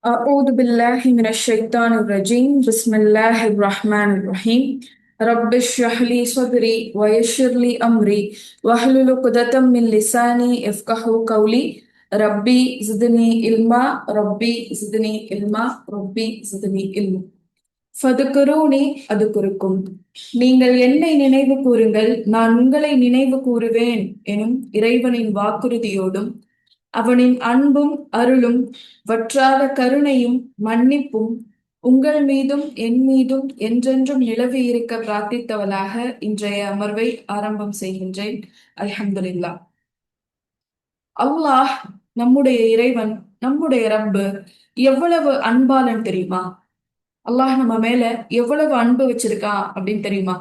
أعوذ بالله من الشيطان الرجيم بسم الله الرحمن الرحيم رب اشرح لي صدري ويسر لي أمري واحلل عقدة من لساني يفقهوا قولي ربي زدني علما ربي زدني علما ربي زدني علما ஃபதுகுரூனி அதுகுருக்கும். நீங்கள் என்னை நினைவு கூறுங்கள், நான் உங்களை நினைவு கூறுவேன் எனும் இறைவனின் வாக்குறுதியோடும் அவனின் அன்பும் அருளும் வற்றாத கருணையும் மன்னிப்பும் உங்கள் மீதும் என் மீதும் என்றென்றும் நிலவி இருக்க பிரார்த்தித்தவளாக இன்றைய அமர்வை ஆரம்பம் செய்கின்றேன். அல்ஹம்துலில்லாஹ். அல்லாஹ் நம்முடைய இறைவன், நம்முடைய ரப்பு எவ்வளவு அன்பாளன் தெரியுமா? அல்லாஹ் நம்ம மேல எவ்வளவு அன்பு வச்சிருக்கான் அப்படின்னு தெரியுமா?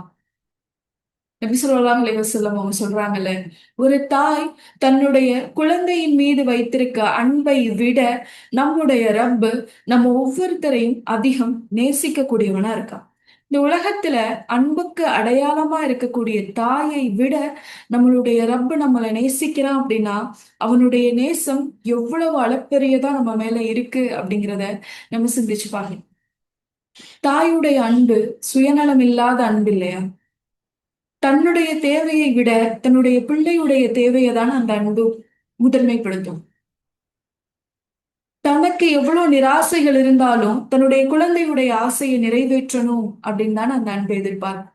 நபி ஸல்லல்லாஹு அலைஹி வஸல்லம் அவங்க சொல்றாங்கல்ல, ஒரு தாய் தன்னுடைய குழந்தையின் மீது வைத்திருக்க அன்பை விட நம்முடைய ரப்பு நம்ம ஒவ்வொருத்தரையும் அதிகம் நேசிக்கக்கூடியவனா இருக்கான். இந்த உலகத்துல அன்புக்கு அடையாளமா இருக்கக்கூடிய தாயை விட நம்மளுடைய ரப்பு நம்மளை நேசிக்கிறான் அப்படின்னா அவனுடைய நேசம் எவ்வளவு அளப்பெரியதா நம்ம மேல இருக்கு அப்படிங்கிறத நம்ம சிந்திச்சு பார்க்கணும். தாயுடைய அன்பு சுயநலம் இல்லாத அன்பு இல்லையா? தன்னுடைய தேவையை விட தன்னுடைய பிள்ளையுடைய தேவையை தான் அந்த அன்பு முதன்மைப்படுத்தும். தனக்கு எவ்வளவு நிராசைகள் இருந்தாலும் தன்னுடைய குழந்தையுடைய ஆசையை நிறைவேற்றணும் அப்படின்னு தான் அந்த அன்பை எதிர்பார்க்கும்.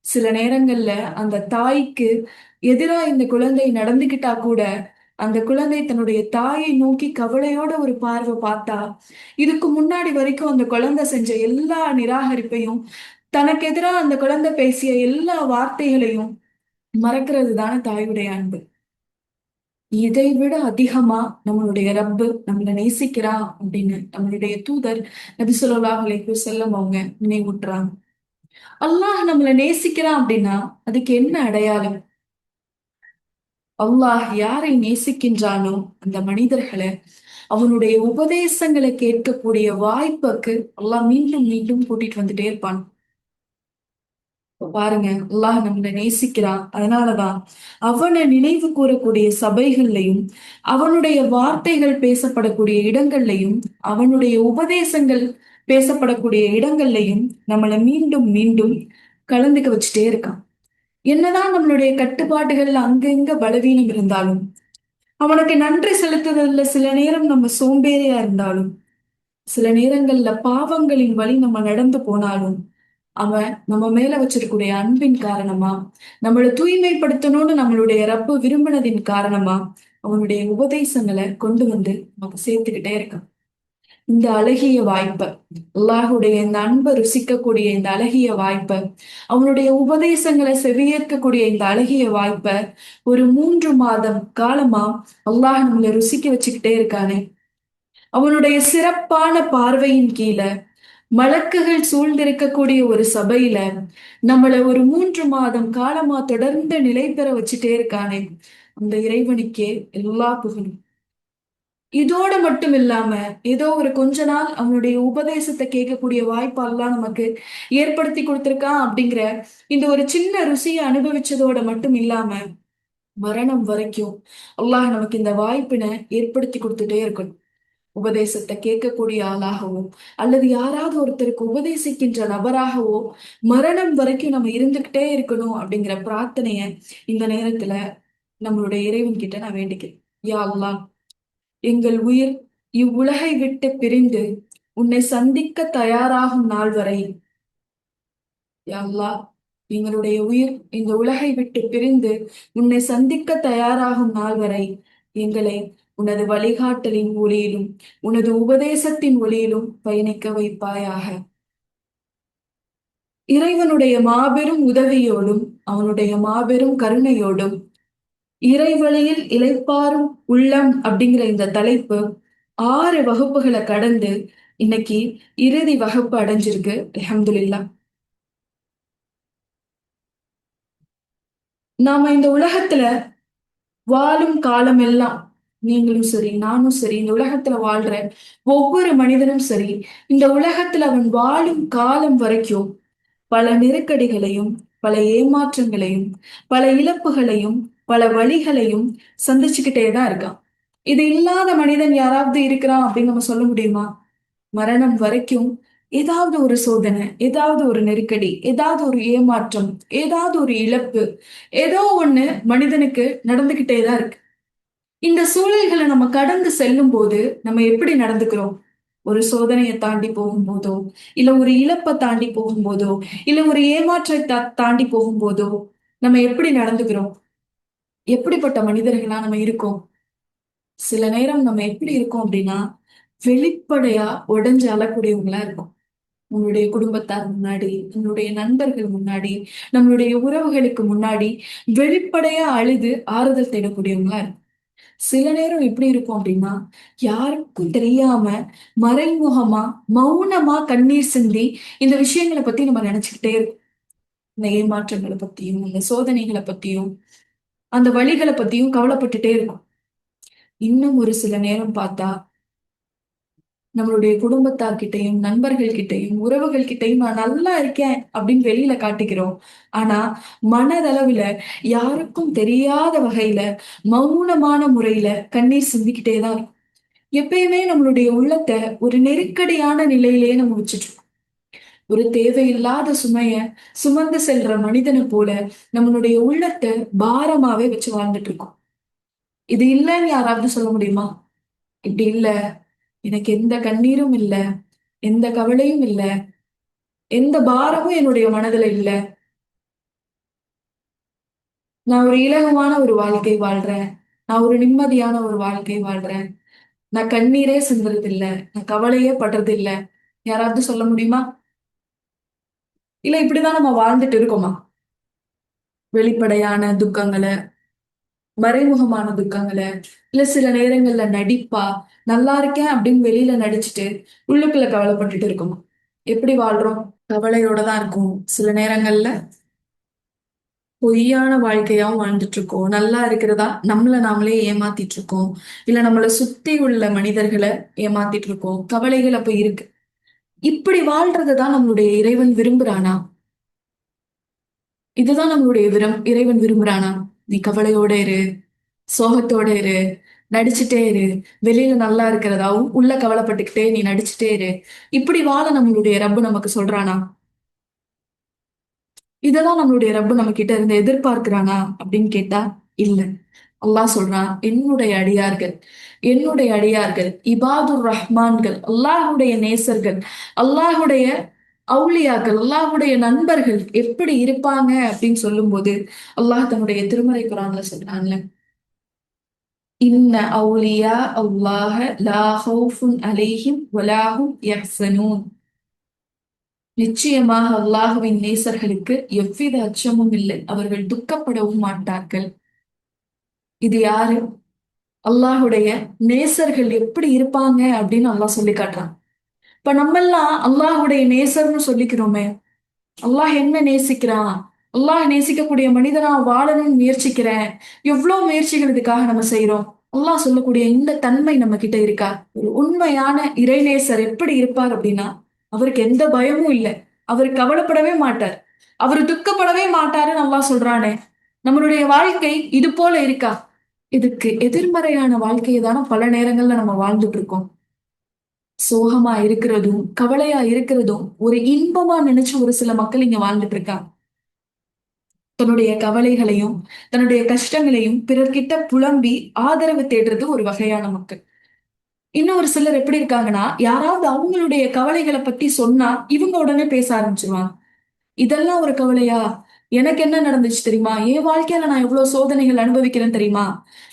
சில நேரங்கள்ல அந்த தாய்க்கு எதிரா இந்த குழந்தை நடந்துகிட்டா கூட அந்த குழந்தை தன்னுடைய தாயை நோக்கி கவலையோட ஒரு பார்வை பார்த்தா, இதுக்கு முன்னாடி வரைக்கும் அந்த குழந்தை செஞ்ச எல்லா நிராகரிப்பையும், தனக்கு எதிராக அந்த குழந்தை பேசிய எல்லா வார்த்தைகளையும் மறக்கிறது தானே தாயுடைய அன்பு. இதை விட அதிகமா நம்மளுடைய ரப்பு நம்மளை நேசிக்கிறா அப்படின்னு நம்மளுடைய தூதர் நபி ஸல்லல்லாஹு அலைஹி வஸல்லம் அவங்க நினைவூட்டுறாங்க. அல்லாஹ் நம்மளை நேசிக்கிறான் அப்படின்னா அதுக்கு என்ன அடையாளம்? அல்லாஹ் யாரை நேசிக்கின்றானோ அந்த மனிதர்களை அவனுடைய உபதேசங்களை கேட்கக்கூடிய வாய்ப்புக்கு அல்லாஹ் மீண்டும் மீண்டும் கூட்டிட்டு வந்துட்டே இருப்பான். பாருங்க, அல்லாஹ் நம்மளை நேசிக்கிறான். அதனாலதான் அவனை நினைவு கூறக்கூடிய சபைகள்லையும் அவனுடைய வார்த்தைகள் பேசப்படக்கூடிய இடங்கள்லையும் அவனுடைய உபதேசங்கள் பேசப்படக்கூடிய இடங்கள்லையும் நம்மளை மீண்டும் மீண்டும் கலந்துக்க வச்சுட்டே இருக்கான். என்னதான் நம்மளுடைய கட்டுப்பாடுகள்ல அங்கங்க பலவீனம் இருந்தாலும், அவனுக்கு நன்றி செலுத்துதல்ல சில நேரம் நம்ம சோம்பேறியா இருந்தாலும், சில நேரங்கள்ல பாவங்களின் வழி நம்ம நடந்து போனாலும், அவன் நம்ம மேல வச்சிருக்கூடிய அன்பின் காரணமா, நம்மளை தூய்மைப்படுத்தணும்னு நம்மளுடைய ரப்பு விரும்பினதின் காரணமா அவனுடைய உபதேசங்களை கொண்டு வந்து நமக்கு சேர்த்துக்கிட்டே இருக்கான். இந்த அழகிய வாய்ப்பை, அல்லாஹுடைய இந்த அன்பை ருசிக்கக்கூடிய இந்த அழகிய வாய்ப்பை, அவனுடைய உபதேசங்களை செவியேற்கக்கூடிய இந்த அழகிய வாய்ப்பை ஒரு 3 மாதம் காலமா அல்லாஹ் நம்மளை ருசிக்க வச்சுக்கிட்டே இருக்கானே. அவனுடைய சிறப்பான பார்வையின் கீழே மலக்குகள் சூழ்ந்திருக்கக்கூடிய ஒரு சபையில நம்மள ஒரு 3 மாதம் காலமா தொடர்ந்து நிலை பெற வச்சுட்டே இருக்கானே. அந்த இறைவனுக்கே எல்லா புகழும். இதோட மட்டும் இல்லாம ஏதோ ஒரு கொஞ்ச நாள் அவனுடைய உபதேசத்தை கேட்கக்கூடிய வாய்ப்பு எல்லாம் நமக்கு ஏற்படுத்தி கொடுத்திருக்கான் அப்படிங்கிற இந்த ஒரு சின்ன ருசியை அனுபவிச்சதோட மட்டும் இல்லாம மரணம் வரைக்கும் அல்லாஹ் நமக்கு இந்த வாய்ப்பினை ஏற்படுத்தி கொடுத்துட்டே இருக்கணும். உபதேசத்தை கேட்கக்கூடிய ஆளாகவோ அல்லது யாராவது ஒருத்தருக்கு உபதேசிக்கின்ற நபராகவோ மரணம் வரைக்கும் நம்ம இருந்துகிட்டே இருக்கணும் அப்படிங்கிற பிரார்த்தனைய இந்த நேரத்துல நம்மளுடைய இறைவன் கிட்ட நான் வேண்டிக்கிறேன். யா அல்லாஹ், எங்கள் உயிர் இவ்வுலகை விட்டு பிரிந்து உன்னை சந்திக்க தயாராகும் நாள் வரை, யா அல்லாஹ், எங்களுடைய உயிர் இந்த உலகை விட்டு பிரிந்து உன்னை சந்திக்க தயாராகும் நாள் வரை எங்களை உனது வழிகாட்டலின் ஒளியிலும் உனது உபதேசத்தின் ஒளியிலும் பயணிக்க வைப்பாயாக. இறைவனுடைய மாபெரும் உதவியோடும் அவனுடைய மாபெரும் கருணையோடும் இறைவழியில் இளைப்பாறும் உள்ளம் அப்படிங்கிற இந்த தலைப்பு 6 வகுப்புகளை கடந்து இன்னைக்கு இறுதி வகுப்பு அடைஞ்சிருக்கு. அல்ஹம்துலில்லாஹ். நாம இந்த உலகத்துல வாழும் காலம் எல்லாம், நீங்களும் சரி நானும் சரி, இந்த உலகத்துல வாழ்ற ஒவ்வொரு மனிதனும் சரி, இந்த உலகத்துல அவன் வாழும் காலம் வரைக்கும் பல நெருக்கடிகளையும் பல ஏமாற்றங்களையும் பல இழப்புகளையும் பல வழிகளையும் சந்திச்சுக்கிட்டே தான் இருக்கான். இது இல்லாத மனிதன் யாராவது இருக்கிறான் அப்படின்னு நம்ம சொல்ல முடியுமா? மரணம் வரைக்கும் ஏதாவது ஒரு சோதனை, ஏதாவது ஒரு நெருக்கடி, ஏதாவது ஒரு ஏமாற்றம், ஏதாவது ஒரு இழப்பு, ஏதோ ஒண்ணு மனிதனுக்கு நடந்துகிட்டே தான் இருக்கு. இந்த சூழல்களை நம்ம கடந்து செல்லும் போது நம்ம எப்படி நடந்துக்கிறோம்? ஒரு சோதனையை தாண்டி போகும்போதோ, இல்ல ஒரு இழப்பை தாண்டி போகும்போதோ, இல்ல ஒரு ஏமாற்றத்தை தாண்டி போகும்போதோ நம்ம எப்படி நடந்துக்கிறோம்? எப்படிப்பட்ட மனிதர்களா நம்ம இருக்கோம்? சில நேரம் நம்ம எப்படி இருக்கோம் அப்படின்னா, வெளிப்படையா உடைஞ்சு அழக்கூடியவங்களா இருக்கும். நம்மளுடைய குடும்பத்தார் முன்னாடி, நம்மளுடைய நண்பர்கள் முன்னாடி, நம்மளுடைய உறவுகளுக்கு முன்னாடி வெளிப்படையா அழுது ஆறுதல் தேடக்கூடியவங்களா இருக்கும். சில நேரம் எப்படி இருக்கும் அப்படின்னா, யாருக்கும் தெரியாம மறைமுகமா, மௌனமா கண்ணீர் சிந்தி இந்த விஷயங்களை பத்தி நம்ம நினைச்சுக்கிட்டே இருக்கோம். இந்த ஏமாற்றங்களை பத்தியும், இந்த சோதனைகளை பத்தியும், அந்த வழிகளை பத்தியும் கவலைப்பட்டுட்டே இருக்கும். இன்னும் ஒரு சில நேரம் பார்த்தா நம்மளுடைய குடும்பத்தார்கிட்டையும், நண்பர்கள் கிட்டையும், உறவுகள் கிட்டையும் நான் நல்லா இருக்கேன் அப்படின்னு வெளியில காட்டிக்கிறோம். ஆனா மனதளவுல யாருக்கும் தெரியாத வகையில மௌனமான முறையில கண்ணீர் சிந்திக்கிட்டே தான் இருக்கும். எப்பயுமே நம்மளுடைய உள்ளத்தை ஒரு நெருக்கடியான நிலையிலேயே நம்ம வச்சுட்டு இருக்கோம். ஒரு தேவையில்லாத சுமைய சுமந்து செல்ற மனிதனை போல நம்மளுடைய உள்ளத்தை பாரமாவே வச்சு வாழ்ந்துட்டு இருக்கோம். இது இல்லைன்னு யாராவது சொல்ல முடியுமா? இப்படி இல்ல, எனக்கு எந்த கண்ணீரும் இல்ல, எந்த கவலையும் இல்ல, எந்த பாரமும் என்னுடைய மனதுல இல்ல. நான் ஒரு இலகுவான ஒரு வாழ்க்கை வாழ்றேன். நான் ஒரு நிம்மதியான ஒரு வாழ்க்கை வாழ்றேன். நான் கண்ணீரே சிந்துறது இல்ல. நான் கவலையே படுறது இல்ல. யாராவது சொல்ல முடியுமா? இல்ல இப்படிதான் நம்ம வாழ்ந்துட்டு இருக்கோமா? வெளிப்படையான துக்கங்களை, மறைமுகமான துக்கங்களை, இல்ல சில நேரங்கள்ல நடிப்பா நல்லா இருக்கேன் அப்படின்னு வெளியில நடிச்சுட்டு உள்ளுக்குள்ள கவலைப்பட்டுட்டு இருக்கோமா? எப்படி வாழ்றோம்? கவலையோட தான் இருக்கும். சில நேரங்கள்ல பொய்யான வாழ்க்கையாவும் வாழ்ந்துட்டு இருக்கோம். நல்லா இருக்கிறதா நம்மள நாமளே ஏமாத்திட்டு இருக்கோம். இல்ல நம்மள சுத்தி உள்ள மனிதர்களை ஏமாத்திட்டு இருக்கோம். கவலைகள் அப்ப இருக்கு. இப்படி வாழ்றதுதான் நம்மளுடைய இறைவன் விரும்புறானா? இதுதான் நம்மளுடைய இறைவன் விரும்புறானா? நீ கவலையோட இரு, சோகத்தோட இரு, நடிச்சுட்டே இரு, வெளியில நல்லா இருக்கிறதாவும் உள்ள கவலைப்பட்டுக்கிட்டே நீ நடிச்சுட்டே இரு. இப்படி வாழ நம்மளுடைய ரப்பு நமக்கு சொல்றானா? இததான் நம்மளுடைய ரப்பு நம்ம கிட்ட இருந்து எதிர்பார்க்கிறானா அப்படின்னு கேட்டா இல்ல. அல்லாஹ் சொல்றான், என்னுடைய அடியார்கள், என்னுடைய அடியார்கள், இபாதுர் ரஹ்மான்கள், அல்லாஹுடைய நேசர்கள், அல்லாஹுடைய அவுலியாக்கள், அல்லாஹுடைய நண்பர்கள் எப்படி இருப்பாங்க அப்படின்னு சொல்லும்போது அல்லாஹ் தன்னுடைய திருமறை குரான்ல சொல்றான்ல, இன்ன அவுலியா அல்லாஹ லா ஹவுஃபுன் அலைஹிம் வலாஹும் யஹ்சனூன். நிச்சயமாக அல்லாஹுவின் நேசர்களுக்கு எவ்வித அச்சமும் இல்லை, அவர்கள் துக்கப்படவும் மாட்டார்கள். இது யாரு? அல்லாஹுடைய நேசர்கள் எப்படி இருப்பாங்க அப்படின்னு அல்லாஹ் சொல்லி காட்டுறான். இப்ப நம்ம எல்லாம் அல்லாஹுடைய நேசர்னு சொல்லிக்கிறோமே, அல்லாஹ் என்ன நேசிக்கிறான், அல்லாஹ் நேசிக்கக்கூடிய மனிதனா வாழணும்னு முயற்சிக்கிறேன், எவ்வளவு முயற்சிகள் இதுக்காக நம்ம செய்யறோம். அல்லாஹ் சொல்லக்கூடிய இந்த தன்மை நம்ம கிட்ட இருக்கா? ஒரு உண்மையான இறைநேசர் எப்படி இருப்பார் அப்படின்னா, அவருக்கு எந்த பயமும் இல்லை, அவர் கவலைப்படவே மாட்டார், அவர் துக்கப்படவே மாட்டாருன்னு அல்லாஹ் சொல்றானே. நம்மளுடைய வாழ்க்கை இது போல இருக்கா? இதுக்கு எதிர்மறையான வாழ்க்கையை தானே பல நேரங்கள்ல நம்ம வாழ்ந்துட்டு இருக்கோம். சோகமா இருக்கிறதும் கவலையா இருக்கிறதும் ஒரு இன்பமா நினைச்சு ஒரு சில மக்கள் இங்க வாழ்ந்துட்டு இருக்காங்க. தன்னுடைய கவலைகளையும் தன்னுடைய கஷ்டங்களையும் பிறர்கிட்ட புலம்பி ஆதரவு தேடுறது ஒரு வகையான மக்கள். இன்னும் ஒரு சிலர் எப்படி இருக்காங்கன்னா, யாராவது அவங்களுடைய கவலைகளை பத்தி சொன்னா இவங்க உடனே பேச ஆரம்பிச்சிருவாங்க. இதெல்லாம் ஒரு கவலையா? எனக்கு என்ன நடந்துச்சு தெரியுமா, என் வாழ்க்கையில நான் எவ்வளவு சோதனைகள் அனுபவிக்கிறேன் தெரியுமா?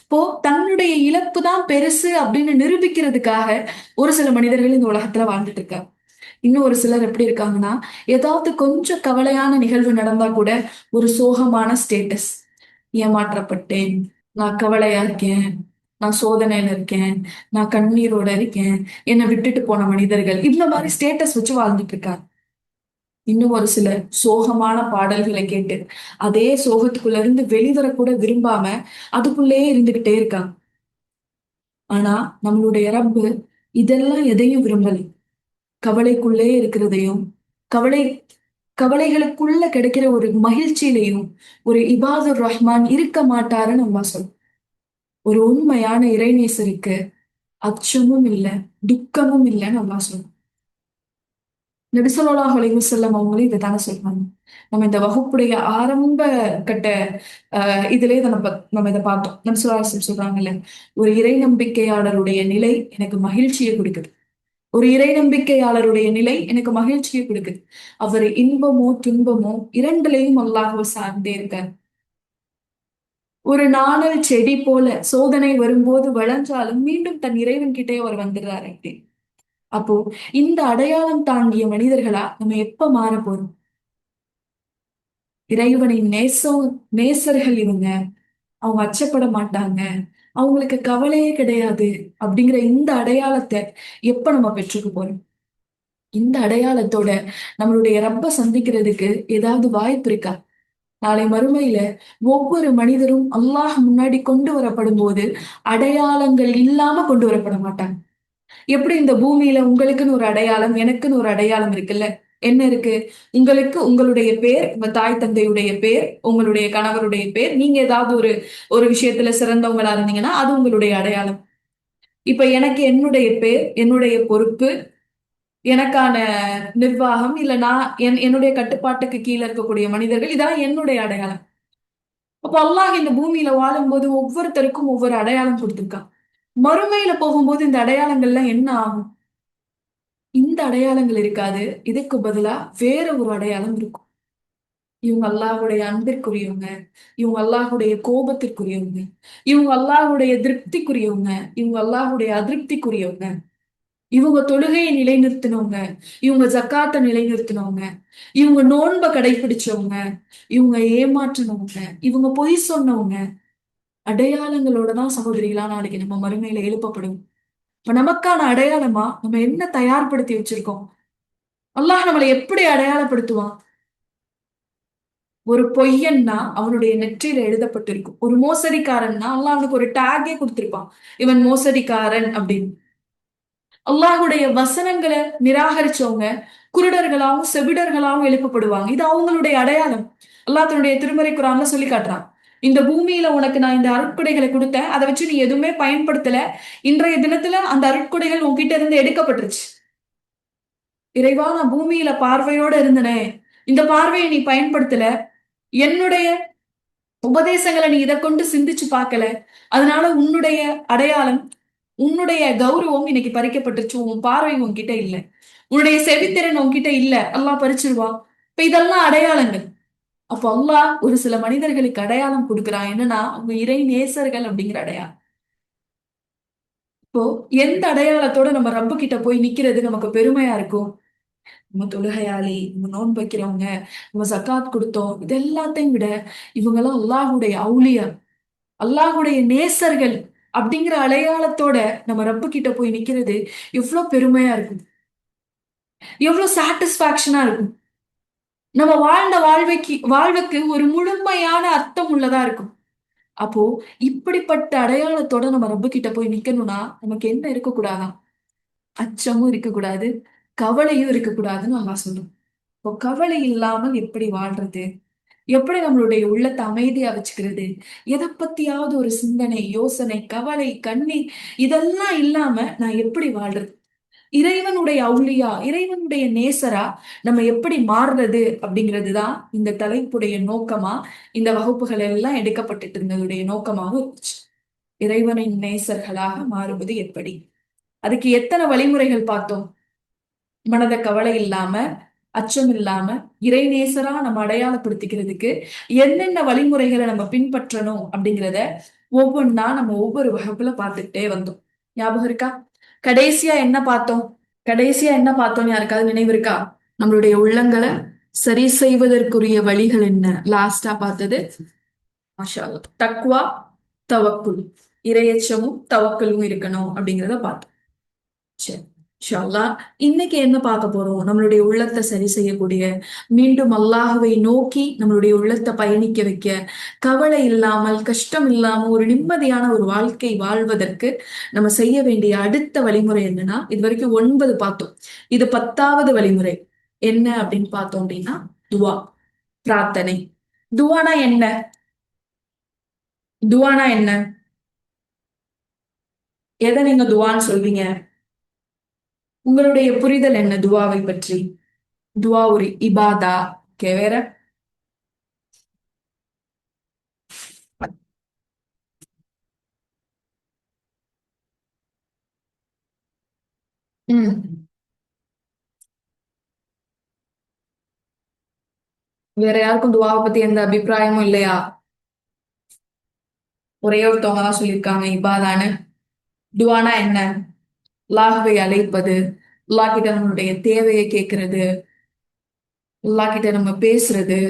இப்போ தன்னுடைய இழப்பு தான் பெருசு அப்படின்னு நிரூபிக்கிறதுக்காக ஒரு சில மனிதர்கள் இந்த உலகத்துல வாழ்ந்துட்டு இருக்காங்க. இன்னும் ஒரு சிலர் எப்படி இருக்காங்கன்னா, ஏதாவது கொஞ்சம் கவலையான நிகழ்வு நடந்தா கூட ஒரு சோகமான ஸ்டேட்டஸ். ஏமாற்றப்பட்டேன், நான் கவலையா இருக்கேன், நான் சோதனையில இருக்கேன், நான் கண்ணீரோட இருக்கேன், என்னை விட்டுட்டு போன மனிதர்கள், இந்த மாதிரி ஸ்டேட்டஸ் வச்சு வாழ்ந்துட்டு இருக்காங்க. இன்னும் ஒரு சிலர் சோகமான பாடல்களை கேட்டு அதே சோகத்துக்குள்ள இருந்து வெளிவரக்கூட விரும்பாம அதுக்குள்ளேயே இருந்துகிட்டே இருக்காங்க. ஆனா நம்மளுடைய ரப்பு இதெல்லாம் எதையும் விரும்பலை. கவலைக்குள்ளே இருக்கிறதையும், கவலை கவலைகளுக்குள்ள கிடைக்கிற ஒரு மகிழ்ச்சியிலையும் ஒரு இபாதுர் ரஹ்மான் இருக்க மாட்டாருன்னு அல்லாஹ் சொல்றான். ஒரு உண்மையான இறைநேசருக்கு அச்சமும் இல்லை, துக்கமும் இல்லைன்னு அல்லாஹ் சொல்றான். நபி ஸல்லல்லாஹு அலைஹி வஸல்லம் அவங்களும் இதை தானே சொல்றாங்க. நம்ம இந்த வகுப்புடைய ஆரம்ப கட்ட இதுலயே இதை நம்ம இதை பார்த்தோம். நபி ஸல்லல்லாஹு அலைஹி வஸல்லம் சொல்றாங்கல்ல, ஒரு இறை நம்பிக்கையாளருடைய நிலை எனக்கு மகிழ்ச்சியை கொடுக்குது. ஒரு இறை நம்பிக்கையாளருடைய நிலை எனக்கு மகிழ்ச்சியை கொடுக்குது. அவர் இன்பமோ துன்பமோ இரண்டுலையும் அல்லாஹ்வை சார்ந்தே இருக்கார். ஒரு நாணல் செடி போல சோதனை வரும்போது வளர்ந்தாலும் மீண்டும் தன் இறைவன் கிட்டே அவர் வந்துடுறாரு. அப்போ இந்த அடையாளம் தாங்கிய மனிதர்களா நம்ம எப்ப மாற போறோம்? இறைவனின் நேசர்கள் இவங்க, அவங்க அச்சப்பட மாட்டாங்க, அவங்களுக்கு கவலையே கிடையாது அப்படிங்கிற இந்த அடையாளத்தை எப்ப நம்ம பெற்றுக்க போறோம்? இந்த அடையாளத்தோட நம்மளுடைய ரப்ப சந்திக்கிறதுக்கு ஏதாவது வாய்ப்பு இருக்கா? நாளை மறுமையில ஒவ்வொரு மனிதரும் அல்லாஹ் முன்னாடி கொண்டு வரப்படும் போது அடையாளங்கள் இல்லாம கொண்டு வரப்பட மாட்டாங்க. எப்படி இந்த பூமியில உங்களுக்குன்னு ஒரு அடையாளம், எனக்குன்னு ஒரு அடையாளம் இருக்குல்ல? என்ன இருக்கு? உங்களுக்கு உங்களுடைய பேர், உங்க தாய் தந்தையுடைய பேர், உங்களுடைய கணவருடைய பேர், நீங்க ஏதாவது ஒரு ஒரு விஷயத்துல சிறந்தவங்களா இருந்தீங்கன்னா அது உங்களுடைய அடையாளம். இப்ப எனக்கு என்னுடைய பேர், என்னுடைய பொறுப்பு, எனக்கான நிர்வாகம், இல்ல நான் என்னுடைய கட்டுப்பாட்டுக்கு கீழே இருக்கக்கூடிய மனிதர்கள், இதெல்லாம் என்னுடைய அடையாளம். அப்போ அல்லாஹ் இந்த பூமியில வாழும்போது ஒவ்வொருத்தருக்கும் ஒவ்வொரு அடையாளம் கொடுத்திருக்கான். மறுமையில போகும்போது இந்த அடையாளங்கள்லாம் என்ன ஆகும்? இந்த அடையாளங்கள் இருக்காது. இதுக்கு பதிலா வேற ஒரு அடையாளம் இருக்கும். இவங்க அல்லாஹ்வுடைய அன்பிற்குரியவங்க, இவங்க அல்லாஹ்வுடைய கோபத்திற்குரியவங்க, இவங்க அல்லாஹ்வுடைய திருப்திக்குரியவங்க, இவங்க அல்லாஹ்வுடைய அதிருப்திக்குரியவங்க, இவங்க தொழுகையை நிலைநிறுத்தினவங்க, இவங்க ஜக்காத்தை நிலைநிறுத்தினவங்க, இவங்க நோன்பை கடைபிடிச்சவங்க, இவங்க ஏமாற்றினவங்க, இவங்க பொய் சொன்னவங்க. அடையாளங்களோட தான் சகோதரிகளா நாளைக்கு நம்ம மறுமையில எழுப்பப்படும். இப்ப நமக்கான அடையாளமா நம்ம என்ன தயார்படுத்தி வச்சிருக்கோம்? அல்லாஹ் நம்மளை எப்படி அடையாளப்படுத்துவான்? ஒரு பொய்யன்னா அவனுடைய நெற்றியில எழுதப்பட்டிருக்கும். ஒரு மோசடிக்காரன்னா அல்லாஹ் அவனுக்கு ஒரு டேகே கொடுத்திருப்பான், இவன் மோசடிக்காரன் அப்படின்னு. அல்லாஹுடைய வசனங்களை நிராகரிச்சவங்க குருடர்களாவும் செவிடர்களாவும் எழுப்பப்படுவாங்க. இது அவங்களுடைய அடையாளம். அல்லாஹ் தன்னுடைய திருமறை குர்ஆன்ல சொல்லி காட்டுறான். இந்த பூமியில உனக்கு நான் இந்த அருட்கொடைகளை கொடுத்தேன், அதை வச்சு நீ எதுவுமே பயன்படுத்தல. இன்றைய தினத்துல அந்த அருட்கொடைகள் உன்கிட்ட இருந்து எடுக்கப்பட்டுருச்சு. இறைவா, நான் பூமியில பார்வையோட இருந்தனே, இந்த பார்வையை நீ பயன்படுத்தல. என்னுடைய உபதேசங்களை நீ இதை கொண்டு சிந்திச்சு பார்க்கல. அதனால உன்னுடைய அடையாளம், உன்னுடைய கௌரவம் இன்னைக்கு பறிக்கப்பட்டுருச்சு. உன் பார்வை உன்கிட்ட இல்ல, உன்னுடைய செவித்திறன் உன்கிட்ட இல்ல, அல்லாஹ் பறிச்சிருவா. இப்ப இதெல்லாம் அடையாளங்கள். அப்போ அல்லாஹ் ஒரு சில மனிதர்களுக்கு அடையாளம் கொடுக்குறான். என்னன்னா அவங்க இறை நேசர்கள் அப்படிங்கிற அடையாளம். இப்போ எந்த அடையாளத்தோட நம்ம ரப்பு கிட்ட போய் நிக்கிறது நமக்கு பெருமையா இருக்கும்? நம்ம தொழுகையாளி, நம்ம நோன்பு வைக்கிறவங்க, நம்ம ஜக்காத் கொடுத்தோம், இது எல்லாத்தையும் விட இவங்கெல்லாம் அல்லாஹுடைய அவுலியா, அல்லாஹுடைய நேசர்கள் அப்படிங்கிற அடையாளத்தோட நம்ம ரப்பு கிட்ட போய் நிக்கிறது எவ்வளவு பெருமையா இருக்கும், எவ்வளவு சாட்டிஸ்பாக்சனா இருக்கும். நம்ம வாழ்ந்த வாழ்வுக்கு ஒரு முழுமையான அர்த்தம் உள்ளதா இருக்கும். அப்போ இப்படிப்பட்ட அடையாளத்தோட நம்ம ரப்பு கிட்ட போய் நிக்கணும்னா நமக்கு என்ன இருக்கக்கூடாதான்? அச்சமும் இருக்கக்கூடாது, கவலையும் இருக்கக்கூடாதுன்னு அல்லாஹ் சொல்றோம். இப்போ கவலை இல்லாமல் எப்படி வாழ்றது? எப்படி நம்மளுடைய உள்ளத்தை அமைதியா வச்சுக்கிறது? எதை பத்தியாவது ஒரு சிந்தனை, யோசனை, கவலை, கண்ணீர் இதெல்லாம் இல்லாம நான் எப்படி வாழ்றது? இறைவனுடைய அவுளியா, இறைவனுடைய நேசரா நம்ம எப்படி மாறுறது அப்படிங்கிறதுதான் இந்த தலைப்புடைய நோக்கமா, இந்த வகுப்புகள் எல்லாம் எடுக்கப்பட்டுட்டு இருந்ததுடைய நோக்கமாகவும் இருந்துச்சு. இறைவனின் நேசர்களாக மாறுவது எப்படி? அதுக்கு எத்தனை வழிமுறைகள் பார்த்தோம்? மனத கவலை இல்லாம, அச்சம் இல்லாம, இறைநேசரா நம்ம அடையாளப்படுத்திக்கிறதுக்கு என்னென்ன வழிமுறைகளை நம்ம பின்பற்றணும் அப்படிங்கிறத ஒவ்வொன்னா நம்ம ஒவ்வொரு வகுப்புல பார்த்துக்கிட்டே வந்தோம். ஞாபகம் இருக்கா? கடைசியா என்ன பார்த்தோம்? கடைசியா என்ன பார்த்தோம்னு யாருக்காவது நினைவு இருக்கா? நம்மளுடைய உள்ளங்களை சரி செய்வதற்குரிய வழிகள் என்ன? லாஸ்டா பார்த்தது மாஷா அல்லாஹ், தக்வா, தவக்குல், இரையச்சமும் தவக்கலும் இருக்கணும் அப்படிங்கிறத பார்த்தோம். சரி, இன்ஷா அல்லாஹ் இன்னைக்கு என்ன பார்க்க போறோம்? நம்மளுடைய உள்ளத்தை சரி செய்யக்கூடிய, மீண்டும் அல்லாஹுவை நோக்கி நம்மளுடைய உள்ளத்தை பயணிக்க வைக்க, கவலை இல்லாமல், கஷ்டம் இல்லாம ஒரு நிம்மதியான ஒரு வாழ்க்கை வாழ்வதற்கு நம்ம செய்ய வேண்டிய அடுத்த வழிமுறை என்னன்னா, இது வரைக்கும் 9 பார்த்தோம். இது 10வது வழிமுறை. என்ன அப்படின்னு பார்த்தோம் அப்படின்னா, துவா, பிரார்த்தனை. துவானா என்ன? துவானா என்ன? எதை நீங்க துவான்னு சொல்வீங்க? உங்களுடைய புரிதல் என்ன துவாவை பற்றி? துவா ஒரு இபாதா. ஓகே, வேற? ம். வேற யாருக்கும் துவாவை பத்தி எந்த அபிப்பிராயமும் இல்லையா? ஒரே ஒருத்தவங்க தான் சொல்லியிருக்காங்க இபாதான்னு. துவானா என்ன? அல்லாஹ்வை அழைப்பது, அல்லாஹ் கிட்ட நம்மளுடைய தேவையை கேட்கறது, அல்லாஹ் கிட்ட நம்ம பேசுறது,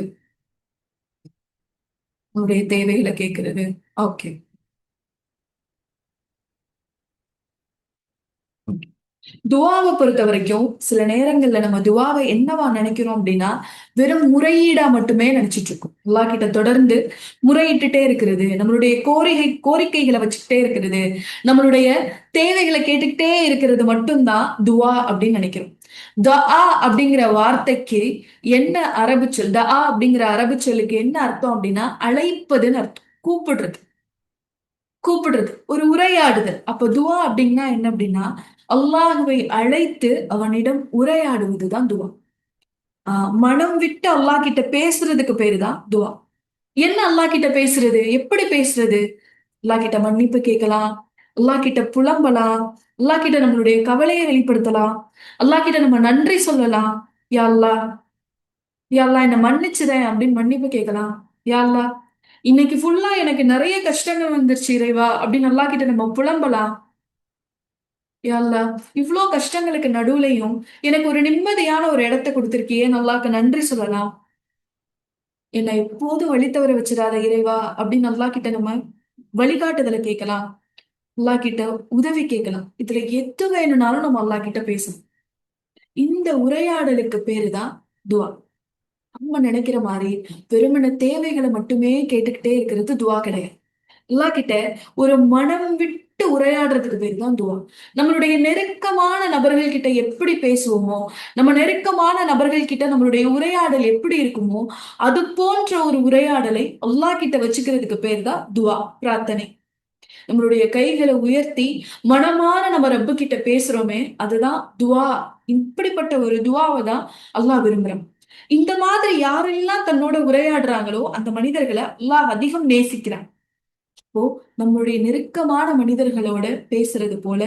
நம்மளுடைய தேவைகளை கேட்கறது. ஓகே. துவாவை பொறுத்த வரைக்கும் சில நேரங்கள்ல நம்ம துவாவை என்னவா நினைக்கிறோம் அப்படின்னா, வெறும் முறையீடா மட்டுமே நினைச்சிட்டு இருக்கோம். அல்லாஹ் கிட்ட தொடர்ந்து முறையிட்டுட்டே இருக்கிறது, நம்மளுடைய கோரிக்கைகளை வச்சுக்கிட்டே இருக்கிறது, நம்மளுடைய தேவைகளை கேட்டுக்கிட்டே இருக்கிறது மட்டும்தான் துவா அப்படின்னு நினைக்கிறோம். தஆ அப்படிங்கிற வார்த்தைக்கு என்ன அரபு சொல்? தஆ அப்படிங்கிற அரபு சொல்லுக்கு என்ன அர்த்தம் அப்படின்னா அழைப்பதுன்னு அர்த்தம். கூப்பிடுறது. கூப்பிடுறது ஒரு உரையாடுதல். அப்ப துவா அப்படின்னா என்ன அப்படின்னா, அல்லாஹுவை அழைத்து அவனிடம் உரையாடுவதுதான் துவா. மனம் விட்டு அல்லாஹ் கிட்ட பேசுறதுக்கு பேரு தான் துவா. என்ன அல்லாஹ் கிட்ட பேசுறது? எப்படி பேசுறது? அல்லாஹ் கிட்ட மன்னிப்பு கேட்கலாம், அல்லாஹ் கிட்ட புலம்பலாம், அல்லாஹ் கிட்ட நம்மளுடைய கவலையை வெளிப்படுத்தலாம், அல்லாஹ் கிட்ட நம்ம நன்றி சொல்லலாம். யா அல்லாஹ், யா அல்லாஹ் என்ன மன்னிச்சிடேன் அப்படின்னு மன்னிப்பு கேட்கலாம். யா அல்லாஹ், இன்னைக்கு ஃபுல்லா எனக்கு நிறைய கஷ்டங்கள் வந்துருச்சு இறைவா அப்படின்னு அல்லாஹ் கிட்ட நம்ம புலம்பலாம். யா அல்லாஹ், இவ்ளோ கஷ்டங்களுக்கு நடுவுலயும் எனக்கு ஒரு நிம்மதியான ஒரு இடத்த கொடுத்திருக்கியே, அல்லாஹ்க்கு நன்றி சொல்லலாம். என்னை எப்போதும் வழி தவற வச்சிடாத இறைவா அப்படின்னு அல்லாஹ் கிட்ட நம்ம வழிகாட்டுதலை கேட்கலாம். அல்லாஹ் கிட்ட உதவி கேட்கலாம். இதுல எது வேணும்னாலும் நம்ம அல்லாஹ் கிட்ட பேசணும். இந்த உரையாடலுக்கு பேரு தான் துவா. நம்ம நினைக்கிற மாதிரி வெறுமன தேவைகளை மட்டுமே கேட்டுக்கிட்டே இருக்கிறது துவா கிடையாது. அல்லாஹ் கிட்ட ஒரு மனம் விட்டு உரையாடுறதுக்கு பேர் தான் துவா. நம்மளுடைய நெருக்கமான நபர்கள் கிட்ட எப்படி பேசுவோமோ, நம்ம நெருக்கமான நபர்கள் கிட்ட நம்மளுடைய உரையாடல் எப்படி இருக்குமோ, அது போன்ற ஒரு உரையாடலை அல்லாஹ் கிட்ட வச்சுக்கிறதுக்கு பேர் தான் துவா, பிரார்த்தனை. நம்மளுடைய கைகளை உயர்த்தி மனமாற நம்ம ரப்பு கிட்ட பேசுறோமே, அதுதான் துவா. இப்படிப்பட்ட ஒரு துவாவை தான் அல்லாஹ் விரும்புறான். இந்த மாதிரி யாரெல்லாம் தன்னோட உரையாடுறாங்களோ அந்த மனிதர்களை அல்லாஹ் அதிகம் நேசிக்கிறான். இப்போ நம்மளுடைய நெருக்கமான மனிதர்களோட பேசுறது போல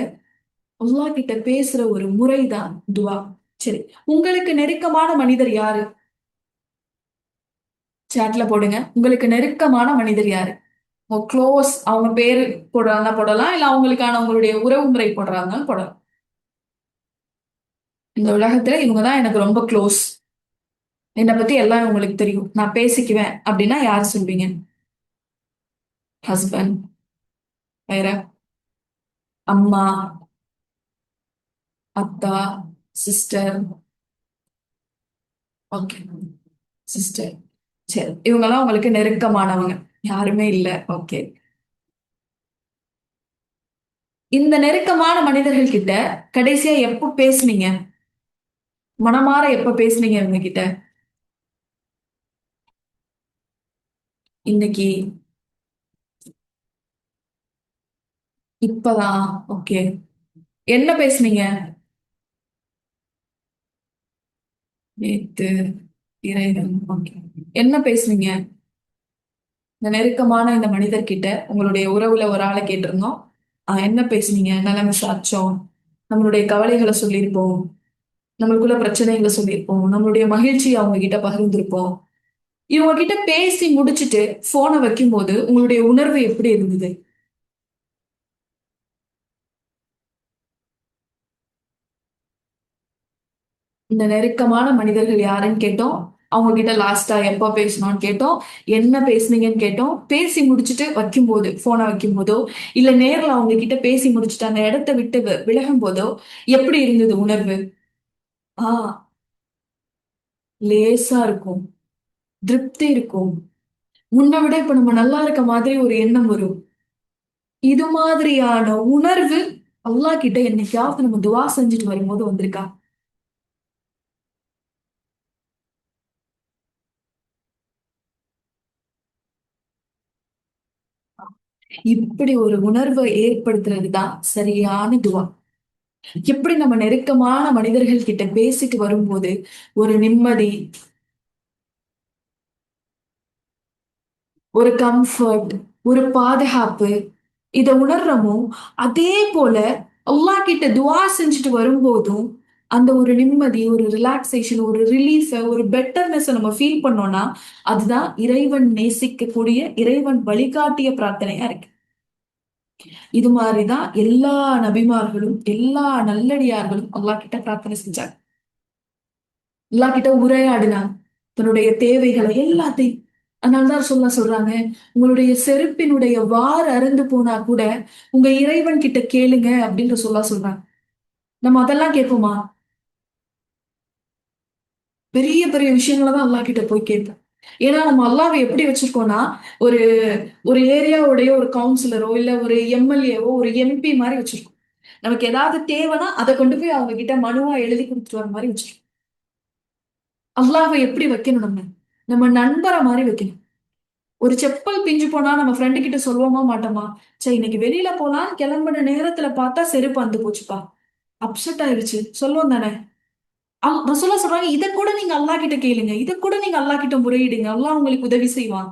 அல்லாஹ் கிட்ட பேசுற ஒரு முறைதான் துவா. சரி, உங்களுக்கு நெருக்கமான மனிதர் யாரு? சாட்ல போடுங்க. உங்களுக்கு நெருக்கமான மனிதர் யாரு? உங்க க்ளோஸ், அவங்க பேரு போடுறாங்க போடலாம், இல்ல அவங்களுக்கான உங்களுடைய உறவு முறை போடுறாங்க போடலாம். இந்த உலகத்துல இவங்கதான் எனக்கு ரொம்ப க்ளோஸ், என்னை பத்தி எல்லாம் உங்களுக்கு தெரியும், நான் பேசிக்குவேன் அப்படின்னா யார் சொல்வீங்க? ஹஸ்பண்ட்? வேற? அம்மா, அத்தா, சிஸ்டர்? Okay, sister. சரி, இவங்கெல்லாம் உங்களுக்கு நெருக்கமானவங்க. யாருமே இல்ல. ஓகே. இந்த நெருக்கமான மனிதர்கள் கிட்ட கடைசியா எப்ப பேசுனீங்க? மனமாற எப்ப பேசுனீங்க இவங்க கிட்ட? இன்னைக்கு? இப்பதான்? ஓகே. என்ன பேசுனீங்க? நேத்து? இறைவன்? ஓகே. என்ன பேசுனீங்க? இந்த நெருக்கமான இந்த மனிதர்கிட்ட உங்களுடைய உறவுல ஒரு ஆளை கேட்டிருந்தோம். என்ன பேசுனீங்க? நலம் விசாரிச்சோம், நம்மளுடைய கவலைகளை சொல்லியிருப்போம், நம்மளுக்குள்ள பிரச்சனைகளை சொல்லியிருப்போம், நம்மளுடைய மகிழ்ச்சியை அவங்க கிட்ட பகிர்ந்திருப்போம். இவங்க கிட்ட பேசி முடிச்சிட்டு போனை வைக்கும்போது உங்களுடைய உணர்வு எப்படி இருந்தது? இந்த நெருக்கமான மனிதர்கள் யாருன்னு கேட்டோம். அவங்க கிட்ட லாஸ்டா எப்ப பேசணும்னு கேட்டோம். என்ன பேசுனீங்கன்னு கேட்டோம். பேசி முடிச்சுட்டு வைக்கும்போது, போனை வைக்கும் போதோ, இல்ல நேர்ல அவங்க கிட்ட பேசி முடிச்சுட்டு அந்த இடத்த விட்டு விலகும் போதோ எப்படி இருந்தது உணர்வு? ஆ, லேசா இருக்கும், திருப்தி இருக்கும், முன்ன விட இப்ப நம்ம நல்லா இருக்க மாதிரி ஒரு எண்ணம் வரும். இது மாதிரியான உணர்வு அல்லாஹ் கிட்ட என்னைக்காவது நம்ம துவா செஞ்சுட்டு வரும்போது வந்திருக்கா? இப்படி ஒரு உணர்வை ஏற்படுத்துறதுதான் சரியான துவா. எப்படி நம்ம நெருக்கமான மனிதர்கள் கிட்ட பேசிட்டு வரும்போது ஒரு நிம்மதி, ஒரு கம்ஃபர்ட், ஒரு பாதுகாப்பு இத உணர்றோமோ, அதே போல அல்லாஹ் கிட்ட துஆ செஞ்சுட்டு வரும்போதும், அந்த ஒரு நிம்மதி, ஒரு ரிலாக்சேஷன், ஒரு ரிலீஃப, ஒரு பெட்டர்னஸ நம்ம ஃபீல் பண்ணோம்னா, அதுதான் இறைவன் நேசிக்கக்கூடிய, இறைவன் வழிகாட்டிய பிரார்த்தனையா இருக்கு. இது மாரிதான் எல்லா நபிமார்களும், எல்லா நல்லடியார்களும் அல்லாஹ் கிட்ட பிரார்த்தனை செஞ்சாங்க. அல்லாஹ் கிட்ட உரையாடினாங்க. தன்னுடைய தேவைகளை எல்லாத்தையும். அதனாலதான் ரசூலுல்லாஹ் சொல்றாங்க, உங்களுடைய செருப்பினுடைய வார் அறுந்து போனா கூட உங்க இறைவன் கிட்ட கேளுங்க அப்படின்னு ரசூலுல்லாஹ் சொல்றாங்க. நம்ம அதெல்லாம் கேட்போமா? பெரிய பெரிய விஷயங்கள தான் அல்லாஹ் கிட்ட போய் கேட்போம். ஏன்னா நம்ம அல்லாஹ்வை எப்படி வச்சிருக்கோம்னா, ஒரு ஒரு ஏரியாவுடைய ஒரு கவுன்சிலரோ, இல்ல ஒரு எம்எல்ஏவோ, ஒரு எம்பி மாரி வச்சிருக்கோம். நமக்கு ஏதாவது தேவைன்னா, அத கொண்டு போய் அவங்க கிட்ட மனுவா எழுதி குடுத்துட்டு வர மாரி வச்சிருக்கோம். அல்லாஹ்வை எப்படி வைக்கணும் நம்ம? நம்ம நண்பர மாரி வைக்கணும். ஒரு செப்பல் பிஞ்சு போனா நம்ம ஃப்ரெண்டு கிட்ட சொல்லுவோமா மாட்டோமா? ச்சே, இன்னைக்கு வெளியில போலான்னு கிளம்பின நேரத்துல பார்த்தா செருப்பு அந்து போச்சுப்பா. அப்செட் ஆயிருச்சு. சொல்லுவோம் தானே? ரசூலுல்லாஹ் சொல்றாங்க, இத கூட நீங்க அல்லாஹ் கிட்ட கேளுங்க. இத கூட நீங்க அல்லாஹ் கிட்ட முறையிடுங்க. அல்லாஹ் உங்களுக்கு உதவி செய்வான்.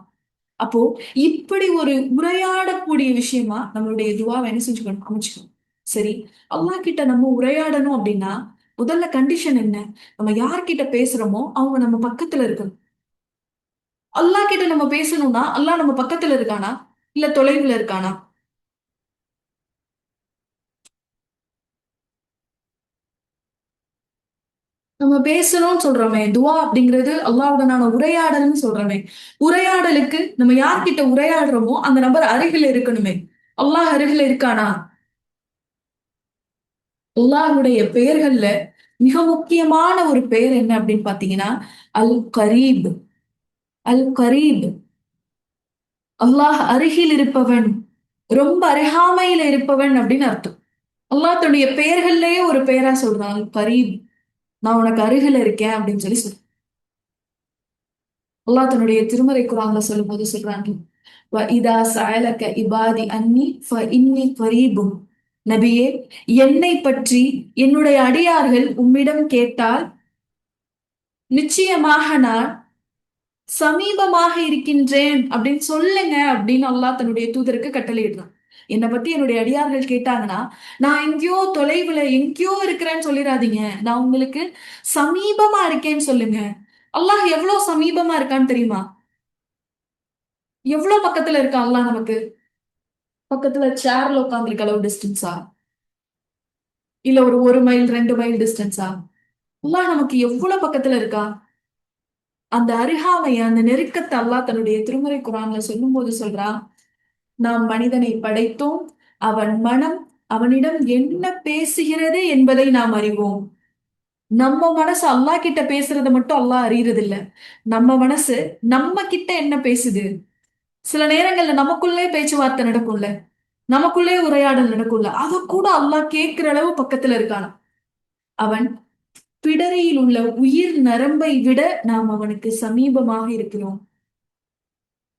அப்போ இப்படி ஒரு உரையாடக்கூடிய விஷயமா நம்மளுடைய துஆவ என்ன செஞ்சுக்கணும்? அமைச்சுக்கணும். சரி, அல்லாஹ் கிட்ட நம்ம உரையாடணும் அப்படின்னா, முதல்ல கண்டிஷன் என்ன? நம்ம யார்கிட்ட பேசுறோமோ, அவங்க நம்ம பக்கத்துல இருக்கணும். அல்லாஹ் கிட்ட நம்ம பேசணும்னா, அல்லாஹ் நம்ம பக்கத்துல இருக்கானா? இல்ல தொலைவுல இருக்கானா? நம்ம பேசணும்னு சொல்றோமே, துஆ அப்படிங்கிறது அல்லாஹ்வுடனான உரையாடல்ன்னு சொல்றோமே. உரையாடலுக்கு நம்ம யார்கிட்ட உரையாடுறோமோ, அந்த நபர் அருகில இருக்கணுமே. அல்லாஹ் அருகில இருக்கானா? அல்லாஹ்வுடைய பெயர்கள்ல மிக முக்கியமான ஒரு பெயர் என்ன அப்படின்னு பார்த்தீங்கன்னா, அல் கரீப். அல் கரீப். அல்லாஹ் அருகில் இருப்பவன். ரொம்ப அருகாமையில இருப்பவன் அப்படின்னு அர்த்தம். அல்லாஹ் தன்னுடைய பெயர்கள்லயே ஒரு பெயரா சொல்றான். அல் கரீப். நான் உனக்கு அருகில இருக்கேன் அப்படின்னு சொல்லி சொல்றான். அல்லாஹ் தன்னுடைய திருமறை குர்ஆன்ல சொல்லும்போது சொல்றாங்க, இதா சஅலக இபாதி அன்னி இன்னி கரீபுன். நபியே, என்னை பற்றி என்னுடைய அடியார்கள் உம்மிடம் கேட்டால் நிச்சயமாக நான் சமீபமாக இருக்கின்றேன் அப்படின்னு சொல்லுங்க அப்படின்னு அல்லாஹ் தன்னுடைய தூதருக்கு கட்டளையிடுறான். என்னை பத்தி என்னுடைய அடியார்கள் கேட்டாங்கன்னா, நான் எங்கேயோ தொலைவுல எங்கேயோ இருக்கிறேன்னு சொல்லிடாதீங்க. நான் உங்களுக்கு சமீபமா இருக்கேன்னு சொல்லுங்க. அல்லாஹ் எவ்வளவு சமீபமா இருக்கான்னு தெரியுமா? எவ்வளவு பக்கத்துல இருக்கான் அல்லாஹ் நமக்கு? பக்கத்துல சேர்ல உட்கார்ந்திருக்க அளவு டிஸ்டன்ஸா? இல்ல ஒரு 1 மைல் 2 மைல் டிஸ்டன்ஸா? அல்லாஹ் நமக்கு எவ்வளவு பக்கத்துல இருக்கா? அந்த அருகாமைய, அந்த நெருக்கத்தை அல்லாஹ் தன்னுடைய திருமறை குர்ஆன்ல சொல்லும்போது சொல்றான், நாம் மனிதனை படைத்தோம். அவன் மனம் அவனிடம் என்ன பேசுகிறது என்பதை நாம் அறிவோம். நம்ம மனசு அல்லாஹ் கிட்ட பேசுறத மட்டும் அல்லாஹ் அறியறது இல்ல. நம்ம மனசு நம்ம கிட்ட என்ன பேசுது? சில நேரங்கள்ல நமக்குள்ளே பேச்சுவார்த்தை நடக்கும்ல. நமக்குள்ளே உரையாடல் நடக்கும்ல. அத கூட அல்லாஹ் கேட்கிற அளவு பக்கத்துல இருக்கானாம். அவன் பிடரியில் உள்ள உயிர் நரம்பை விட நாம் அவனுக்கு சமீபமாக இருக்கிறோம்.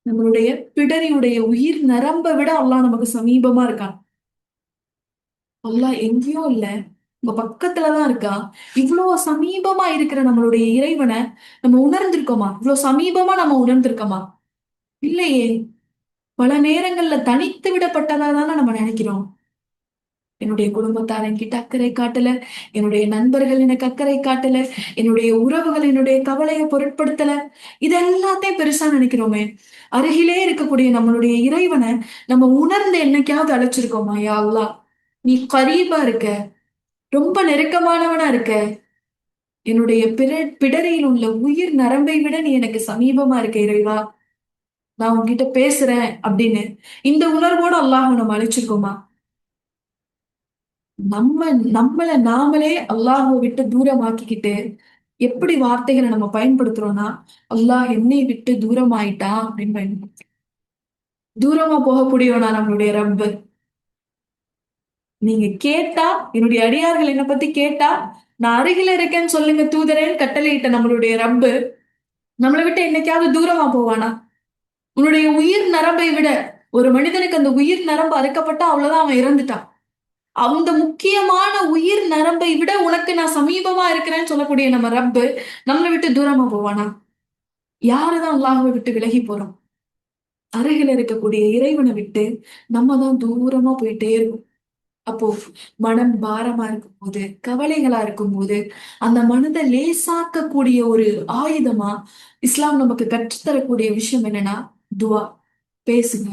நம்மளுடைய பிடரியுடைய உயிர் நரம்பை விட அல்லாஹ் நமக்கு சமீபமா இருக்கான். அல்லாஹ் எங்கேயோ இல்ல. உங்க பக்கத்துலதான் இருக்கா. இவ்வளவு சமீபமா இருக்கிற நம்மளுடைய இறைவனை நம்ம உணர்ந்திருக்கோமா? இவ்வளவு சமீபமா நம்ம உணர்ந்திருக்கோமா? இல்லையே. பல நேரங்கள்ல தனித்து விடப்பட்டதா தானே நம்ம நினைக்கிறோம். என்னுடைய குடும்பத்தார் என்கிட்ட அக்கறை காட்டல. என்னுடைய நண்பர்கள் எனக்கு அக்கறை காட்டல. என்னுடைய உறவுகள் என்னுடைய கவலையை பொருட்படுத்தல. இது எல்லாத்தையும் பெருசா நினைக்கிறோமே. அருகிலே இருக்கக்கூடிய நம்மளுடைய இறைவனை நம்ம உணர்ந்து என்னைக்காவது அழைச்சிருக்கோமா? யா அல்லாஹ், நீ கரீபா இருக்க. ரொம்ப நெருக்கமானவனா இருக்க. என்னுடைய பிடரியில் உள்ள உயிர் நரம்பை விட நீ எனக்கு சமீபமா இருக்க இறைவா. நான் உன்கிட்ட பேசுறேன் அப்படின்னு இந்த உணர்வோட அல்லாஹ் நம்ம அழைச்சிருக்கோமா? நம்ம நம்மள நாமளே அல்லாஹ்வை விட்டு தூரமாக்கிக்கிட்டு எப்படி வார்த்தைகளை நம்ம பயன்படுத்துறோம்னா, அல்லாஹ் என்னை விட்டு தூரமாயிட்டான் அப்படின்னு பயன்படுத்துறோம். தூரமா போகக்கூடியவனா நம்மளுடைய ரப்பு? நீங்க கேட்டா, என்னுடைய அடியார்கள் என்ன பத்தி கேட்டா, நான் அருகில இருக்கேன்னு சொல்லுங்க தூதரேன்னு கட்டளையிட்ட நம்மளுடைய ரப்பு நம்மளை விட்டு என்னைக்காவது தூரமா போவானா? உன்னுடைய உயிர் நரம்பை விட, ஒரு மனிதனுக்கு அந்த உயிர் நரம்பு அறுக்கப்பட்டா அவ்வளவுதான், அவன் இறந்துட்டான். அந்த முக்கியமான உயிர் நரம்பை விட உனக்கு நான் சமீபமா இருக்கிறேன்னு சொல்லக்கூடிய நம்ம ரப்பு நம்மளை விட்டு தூரமா போவானா? யாருதான் அல்லாஹ்வை விட்டு விலகி போறோம்? அருகில் இருக்கக்கூடிய இறைவனை விட்டு நம்ம தான் தூரமா போயிட்டே இருக்கோம். அப்போ மனம் பாரமா இருக்கும்போது, கவலைகளா இருக்கும்போது, அந்த மனதை லேசாக்கக்கூடிய ஒரு ஆயுதமா இஸ்லாம் நமக்கு கற்றுத்தரக்கூடிய விஷயம் என்னன்னா, துவா. பேசுங்க.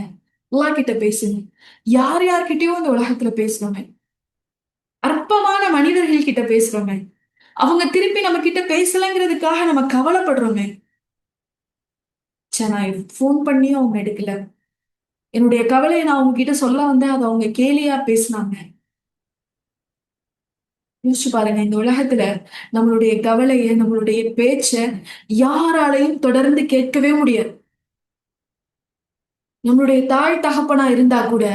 அல்லாஹ் கிட்ட பேசுங்க. யார் யார்கிட்டயோ இந்த உலகத்துல பேசுறோமே, அற்பமான மனிதர்கள் கிட்ட பேசுறோமே, அவங்க திருப்பி நம்ம கிட்ட பேசலங்கிறதுக்காக நம்ம கவலைப்படுறோமே. ச்சே, நான் ஃபோன் பண்ணியும் அவங்க எடுக்கல. என்னுடைய கவலையை நான் அவங்க கிட்ட சொல்ல வந்தேன், அதை அவங்க கேலியா பேசினாங்க. யோசிச்சு பாருங்க, இந்த உலகத்துல நம்மளுடைய கவலைய, நம்மளுடைய பேச்ச யாராலையும் தொடர்ந்து கேட்கவே முடியாது. நம்மளுடைய தாய் தகப்பனா இருந்தா கூட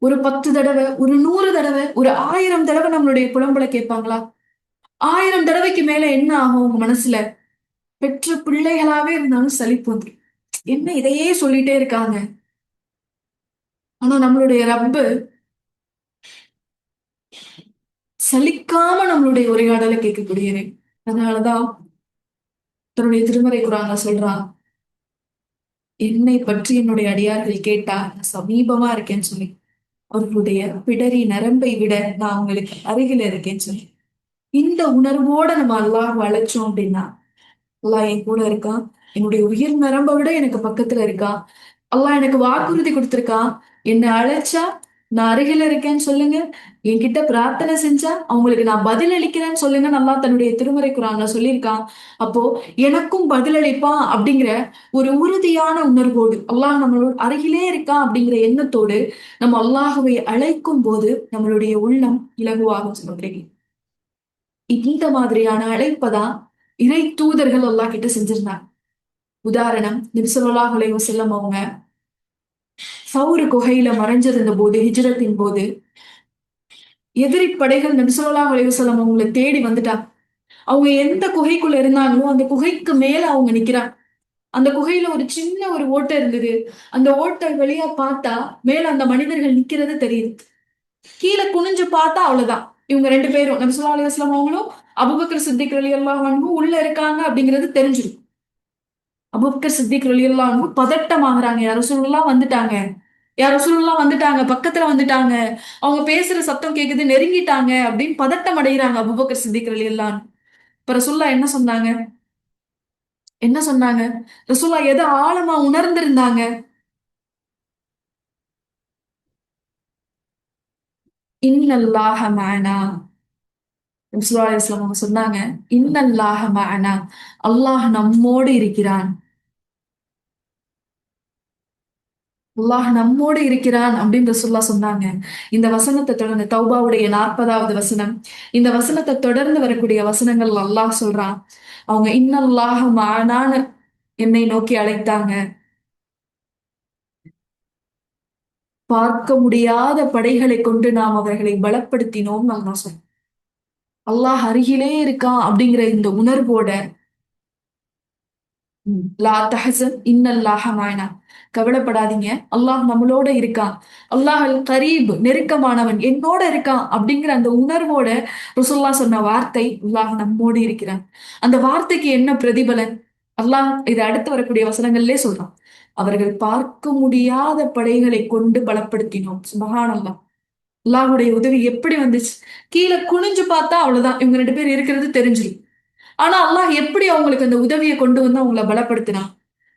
ஒரு 10 தடவை, ஒரு 100 தடவை, ஒரு 1000 தடவை நம்மளுடைய புலம்பல கேட்பாங்களா? 1000 தடவைக்கு மேல என்ன ஆகும் உங்க மனசுல? பெற்ற பிள்ளைகளாவே இருந்தாலும் சலிப்பு வந்துரும். என்ன இதையே சொல்லிட்டே இருக்காங்க. ஆனா நம்மளுடைய ரப்பு சலிக்காம நம்மளுடைய உரையாடலை கேட்கக்கூடியவன். அதனாலதான் தன்னுடைய திருமறை குர்ஆன்ல சொல்றான், என்னை பற்றி என்னுடைய அடியார்கள் கேட்டா நான் சமீபமா இருக்கேன்னு சொல்லி, அவர்களுடைய பிடரி நரம்பை விட நான் உங்களுக்கு அருகில இருக்கேன்னு சொல்லி. இந்த உணர்வோட நம்ம அல்லாஹ் அழைச்சோம் அப்படின்னா, அல்லாஹ் என் கூட இருக்கான். என்னுடைய உயிர் நரம்பை விட எனக்கு பக்கத்துல இருக்கான். அல்லாஹ் எனக்கு வாக்குறுதி கொடுத்திருக்கான். என்னை அழைச்சா நான் அருகில இருக்கேன்னு சொல்லுங்க. என்கிட்ட பிரார்த்தனை செஞ்சா அவங்களுக்கு நான் பதில் அளிக்கிறேன்னு சொல்லுங்க. அல்லாஹ் தன்னுடைய திருமறை குர்ஆன்ல சொல்லியிருக்கான். அப்போ எனக்கும் பதிலளிப்பான் அப்படிங்கிற ஒரு உறுதியான உணர்வோடு, அல்லாஹ் நம்மளோட அருகிலே இருக்கான் அப்படிங்கிற எண்ணத்தோடு நம்ம அல்லாஹுவை அழைக்கும் போது நம்மளுடைய உள்ளம் இலகுவாகும் சொல்றேன். இந்த மாதிரியான அழைப்பதான் இறை தூதர்கள் அல்லாஹ் கிட்ட செஞ்சிருந்தாங்க. உதாரணம், நபி ஸல்லல்லாஹு அலைஹி வஸல்லம் அவங்க சவுரு குகையில மறைஞ்சிருந்த போது, ஹிஜ்ரத்தின் போது எதிரி படைகள் நபி ஸல்லல்லாஹு அலைஹி வஸல்லம் அவங்களை தேடி வந்துட்டாங்க. அவங்க எந்த குகைக்குள்ள இருந்தாங்களோ அந்த குகைக்கு மேல அவங்க நிக்கிறாங்க. அந்த குகையில ஒரு சின்ன ஒரு ஓட்டை இருந்தது. அந்த ஓட்டை வழியா பார்த்தா மேல அந்த மனிதர்கள் நிக்கிறது தெரியுது. கீழே குனிஞ்சு பார்த்தா அவ்வளவுதான். இவங்க 2 பேரும் நபி ஸல்லல்லாஹு அலைஹி வஸல்லம் அவங்களும் அபூபக்கர் சித்திக் ரலியல்லாஹு அன்ஹு உள்ள இருக்காங்க அப்படிங்கிறது தெரிஞ்சிடும். அபூபக்கர் சித்திக் ரலியல்லாஹு அன்ஹு பதட்டமாகறாங்க. யா ரசூலுல்லாஹ் வந்துட்டாங்க. யா ரசூலுல்லாஹ் வந்துட்டாங்க. பக்கத்துல வந்துட்டாங்க. அவங்க பேசுற சத்தம் கேக்குது. நெருங்கிட்டாங்க அப்படின்னு பதட்டம் அடைகிறாங்க அபூபக்கர் சித்திக் ரலியல்லாஹு அன்ஹு. இப்ப ரசூலுல்லாஹ் என்ன சொன்னாங்க? என்ன சொன்னாங்க? ரசூலுல்லாஹ் எதை ஆழமா உணர்ந்திருந்தாங்க? இன்னல்லாஹ மஅனா. நபி ஸல்லல்லாஹு அலைஹி வஸல்லம் அவங்க சொன்னாங்க, இன்னல்லாஹ மஅனா. அல்லாஹ் நம்மோடு இருக்கிறான். அல்லாஹ் நம்மோடு இருக்கிறான் அப்படின்னு ரசூலுல்லாஹ் சொன்னாங்க. இந்த வசனத்தை தொடர்ந்து தௌபாவுடைய 40வது வசனம். இந்த வசனத்தை தொடர்ந்து வரக்கூடிய வசனங்கள் அல்லாஹ் சொல்றான். அவங்க இன்னல்லாஹ மஅனான்னு என்னை நோக்கி அழைத்தாங்க. பார்க்க முடியாத படைகளை கொண்டு நாம் அவர்களை பலப்படுத்தினோம் அல்லாஹ் சொல்றான். அல்லாஹ் அருகிலே இருக்கான் அப்படிங்கிற இந்த உணர்வோட லா தஹசன் இன்னல்லாஹ மஅனா. கவலைப்படாதீங்க, அல்லாஹ் நம்மளோட இருக்கான். அல்லாஹ் அல் கரீப், நெருக்கமானவன், என்னோட இருக்கான் அப்படிங்கிற அந்த உணர்வோட ரசூலுல்லாஹ் சொன்ன வார்த்தை, அல்லாஹ் நம்மோடு இருக்கிறான். அந்த வார்த்தைக்கு என்ன பிரதிபலன்? அல்லாஹ் இது அடுத்து வரக்கூடிய வசனங்கள்லே சொல்றான். அவர்கள் பார்க்க முடியாத படைகளை கொண்டு பலப்படுத்தினோம். சுப்ஹானல்லாஹ். அல்லாஹ்வுடைய உதவி எப்படி வந்துச்சு? கீழே குனிஞ்சு பார்த்தா அவ்வளவுதான், இவங்க 2 பேர் இருக்கிறது தெரிஞ்சிடும். ஆனா அல்லாஹ் எப்படி அவங்களுக்கு அந்த உதவியை கொண்டு வந்து அவங்கள பலப்படுத்தினான்?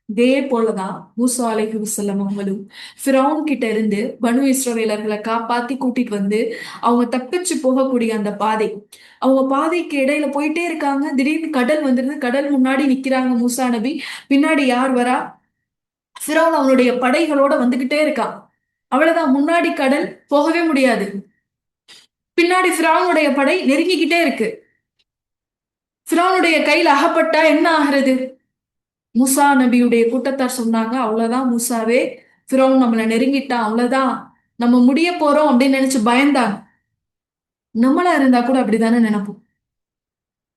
இதே போலதான் மூசா அலைஹி வஸல்லம் அவங்களும் ஃபிரௌன் கிட்ட இருந்து பனு இஸ்ரவேலர்களை காப்பாத்தி கூட்டிட்டு வந்து அவங்க தப்பிச்சு போகக்கூடிய அந்த பாதை, அவங்க பாதைக்கு இடையில போயிட்டே இருக்காங்க. திடீர்னு கடல் வந்துருது. கடல் முன்னாடி நிக்கிறாங்க மூசா நபி. பின்னாடி யார் வரா? ஃபிரௌன் அவனுடைய படைகளோட வந்துகிட்டே இருக்கான். அவ்வளவுதான், முன்னாடி கடல், போகவே முடியாது. பின்னாடி ஃபிரௌனுடைய படை நெருங்கிக்கிட்டே இருக்கு. ஃபிரௌனுடைய கையில் அகப்பட்டா என்ன ஆகிறது? மூசா நபியுடைய கூட்டத்தார் சொன்னாங்க, அவ்வளவுதான் மூசாவே, ஃபிரௌன் நம்மளை நெருங்கிட்டான், அவ்வளவுதான், நம்ம முடிய போறோம் அப்படின்னு நினைச்சு பயந்தாங்க. நம்மளா இருந்தா கூட அப்படித்தானே நினைப்போம்.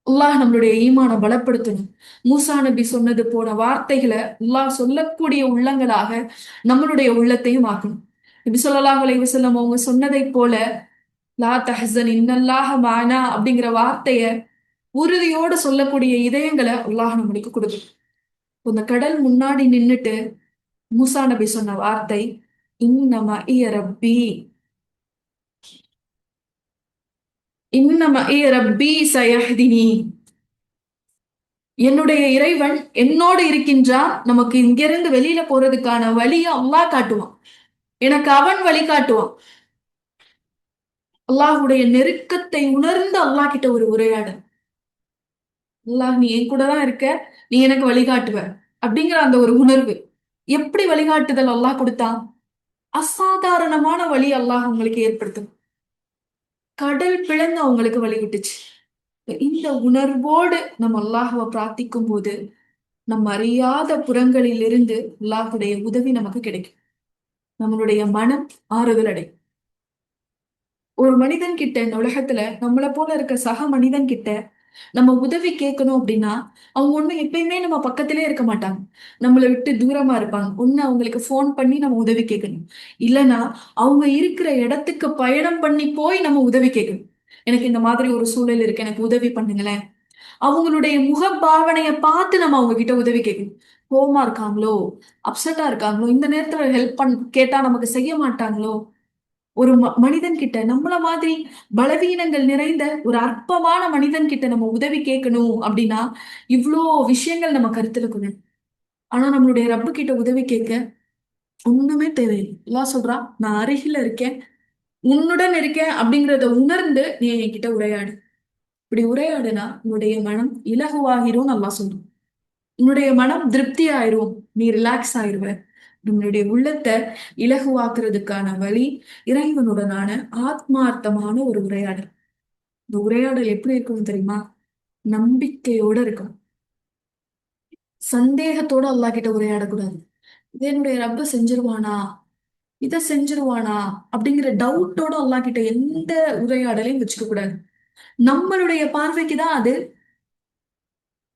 அல்லாஹ் நம்மளுடைய ஈமான பலப்படுத்தணும். மூசா நபி சொன்னது போன வார்த்தைகளை அல்லாஹ் சொல்லக்கூடிய உள்ளங்களாக நம்மளுடைய உள்ளத்தையும் ஆக்கணும். நபி ஸல்லல்லாஹு அலைஹி வஸல்லம் அவங்க சொன்னதை போல லா தஹ்சன் இன்னல்லாஹ மானா அப்படிங்கிற வார்த்தைய உறுதியோடு சொல்லக்கூடிய இதயங்களை அல்லாஹ் நம்மளுக்கு கொடுக்கும். இந்த கடல் முன்னாடி நின்னுட்டு மூசா நபி சொன்ன வார்த்தை இன்னம இய ரப்பி, இன்னம இய ரப்பி சயஹ்தினி, என்னுடைய இறைவன் என்னோடு இருக்கின்றான். நமக்கு இங்கிருந்து வெளியில போறதுக்கான வழியை அல்லாஹ் காட்டுவான். எனக்கு அவன் வழி காட்டுவான். அல்லாஹுடைய நெருக்கத்தை உணர்ந்து அல்லாஹ் கிட்ட ஒரு உரையாடல். அல்லாஹ் நீ என் கூட தான் இருக்க, நீ எனக்கு வழிகாட்டுவ அப்படிங்கிற அந்த ஒரு உணர்வு. எப்படி வழிகாட்டுதல் அல்லாஹ் கொடுத்தான்? அசாதாரணமான வழி அல்லாஹ் உங்களுக்கு ஏற்படுத்தும். கடல் பிளந்து அவங்களுக்கு வழி விட்டுச்சு. இந்த உணர்வோடு நம்ம அல்லாஹுவை பிரார்த்திக்கும் போது நம்ம அறியாத புறங்களில் இருந்து அல்லாஹுடைய உதவி நமக்கு கிடைக்கும். நம்மளுடைய மனம் ஆறுதல் அடையும். ஒரு மனிதன் கிட்ட இந்த உலகத்துல நம்மளை போல இருக்க சக மனிதன் கிட்ட நம்ம உதவி கேட்கணும் அப்படின்னா அவங்க ஒண்ணு எப்பயுமே நம்ம பக்கத்திலே இருக்க மாட்டாங்க. நம்மளை விட்டு தூரமா இருப்பாங்க. ஒண்ணு அவங்களுக்கு ஃபோன் பண்ணி நம்ம உதவி கேட்கணும், இல்லைன்னா அவங்க இருக்கிற இடத்துக்கு பயணம் பண்ணி போய் நம்ம உதவி கேட்கணும். எனக்கு இந்த மாதிரி ஒரு சூழல் இருக்கு, எனக்கு உதவி பண்ணுங்களேன். அவங்களுடைய முக பாவனைய பார்த்து நம்ம அவங்க கிட்ட உதவி கேட்கணும். கோவமா இருக்காங்களோ, அப்செட்டா இருக்காங்களோ, இந்த நேரத்துல ஹெல்ப் கேட்டா நமக்கு செய்ய மாட்டாங்களோ. ஒரு மனிதன் கிட்ட நம்மள மாதிரி பலவீனங்கள் நிறைந்த ஒரு அற்பமான மனிதன் கிட்ட நம்ம உதவி கேட்கணும் அப்படின்னா இவ்வளோ விஷயங்கள் நம்ம கருத்துல கொள்ளணும். ஆனா நம்மளுடைய ரப்பு கிட்ட உதவி கேட்க ஒண்ணுமே தேவையில்லை. எல்லாம் சொல்றான், நான் அருகில இருக்கேன், உன்னுடன் இருக்கேன் அப்படிங்கறத உணர்ந்து நீ என்கிட்ட உரையாடு. இப்படி உரையாடுனா உன்னுடைய மனம் இலகுவாகிரும். நல்லா சொல்றோம், உன்னுடைய மனம் திருப்தி ஆயிரும், நீ ரிலாக்ஸ் ஆயிருவ. நம்மளுடைய உள்ளத்தை இலகுவாக்குறதுக்கான வழி இறைவனுடனான ஆத்மார்த்தமான ஒரு உரையாடல். இந்த உரையாடல் எப்படி இருக்கணும் தெரியுமா? நம்பிக்கையோட இருக்கணும். சந்தேகத்தோட அல்லாஹ் கிட்ட உரையாடக்கூடாது. இது என்னுடைய ரப்ப செஞ்சிருவானா, இதை செஞ்சிருவானா அப்படிங்கிற டவுட்டோட அல்லாஹ் கிட்ட எந்த உரையாடலையும் வச்சுக்க கூடாது. நம்மளுடைய பார்வைக்கு தான் அது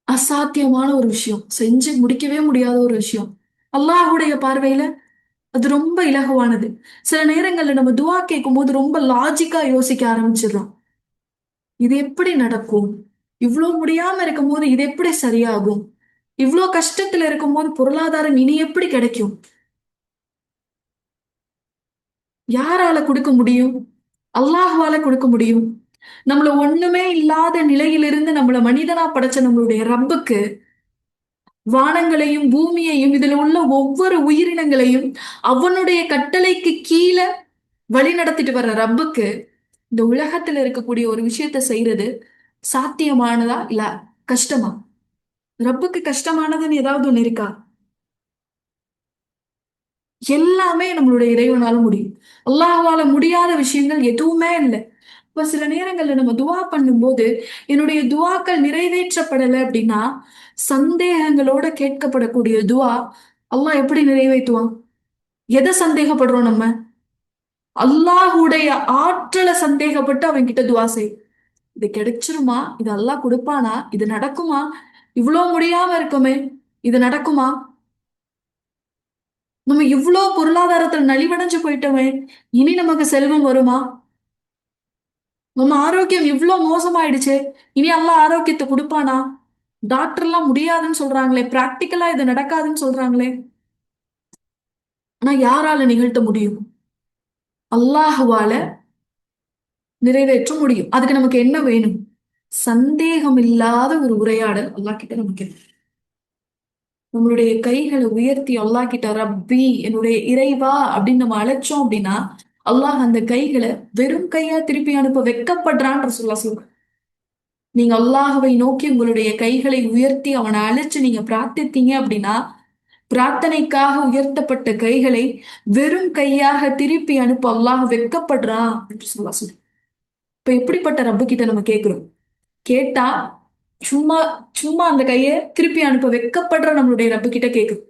அசாத்தியமான ஒரு விஷயம், செஞ்சு முடிக்கவே முடியாத ஒரு விஷயம். அல்லாஹுடைய பார்வையில அது ரொம்ப இலகுவானது. சில நேரங்கள்ல நம்ம துவா கேட்கும் போது ரொம்ப லாஜிக்கா யோசிக்க ஆரம்பிச்சிடுறோம். இது எப்படி நடக்கும்? இவ்வளவு முடியாம இருக்கும் போது இது எப்படி சரியாகும்? இவ்வளவு கஷ்டத்துல இருக்கும் போது பொருளாதாரம் இனி எப்படி கிடைக்கும்? யாரால கொடுக்க முடியும்? அல்லாஹ்வால கொடுக்க முடியும். நம்மள ஒண்ணுமே இல்லாத நிலையிலிருந்து நம்மள மனிதனா படைச்ச நம்மளுடைய ரப்புக்கு வானங்களையும் பூமியையும் இதுல உள்ள ஒவ்வொரு உயிரினங்களையும் அவனுடைய கட்டளைக்கு கீழே வழி நடத்திட்டு வர்ற ரப்புக்கு இந்த உலகத்துல இருக்கக்கூடிய ஒரு விஷயத்த செய்யறது சாத்தியமானதா இல்ல கஷ்டமா? ரப்புக்கு கஷ்டமானதுன்னு ஏதாவது ஒண்ணு இருக்கா? எல்லாமே நம்மளுடைய இறைவனால முடியும். அல்லாஹ்வால முடியாத விஷயங்கள் எதுவுமே இல்லை. இப்ப சில நேரங்கள்ல நம்ம துவா பண்ணும்போது என்னுடைய துவாக்கள் நிறைவேற்றப்படலை அப்படின்னா சந்தேகங்களோட கேட்கப்படக்கூடிய துவா அல்லாஹ் எப்படி நிறைவேற்றுவான்? எதை சந்தேகப்படுறோம் நம்ம? அல்லாஹுடைய ஆற்றலை சந்தேகப்பட்டு அவன் கிட்ட துவா செய். இது கிடைச்சிருமா? இது அல்லாஹ் கொடுப்பானா? இது நடக்குமா? இவ்வளோ முடியாம இருக்குமே, இது நடக்குமா? நம்ம இவ்வளோ பொருளாதாரத்துல நலிவடைஞ்சு போயிட்டோமே, இனி நமக்கு செல்வம் வருமா? நம்ம ஆரோக்கியம் இவ்வளோ மோசமாயிடுச்சு, இனி அல்லாஹ் ஆரோக்கியத்தை கொடுப்பானா? டாக்டர் எல்லாம் முடியாதுன்னு சொல்றாங்களே, பிராக்டிக்கலா இது நடக்காதுன்னு சொல்றாங்களே. ஆனா யாரால நிகழ்த்த முடியும்? அல்லாஹுவால நிறைவேற்ற முடியும். அதுக்கு நமக்கு என்ன வேணும்? சந்தேகம் இல்லாத ஒரு உரையாடல் அல்லாஹ் கிட்ட நமக்கு இருக்கு. நம்மளுடைய கைகளை உயர்த்தி அல்லாஹ் கிட்ட ரப்பி, என்னுடைய இறைவா அப்படின்னு நம்ம அழைச்சோம் அப்படின்னா அல்லாஹ் அந்த கைகளை வெறும் கையா திருப்பி அனுப்ப வெட்கப்படுறான்ற சொல்ல. நீங்க அல்லாஹுவை நோக்கி உங்களுடைய கைகளை உயர்த்தி அவனை அழைச்சு நீங்க பிரார்த்தித்தீங்க அப்படின்னா பிரார்த்தனைக்காக உயர்த்தப்பட்ட கைகளை வெறும் கையாக திருப்பி அனுப்ப அல்லாஹ் வெட்கப்படுறான் என்று சொல்ல. இப்ப எப்படிப்பட்ட ரப்பு கிட்ட நம்ம கேட்கிறோம்? கேட்டா சும்மா சும்மா அந்த கையை திருப்பி அனுப்ப வெட்கப்படுற நம்மளுடைய ரப்பு கிட்ட கேக்குது.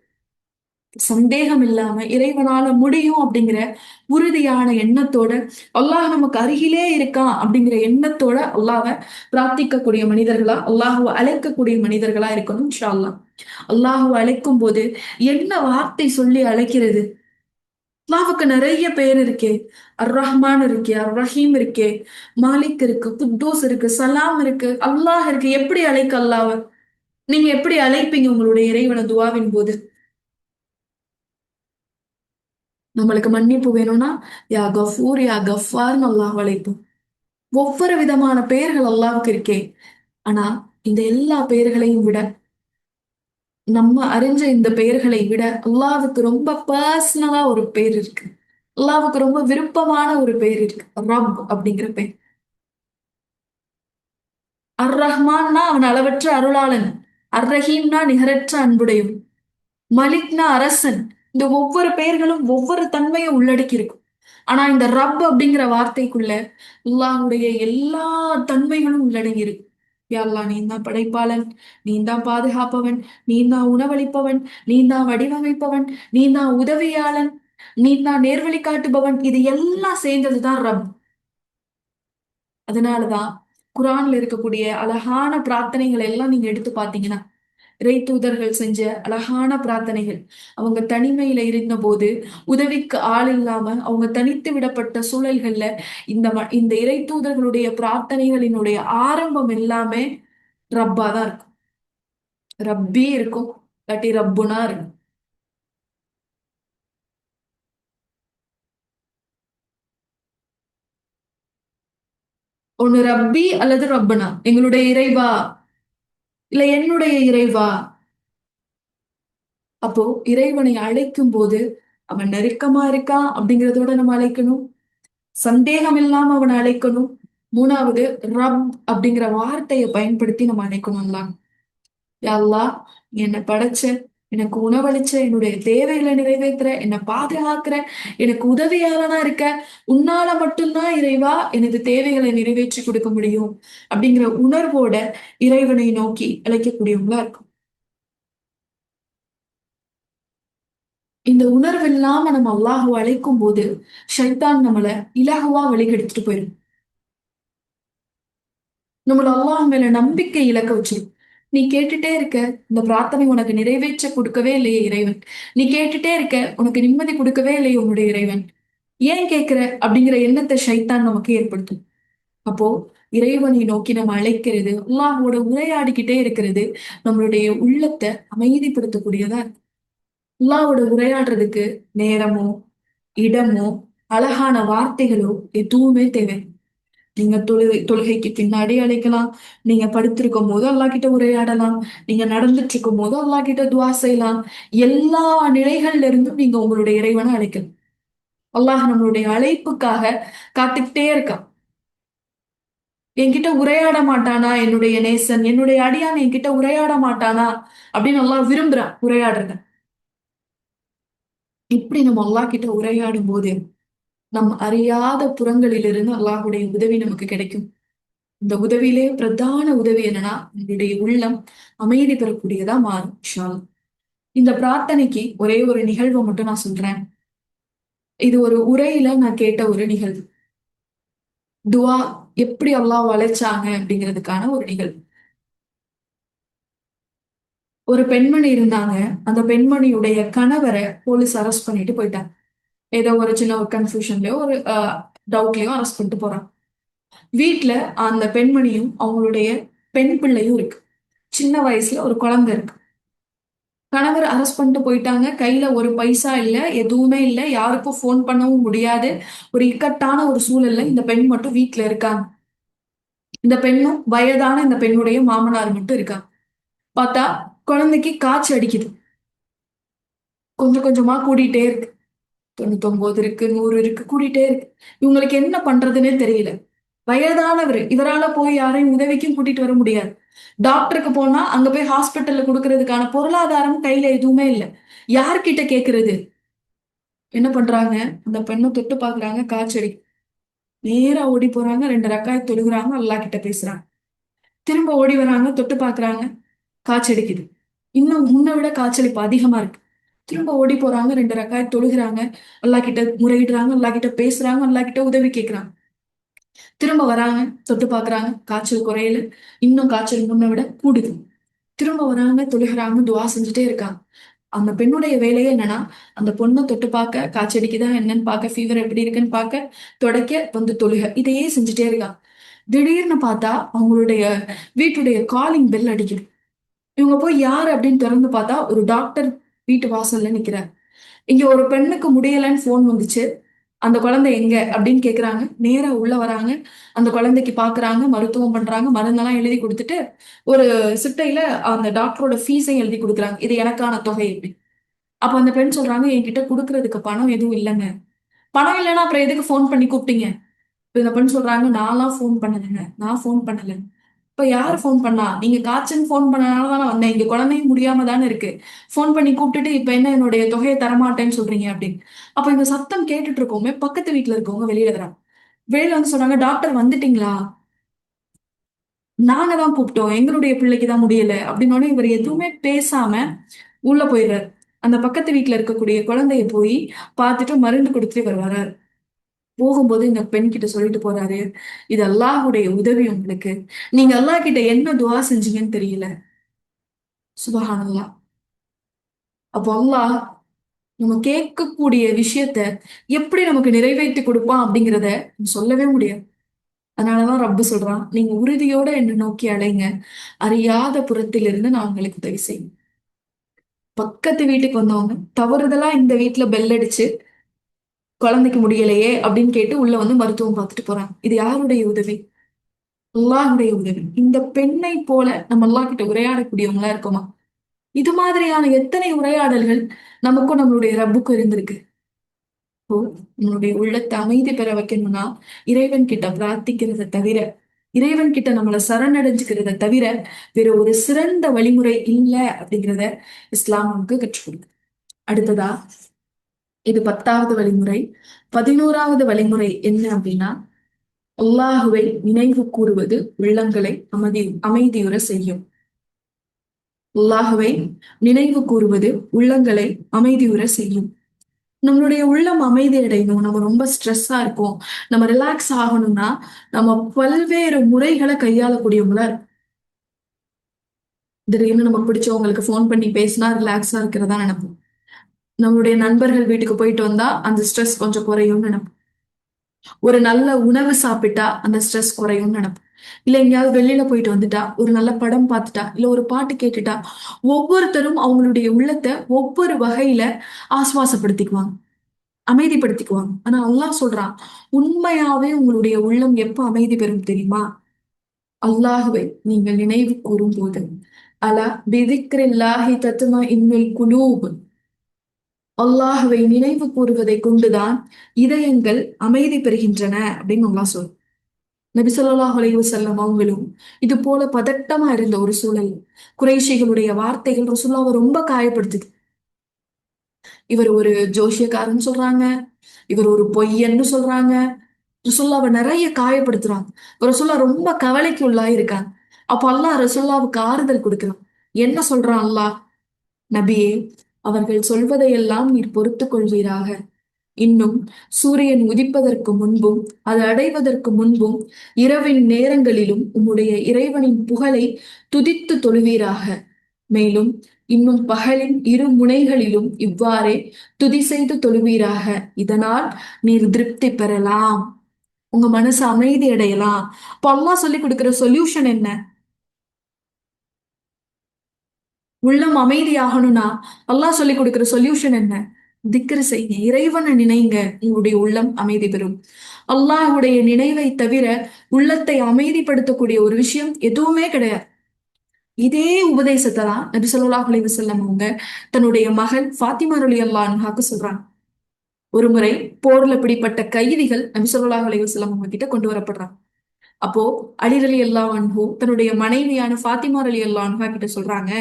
சந்தேகம் இல்லாம இறைவனால முடியும் அப்படிங்கிற உறுதியான எண்ணத்தோட, அல்லாஹ் நமக்கு அருகிலே இருக்கான் அப்படிங்கிற எண்ணத்தோட அல்லாஹ்வை பிரார்த்திக்கக்கூடிய மனிதர்களா, அல்லாஹ்வை அழைக்கக்கூடிய மனிதர்களா இருக்கணும் இன்ஷா அல்லாஹ். அல்லாஹ்வை அழைக்கும் போது என்ன வார்த்தை சொல்லி அழைக்கிறது? அல்லாஹ்வுக்கு நிறைய பேர் இருக்கே. அர் ரஹ்மான் இருக்கே, அர் ரஹீம் இருக்கே, மாலிக் இருக்கு, குத்தூஸ் இருக்கு, சலாம் இருக்கு, அல்லாஹ் இருக்கு. எப்படி அழைக்க அல்லாஹ்வை? நீங்க எப்படி அழைப்பீங்க உங்களுடைய இறைவனை துஆவின் போது? நம்மளுக்கு மன்னிப்பு வேணும்னா யா கஃபூர் யா கஃபார்னு அல்லாஹ் அழைப்போம். ஒவ்வொரு விதமான பெயர்கள் அல்லாஹ்வுக்கு இருக்கே. ஆனா இந்த எல்லா பெயர்களையும் விட, நம்ம அறிஞ்ச இந்த பெயர்களை விட அல்லாஹ்வுக்கு ரொம்ப பர்சனலா ஒரு பெயர் இருக்கு. அல்லாஹ்வுக்கு ரொம்ப விருப்பமான ஒரு பெயர் இருக்கு. ரப் அப்படிங்கிற பெயர். அர் ரஹ்மான்னா அவன் அளவற்ற அருளாளன். அர் ரஹீம்னா நிகரற்ற அன்புடையவன். மலிக்னா அரசன். இந்த ஒவ்வொரு பெயர்களும் ஒவ்வொரு தன்மையை உள்ளடக்கி இருக்கும். ஆனா இந்த ரப் அப்படிங்கிற வார்த்தைக்குள்ள அல்லாஹ்வுடைய எல்லா தன்மைகளும் உள்ளடங்கி இருக்கு. யா அல்லாஹ், நீ தான் படைப்பாளன், நீ தான் பாதுகாப்பவன், நீ தான் உணவளிப்பவன், நீ தான் வடிவமைப்பவன், நீ தான் உதவியாளன், நீ தான் நேர்வழி காட்டுபவன். இது எல்லாம் சேர்ந்ததுதான் ரப். அதனாலதான் குர்ஆன்ல இருக்கக்கூடிய அழகான பிரார்த்தனைகள் எல்லாம் நீங்க எடுத்து பாத்தீங்கன்னா, இறை தூதர்கள் செஞ்ச அழகான பிரார்த்தனைகள். அவங்க தனிமையில இருந்தபோது, உதவிக்கு ஆள் இல்லாம அவங்க தனித்து விடப்பட்ட சூழல்கள்ல இந்த இறை தூதர்களுடைய பிரார்த்தனைகளினுடைய ஆரம்பம் எல்லாமே ரப்பா தான் இருக்கும். ரப்பி இருக்கும், இல்லாட்டி ரப்புனா இருக்கும். ஒண்ணு ரப்பி அல்லது ரப்பனா, எங்களுடைய இறைவா, இல்ல என்னுடைய இறைவா. அப்போ இறைவனை அழைக்கும் போது அவன் நெருக்கமா இருக்கான் அப்படிங்கறதோட நம்ம அழைக்கணும். சந்தேகம் இல்லாம அவனை அழைக்கணும். மூணாவது, ரப் அப்படிங்கிற வார்த்தையை பயன்படுத்தி நம்ம அழைக்கணும்ல. யா அல்லாஹ், நீ என்னை படைச்ச, எனக்கு உணவளிச்ச, என்னுடைய தேவைகளை நிறைவேத்துற, என்னை பாதுகாக்கிற, எனக்கு உதவியாளனா இருக்க, உன்னால மட்டும்தான் இறைவா எனது தேவைகளை நிறைவேற்றி கொடுக்க முடியும் அப்படிங்கிற உணர்வோட இறைவனை நோக்கி அழைக்கக்கூடியவங்களா இருக்கும். இந்த உணர்வு இல்லாம நம்ம அல்லாஹுவை அழைக்கும் போது ஷைத்தான் நம்மள இலகுவா வழிகெடுத்துட்டு போயிடும். நம்மள அல்லாஹ் மேல நம்பிக்கை இழக்க வச்சிரும். நீ கேட்டுட்டே இருக்க, இந்த பிரார்த்தனை உனக்கு நிறைவேற்ற கொடுக்கவே இல்லையே இறைவன். நீ கேட்டுட்டே இருக்க, உனக்கு நிம்மதி கொடுக்கவே இல்லையே உன்னுடைய இறைவன். ஏன் கேட்கிற அப்படிங்கிற எண்ணத்தை ஷைத்தான் நமக்கு ஏற்படுத்தும். அப்போ இறைவனை நோக்கி நம்ம அழைக்கிறது, அல்லாஹோட உரையாடிக்கிட்டே இருக்கிறது நம்மளுடைய உள்ளத்தை அமைதிப்படுத்தக்கூடியதா இருக்கு. அல்லாஹ்வோட உரையாடுறதுக்கு நேரமோ, இடமோ, அழகான வார்த்தைகளோ எதுவுமே தேவை. நீங்க தொழுகைக்கு பின்னாடி அழைக்கலாம். நீங்க படுத்திருக்கும் போது அல்லாஹ் கிட்ட உரையாடலாம். நீங்க நடந்துட்டு இருக்கும் போது அல்லாஹ் கிட்ட துவா செய்யலாம். எல்லா நிலைகள்ல இருந்தும் நீங்க உங்களுடைய இறைவனை அழைக்கலாம். அல்லாஹ் நம்மளுடைய அழைப்புக்காக காத்துக்கிட்டே இருக்கான். என்கிட்ட உரையாட மாட்டானா என்னுடைய நேசன், என்னுடைய அடியான் என்கிட்ட உரையாட மாட்டானா அப்படின்னு அல்லாஹ் விரும்புறான் உரையாடுறத. இப்படி நம்ம அல்லாஹ் கிட்ட உரையாடும் போது நம் அறியாத புறங்களிலிருந்து அல்லாஹ்வுடைய உதவி நமக்கு கிடைக்கும். இந்த உதவியிலே பிரதான உதவி என்னன்னா, உங்களுடைய உள்ளம் அமைதி பெறக்கூடியதா மாறும் இன்ஷா அல்லாஹ். இந்த பிரார்த்தனைக்கு ஒரே ஒரு நிகழ்வை மட்டும் நான் சொல்றேன். இது ஒரு உரையில நான் கேட்ட ஒரு நிகழ்வு. துவா எப்படி அல்லாஹ் அழைச்சாங்க அப்படிங்கிறதுக்கான ஒரு நிகழ்வு. ஒரு பெண்மணி இருந்தாங்க. அந்த பெண்மணியுடைய கணவரை போலீஸ் அரெஸ்ட் பண்ணிட்டு போயிட்டாங்க. ஏதோ ஒரு சின்ன ஒரு கன்ஃபியூஷன்லயோ ஒரு டவுட்லயோ அரெஸ்ட் பண்ணிட்டு போறாங்க. வீட்ல அந்த பெண்மணியும் அவங்களுடைய பெண் பிள்ளையும் இருக்கு. சின்ன வயசுல ஒரு குழந்தை இருக்கு. கணவர் அரெஸ்ட் பண்ணிட்டு போயிட்டாங்க. கையில ஒரு பைசா இல்ல, எதுவுமே இல்ல. யாருக்கும் ஃபோன் பண்ணவும் முடியாது. ஒரு இக்கட்டான ஒரு சூழல்ல இந்த பெண் மட்டும் வீட்ல இருக்காங்க. இந்த பெண்ணும் வயதான இந்த பெண்ணுடைய மாமனார் மட்டும் இருக்காங்க. பார்த்தா குழந்தைக்கு காய்ச்சல் அடிக்குது. கொஞ்சம் கொஞ்சமா கூடிட்டே இருக்கு. 99 இருக்கு, 100 இருக்கு, கூடிட்டே இருக்கு. இவங்களுக்கு என்ன பண்றதுன்னே தெரியல. வயதானவர், இவரால போய் யாரையும் உதவிக்கும் கூட்டிட்டு வர முடியாது. டாக்டருக்கு போனா அங்க போய் ஹாஸ்பிட்டல்ல கொடுக்கறதுக்கான பொருளாதாரம் கையில எதுவுமே இல்ல. யார்கிட்ட கேக்குறது? என்ன பண்றாங்க? அந்த பெண்ணை தொட்டு பாக்குறாங்க, காய்ச்சல். நேரா ஓடி போறாங்க, 2 ரக்காயத் தொழுகுறாங்க, அல்லாஹ் கிட்ட பேசுறாங்க. திரும்ப ஓடி வராங்க, தொட்டு பாக்குறாங்க, காய்ச்சடிக்குது. இன்னும் முன்ன விட காய்ச்சல் இப்ப அதிகமா இருக்கு. திரும்ப ஓடி போறாங்க, 2 ரக்காத் தொழுகிறாங்க, அல்லாஹ் கிட்ட முறையிடுறாங்க, அல்லாஹ் கிட்ட பேசுறாங்க, அல்லாஹ் கிட்ட உதவி கேட்கறாங்க. திரும்ப வராங்க, தொட்டு பாக்குறாங்க, காய்ச்சல் குறையல, இன்னும் காய்ச்சல் முன்ன விட கூடுது. திரும்ப வராங்க, தொழுகிறாங்க, துவா செஞ்சுட்டே இருக்காங்க. அந்த பெண்ணுடைய வேலையே என்னன்னா, அந்த பொண்ணை தொட்டு பார்க்க, காய்ச்சடிக்குதா என்னன்னு பார்க்க, ஃபீவர் எப்படி இருக்குன்னு பார்க்க, தொடக்க வந்து தொழுக, இதையே செஞ்சுட்டே இருக்காங்க. திடீர்னு பார்த்தா அவங்களுடைய வீட்டுடைய காலிங் பெல் அடிக்குது. இவங்க போய் யாரு அப்படின்னு திறந்து பார்த்தா ஒரு டாக்டர் வீட்டு வாசல்ல நிக்கிறார். இங்க ஒரு பெண்ணுக்கு முடியலன்னு போன் வந்துச்சு, அந்த குழந்தை எங்க அப்படின்னு கேக்குறாங்க. நேரா உள்ள வராங்க, அந்த குழந்தைக்கு பாக்குறாங்க, மருத்துவம் பண்றாங்க, மருந்தெல்லாம் எழுதி கொடுத்துட்டு ஒரு சிட்டையில அந்த டாக்டரோட ஃபீஸையும் எழுதி கொடுக்குறாங்க, இது எனக்கான தொகை அப்படி. அப்ப அந்த பெண் சொல்றாங்க, என்கிட்ட கொடுக்கறதுக்கு பணம் எதுவும் இல்லைங்க. பணம் இல்லைன்னா அப்புறம் எதுக்கு ஃபோன் பண்ணி கூப்பிட்டீங்க? இந்த பெண் சொல்றாங்க, நான்லாம் ஃபோன் பண்ணலைங்க, நான் ஃபோன் பண்ணல. இப்ப யாரு ஃபோன் பண்ணா? நீங்க காய்ச்சல் ஃபோன் பண்ணனால தான் நான் வந்தேன். இங்க குழந்தையும் முடியாம தானே இருக்கு. ஃபோன் பண்ணி கூப்பிட்டுட்டு இப்ப என்ன என்னுடைய தொகையை தரமாட்டேன்னு சொல்றீங்க அப்படின்னு. அப்ப இந்த சத்தம் கேட்டுட்டு இருக்கோமே, பக்கத்து வீட்டுல இருக்கவங்க வெளியில வராங்க. வெளியில வந்து சொல்றாங்க, டாக்டர் வந்துட்டீங்களா? நாங்க தான் கூப்பிட்டோம், எங்களுடைய பிள்ளைக்கு தான் முடியல அப்படின்னு. இவர் எதுவுமே பேசாம உள்ள போயிடுறாரு. அந்த பக்கத்து வீட்டுல இருக்கக்கூடிய குழந்தைய போய் பார்த்துட்டு மருந்து கொடுத்துட்டு இவர் வர்றாரு. போகும்போது இந்த பெண் கிட்ட சொல்லிட்டு போறாரு, இது அல்லாஹ்வுடைய உதவி உங்களுக்கு. நீங்க அல்லாஹ் கிட்ட என்ன துவா செஞ்சீங்கன்னு தெரியல. சுபஹானல்லாஹ். அப்போ அல்லாஹ் நம்ம கேட்கக்கூடிய விஷயத்த எப்படி நமக்கு நிறைவேற்றி கொடுப்பான் அப்படிங்கிறத சொல்லவே முடியாது. அதனாலதான் ரப்பு சொல்றான், நீங்க உறுதியோட என்ன நோக்கி அலைங்க, அறியாத புறத்திலிருந்து நான் உங்களுக்கு உதவி செய்வேன். பக்கத்து வீட்டுக்கு வந்தவங்க தவறுதலா இந்த வீட்டுல பெல் அடிச்சு குழந்தைக்கு முடியலையே அப்படின்னு கேட்டு உள்ள வந்து மருத்துவம் பார்த்துட்டு போறாங்க. இது யாருடைய உதவி? அல்லாஹ்வுடைய உதவி. இந்த பெண்ணை போல நம்ம அல்லாஹ் கிட்ட உரையாடக்கூடியவங்களா இருக்கோமா? இது மாதிரியான எத்தனை உரையாடல்கள் நமக்கும் நம்மளுடைய ரப்புக்கும் இருந்திருக்கு. இப்போ நம்மளுடைய உள்ளத்தை அமைதி பெற வைக்கணும்னா இறைவன் கிட்ட பிரார்த்திக்கிறத தவிர, இறைவன் கிட்ட நம்மளை சரணடைஞ்சுக்கிறத தவிர வேற ஒரு சிறந்த வழிமுறை இல்லை அப்படிங்கிறத இஸ்லாம் நமக்கு கற்றுக் கொடுக்குது. அடுத்ததா, இது 10வது வழிமுறை. 11வது வழிமுறை என்ன அப்படின்னா, அல்லாஹுவை நினைவு கூறுவது உள்ளங்களை அமைதியுற செய்யும். அல்லாஹுவை நினைவு கூறுவது உள்ளங்களை அமைதியுற செய்யும். நம்மளுடைய உள்ளம் அமைதி அடையணும், நம்ம ரொம்ப ஸ்ட்ரெஸ்ஸா இருக்கோம், நம்ம ரிலாக்ஸ் ஆகணும்னா நம்ம பல்வேறு முறைகளை கையாளக்கூடியவங்களா இருக்கும். திடீர்னு நமக்கு பிடிச்சவங்களுக்கு ஃபோன் பண்ணி பேசினா ரிலாக்ஸா இருக்கிறதா நினைப்போம். நம்மளுடைய நண்பர்கள் வீட்டுக்கு போயிட்டு வந்தா அந்த ஸ்ட்ரெஸ் கொஞ்சம் குறையும்னு நினைப்போம். ஒரு நல்ல உணவு சாப்பிட்டா அந்த ஸ்ட்ரெஸ் குறையும்னு நினைப்போம். இல்ல எங்கேயாவது வெளியில போயிட்டு வந்துட்டா, ஒரு நல்ல படம் பார்த்துட்டா, இல்ல ஒரு பாட்டு கேட்டுட்டா, ஒவ்வொருத்தரும் அவங்களுடைய உள்ளத்தை ஒவ்வொரு வகையில ஆசுவாசப்படுத்திக்குவாங்க, அமைதிப்படுத்திக்குவாங்க. ஆனா அல்லாஹ் சொல்றான், உண்மையாவே உங்களுடைய உள்ளம் எப்ப அமைதி பெறும் தெரியுமா? அல்லாஹுவை நீங்கள் நினைவு கூறும் போது. அலா பிதிக்ரில்லாஹி தத்மா இன்னுல் குலூப். அல்லாஹுவை நினைவு கூறுவதை கொண்டுதான் இதயங்கள் அமைதி பெறுகின்றன அப்படின்னு அல்லாஹ் சொல். நபி ஸல்லல்லாஹு அலைஹி வஸல்லம் அவங்களும் இது போல பதட்டமா இருந்த ஒரு சூழல், குறைஷிகளுடைய வார்த்தைகள் ரசூலுல்லாஹ்வை ரொம்ப காயப்படுத்துது. இவர் ஒரு ஜோஷியக்காரன்னு சொல்றாங்க, இவர் ஒரு பொய்யன்னு சொல்றாங்க, ரசூலுல்லாஹ்வை நிறைய காயப்படுத்துறாங்க. ரசூலுல்லாஹ் ரொம்ப கவலைக்கு உள்ளாயிருக்காங்க. அப்ப அல்லாஹ் ரசூலுல்லாஹ்வுக்கு ஆறுதல் கொடுக்கிறான். என்ன சொல்றான் அல்லாஹ்? நபியே, அவர்கள் சொல்வதையெல்லாம் நீர் பொறுத்துக் கொள்வீராக. இன்னும் சூரியன் உதிப்பதற்கு முன்பும் அது அடைவதற்கு முன்பும் இரவின் நேரங்களிலும் உம்முடைய இறைவனின் புகழை துதித்து தொழுவீராக. மேலும் இன்னும் பகலின் இரு முனைகளிலும் இவ்வாறே துதி செய்து தொழுவீராக. இதனால் நீர் திருப்தி பெறலாம், உங்க மனசு அமைதி அடையலாம். அப்ப அல்லாஹ் சொல்லி கொடுக்கிற சொல்யூஷன் என்ன? உள்ளம் அமைதியாகணும்னா அல்லாஹ் சொல்லி கொடுக்கிற சொல்யூஷன் என்ன? திக்ரு செய்யுங்க, இறைவனை நினைங்க, உங்களுடைய உள்ளம் அமைதி பெறும். அல்லாஹ்வுடைய நினைவை தவிர உள்ளத்தை அமைதிப்படுத்தக்கூடிய ஒரு விஷயம் எதுவுமே கிடையாது. இதே உபதேசத்தை தான் நபி ஸல்லல்லாஹு அலைஹி வஸல்லம் அவங்க தன்னுடைய மகள் ஃபாத்திமா ரலியல்லாஹு அன்ஹாக்கு சொல்றாங்க. ஒரு முறை போர்ல பிடிப்பட்ட கைதிகள் நபி ஸல்லல்லாஹு அலைஹி வஸல்லம் அவங்க கிட்ட கொண்டு வரப்படுறாங்க. அப்போ அலி ரலியல்லாஹு அன்ஹு தன்னுடைய மனைவியான ஃபாத்திமா ரலியல்லாஹு அன்ஹா கிட்ட சொல்றாங்க,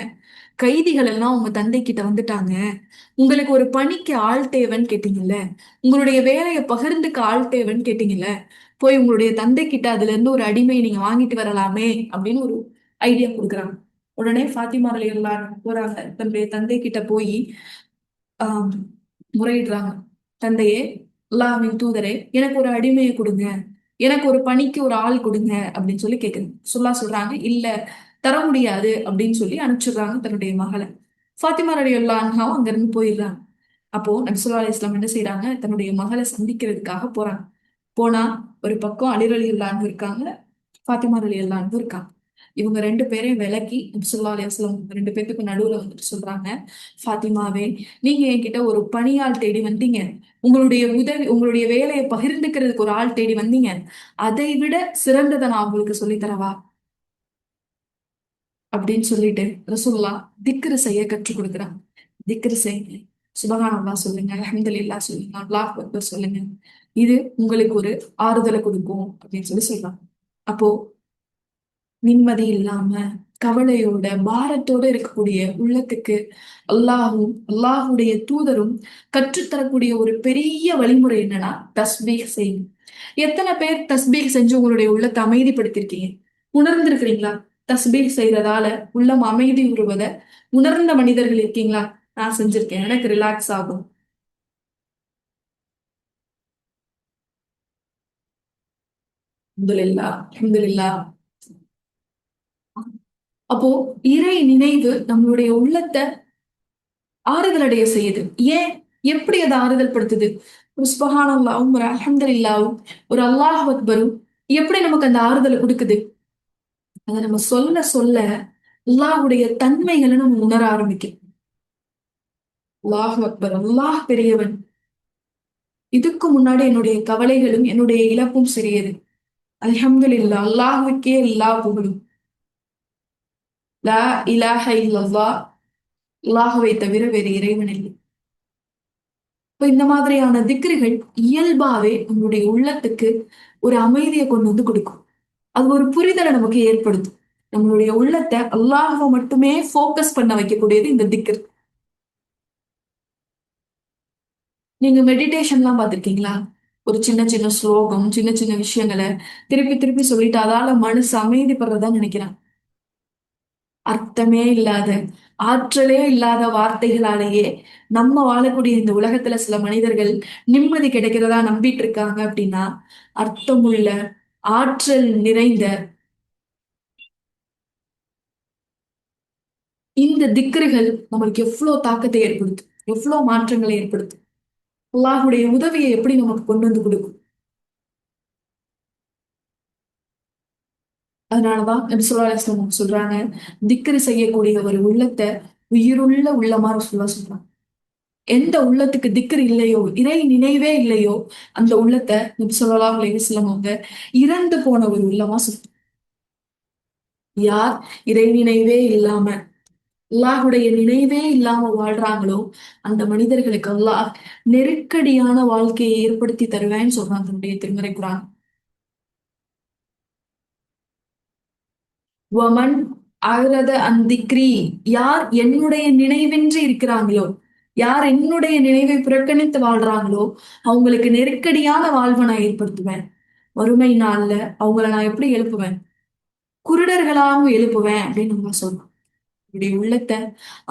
கைதிகள் எல்லாம் உங்க தந்தை கிட்ட வந்துட்டாங்க, உங்களுக்கு ஒரு பணிக்கு ஆள் தேவைன்னு கேட்டீங்கல்ல, உங்களுடைய வேலையை பகிர்ந்துக்க ஆள் தேவைன்னு கேட்டீங்கல்ல, போய் உங்களுடைய தந்தை கிட்ட அதுல இருந்து ஒரு அடிமையை நீங்க வாங்கிட்டு வரலாமே அப்படின்னு ஒரு ஐடியா கொடுக்குறாங்க. உடனே ஃபாத்திமா ரலியல்லாஹு அன்ஹா போறாங்க, தன்னுடைய தந்தை கிட்ட போய் ஆஹ் முறையிடுறாங்க. தந்தையே, அல்லாஹ்வின் தூதரே, எனக்கு ஒரு அடிமையை கொடுங்க, எனக்கு ஒரு பணிக்கு ஒரு ஆள் கொடுங்க அப்படின்னு சொல்லி கேக்குது. சொல்றாங்க, இல்ல, தர முடியாது அப்படின்னு சொல்லி அனுப்பிச்சிடுறாங்க தன்னுடைய மகளை. ஃபாத்திமா ரலியல்லாஹு அன்ஹா அங்க இருந்து போயிடுறாங்க. அப்போ நபி ஸல்லல்லாஹு அலைஹி வஸல்லம் என்ன செய்றாங்க, தன்னுடைய மகளை சந்திக்கிறதுக்காக போறாங்க. போனா ஒரு பக்கம் அலி ரலியல்லாஹு அன்ஹு இருக்காங்க, ஃபாத்திமா ரலியல்லாஹு அன்ஹு இருக்காங்க. இவங்க ரெண்டு பேரையும் விலக்கி நபி ஸல்லல்லாஹு அலைஹி வஸல்லம் ரெண்டு பேத்துக்கு நடுவுல வந்துட்டு சொல்றாங்க, ஃபாத்திமாவே, நீங்க என்கிட்ட ஒரு பணியாள் தேடி வந்தீங்க, உங்களுடைய வேலையை பகிர்ந்துக்கிறதுக்கு ஒரு ஆள் தேடி வந்தீங்க, அதை விட சிறந்ததை நான் உங்களுக்கு சொல்லித் தரவா அப்படின்னு சொல்லிட்டு ரசூலுல்லாஹ் திக்ரு செய்ய கற்றுக் கொடுக்குறாங்க. திக்ரு செய்யுங்க, சுபஹானல்லாஹ் சொல்லுங்க, அல்ஹம்துலில்லாஹ் சொல்லுங்க, அல்லாஹ் அக்பர் சொல்லுங்க. இது உங்களுக்கு ஒரு ஆறுதலை கொடுக்கும் அப்படின்னு சொல்லி சொல்றாங்க. அப்போ நிம்மதி இல்லாம கவலையோட பாரத்தோட இருக்கக்கூடிய உள்ளத்துக்கு அல்லாஹுடைய தூதரும் கற்றுத்தரக்கூடிய ஒரு பெரிய வழிமுறை என்னன்னா தஸ்பீஹ் செய்யும். எத்தனை பேர் தஸ்பீஹ் செஞ்சு உங்களுடைய உள்ளத்தை அமைதிப்படுத்திருக்கீங்க? உணர்ந்திருக்கிறீங்களா? தஸ்பீஹ் செய்யறதால உள்ளம் அமைதி உருவத உணர்ந்த மனிதர்கள் இருக்கீங்களா? நான் செஞ்சிருக்கேன், எனக்கு ரிலாக்ஸ் ஆகும். அல்ஹம்துலில்லாஹ், அல்ஹம்துலில்லாஹ். அப்போ இறை நினைவு நம்மளுடைய உள்ளத்தை ஆறுதல் அடைய செய்யுது. ஏன்? எப்படி அதை ஆறுதல் படுத்துது? ஒரு சுபஹானல்லாவும் ஒரு அல்ஹம்துலில்லாவும் ஒரு அல்லாஹ் அக்பரும் எப்படி நமக்கு அந்த ஆறுதலை கொடுக்குது? அதை நம்ம சொல்ல சொல்ல அல்லாஹ்வுடைய தன்மைகளை நம்ம உணர ஆரம்பிக்கும். அல்லாஹ் அக்பர், அல்லாஹ் பெரியவன். இதுக்கு முன்னாடி என்னுடைய கவலைகளும் என்னுடைய இழப்பும் சிறியது. அல்ஹம்துலில்லாஹ், அல்லாஹ்வுக்கே எல்லா புகழும். லா இலாஹ இல்லல்லாஹ், அல்லாஹ்வை தவிர வேறு இறைவன் இல்லை. இப்ப இந்த மாதிரியான திக்ருகள் இயல்பாவே நம்மளுடைய உள்ளத்துக்கு ஒரு அமைதியை கொண்டு வந்து கொடுக்கும். அது ஒரு புரிதலை நமக்கு ஏற்படுத்தும். நம்மளுடைய உள்ளத்தை அல்லாஹ்வை மட்டுமே ஃபோக்கஸ் பண்ண வைக்கக்கூடியது இந்த திக்ர். நீங்க மெடிடேஷன்லாம் பார்த்திருக்கீங்களா? ஒரு சின்ன சின்ன ஸ்லோகம், சின்ன சின்ன விஷயங்களை திருப்பி திருப்பி சொல்லிட்டு அதால மனசு அமைதிப்படுறதா நினைக்கிறாங்க. அர்த்தமே இல்லாத, ஆற்றலே இல்லாத வார்த்தைகளாலேயே நம்ம வாழக்கூடிய இந்த உலகத்துல சில மனிதர்கள் நிம்மதி கிடைக்கிறதா நம்பிட்டு இருக்காங்க அப்படின்னா, அர்த்தமுள்ள, ஆற்றல் நிறைந்த இந்த திக்ருகள் நம்மளுக்கு எவ்வளவு தாக்கத்தை ஏற்படுத்தும், எவ்வளவு மாற்றங்களை ஏற்படுத்தும். அல்லாஹுடைய உதவியை எப்படி நமக்கு கொண்டு வந்து கொடுக்கும். அதனாலதான் நபி ஸல்லல்லாஹு அலைஹி வஸல்லம் சொல்றாங்க, திக்ரு செய்யக்கூடிய ஒரு உள்ளத்தை உயிருள்ள உள்ளமா ரசூலுல்லாஹ் சொல்றாங்க. எந்த உள்ளத்துக்கு திக்ர் இல்லையோ, இறை நினைவே இல்லையோ, அந்த உள்ளத்தை நபி ஸல்லல்லாஹு அலைஹி வஸல்லம் அவங்க இறந்து போன ஒரு உள்ளமா சொல்றாங்க. யார் இறை நினைவே இல்லாம, அல்லாஹுடைய நினைவே இல்லாம வாழ்றாங்களோ, அந்த மனிதர்களுக்கு அல்லாஹ் நெருக்கடியான வாழ்க்கையை ஏற்படுத்தி தருவேன்னு சொல்றாங்க தன்னுடைய திருமறை குர்ஆன். வமன் அஹ்ரத அன் திக்ரி, யார் என்னுடைய நினைவின்றி இருக்கிறாங்களோ, யார் என்னுடைய நினைவை புறக்கணித்து வாழ்றாங்களோ, அவங்களுக்கு நெருக்கடியான வாழ்வை நான் ஏற்படுத்துவேன். வறுமை நாள்ல அவங்கள நான் எப்படி எழுப்புவேன்? குருடர்களாகவும் எழுப்புவேன் அப்படின்னு நம்ம சொல்றோம். இப்படி உள்ளத்தை